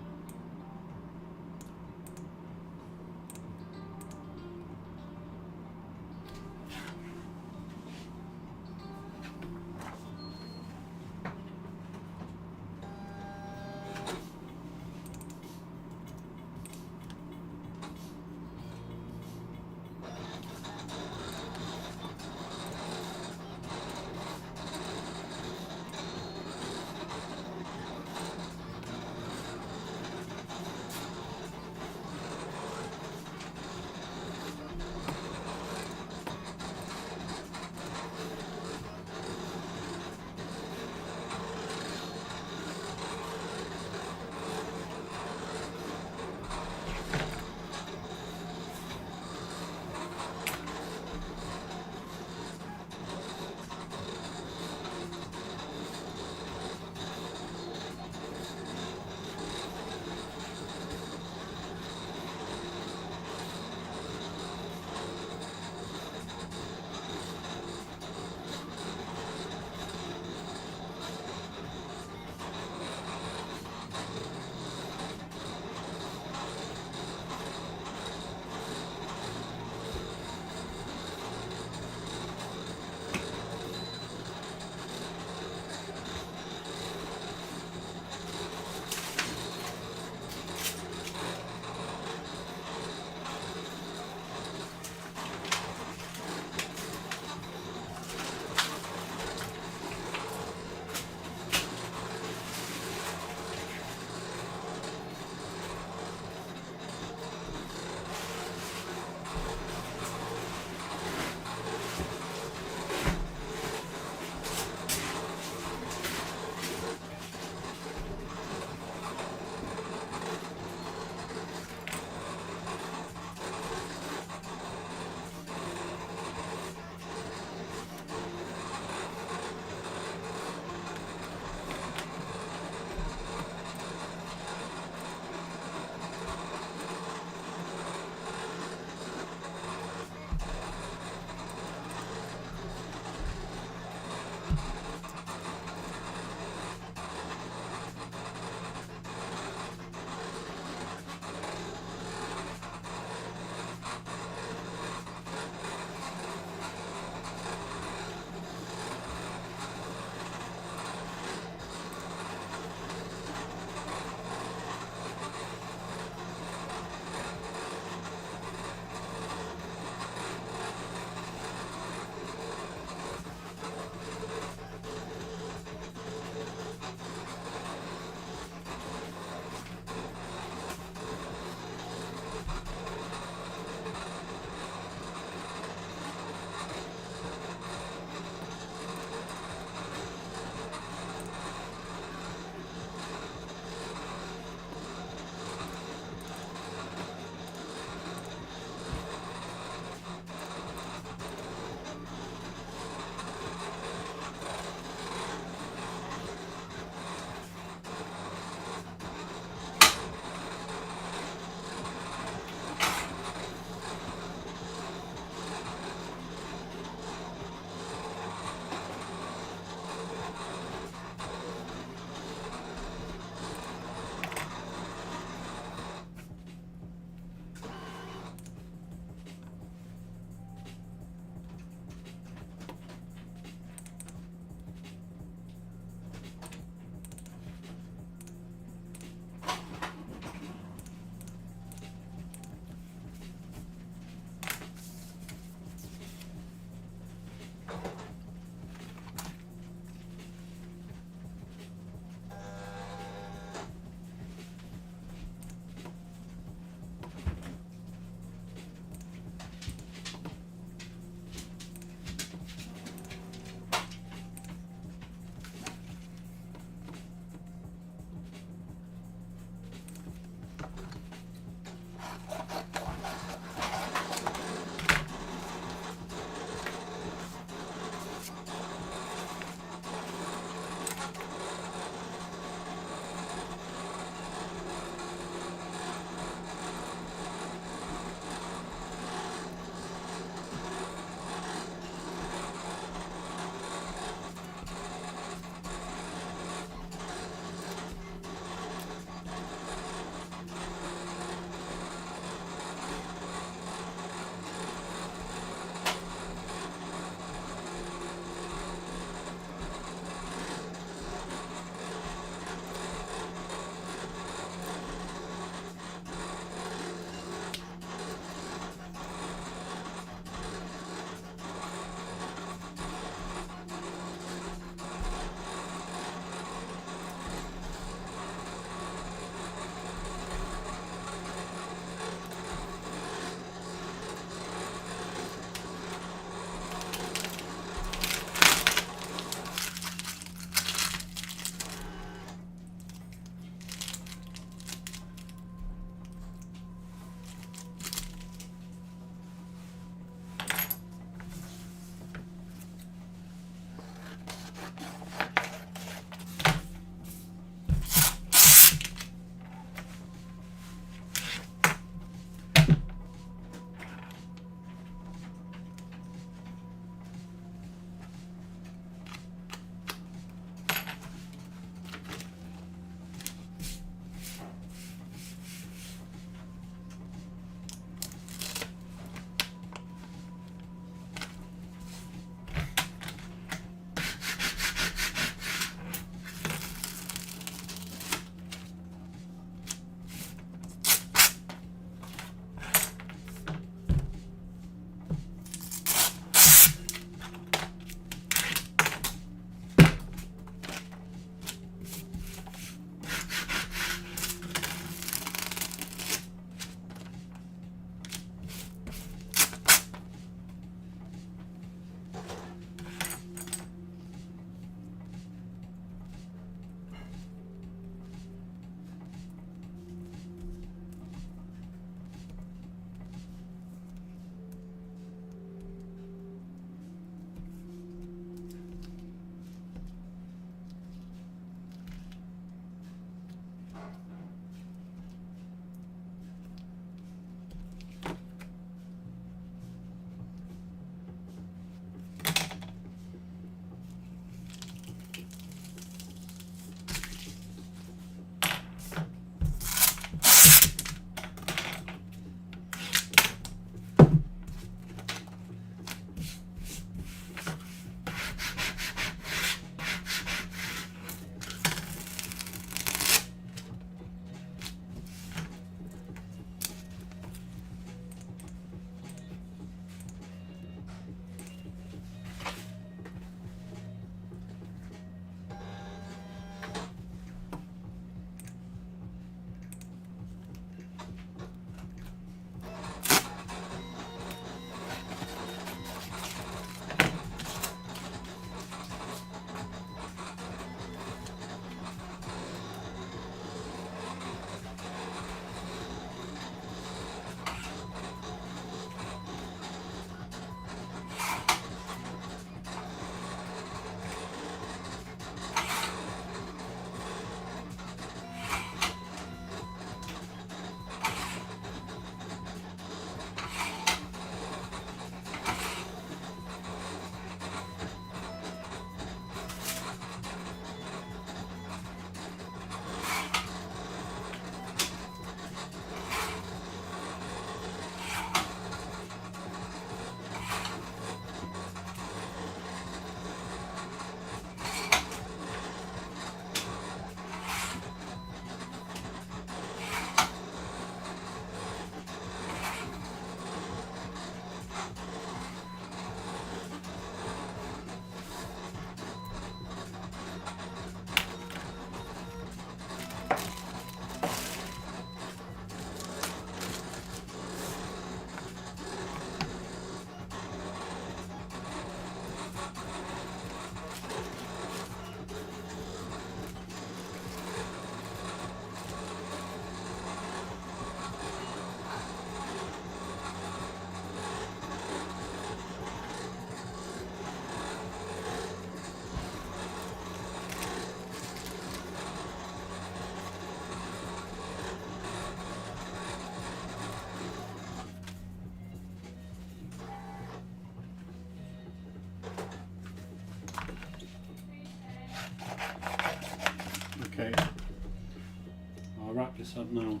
this up now.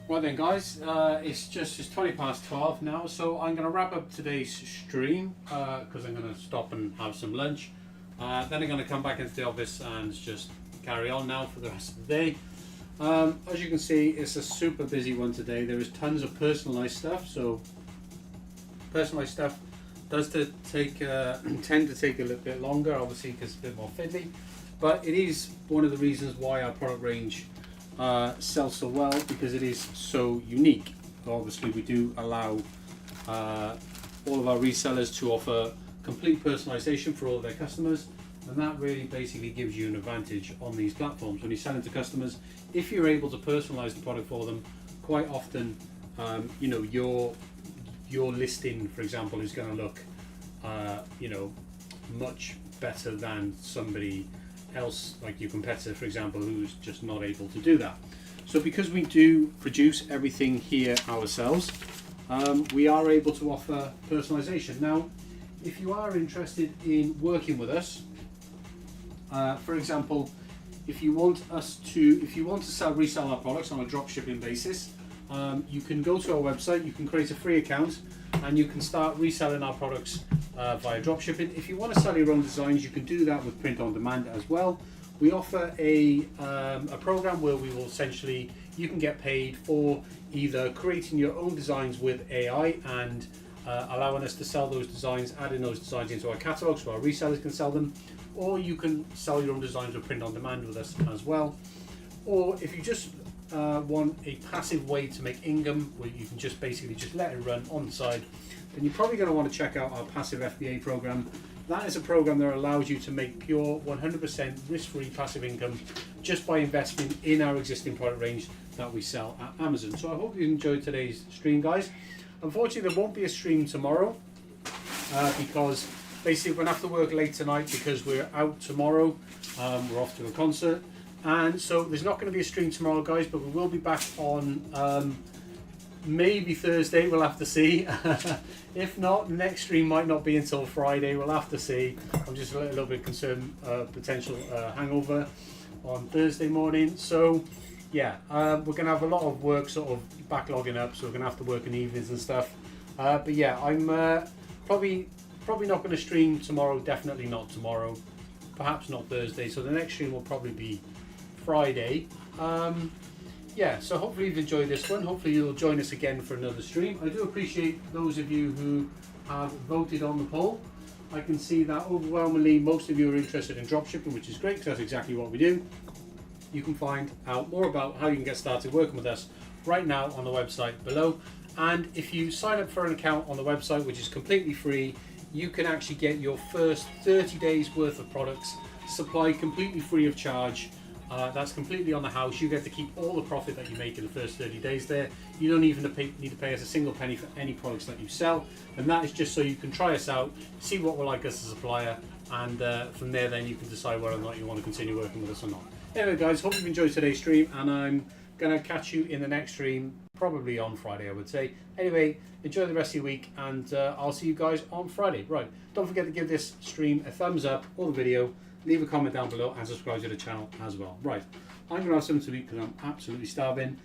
Right then, guys, it's 20 past 12 now, so I'm going to wrap up today's stream because I'm going to stop and have some lunch. Then I'm going to come back into the office and just carry on now for the rest of the day. As you can see, it's a super busy one today. There is tons of personalized stuff, so personalized stuff does tend to take a little bit longer, obviously, because it's a bit more fiddly, but it is one of the reasons why our product range sells so well, because it is so unique. Obviously, we do allow all of our resellers to offer complete personalization for all of their customers, and that really basically gives you an advantage on these platforms when you're selling to customers. If you're able to personalize the product for them, quite often you know, your listing, for example, is going to look you know, much better than somebody else, like your competitor, for example, who's just not able to do that. So because we do produce everything here ourselves, we are able to offer personalization. Now, if you are interested in working with us, for example, if you want to resell our products on a drop shipping basis, you can go to our website, you can create a free account, and you can start reselling our products via drop shipping. If you want to sell your own designs, you can do that with print on demand as well. We offer a program where we will essentially, you can get paid for either creating your own designs with AI and allowing us to sell those designs, adding those designs into our catalog so our resellers can sell them, or you can sell your own designs with print on demand with us as well. Or if you just want a passive way to make income, where you can just basically just let it run on the side, then you're probably going to want to check out our passive FBA program. That is a program that allows you to make pure 100% risk-free passive income just by investing in our existing product range that we sell at Amazon. So I hope you enjoyed today's stream, guys. Unfortunately, there won't be a stream tomorrow because basically we're going to have to work late tonight because we're out tomorrow. We're off to a concert. And so there's not going to be a stream tomorrow, guys, but we will be back on maybe Thursday. We'll have to see. If not, the next stream might not be until Friday. We'll have to see. I'm just a little bit concerned potential hangover on Thursday morning. So yeah, we're going to have a lot of work sort of backlogging up, so we're going to have to work in evenings and stuff. But yeah, I'm probably not going to stream tomorrow. Definitely not tomorrow. Perhaps not Thursday. So the next stream will probably be Friday. Yeah, so hopefully you've enjoyed this one. Hopefully you'll join us again for another stream. I do appreciate those of you who have voted on the poll. I can see that overwhelmingly most of you are interested in dropshipping, which is great because that's exactly what we do. You can find out more about how you can get started working with us right now on the website below. And if you sign up for an account on the website, which is completely free, you can actually get your first 30 days worth of products supplied completely free of charge. That's completely on the house. You get to keep all the profit that you make in the first 30 days there. You don't even need to pay us a single penny for any products that you sell. And that is just so you can try us out, see what we're like as a supplier, and from there then you can decide whether or not you want to continue working with us or not. Anyway, guys, hope you've enjoyed today's stream, and I'm going to catch you in the next stream, probably on Friday, I would say. Anyway, enjoy the rest of your week, and I'll see you guys on Friday. Right, don't forget to give this stream a thumbs up or the video. Leave a comment down below and subscribe to the channel as well. Right, I'm going to have something to eat because I'm absolutely starving.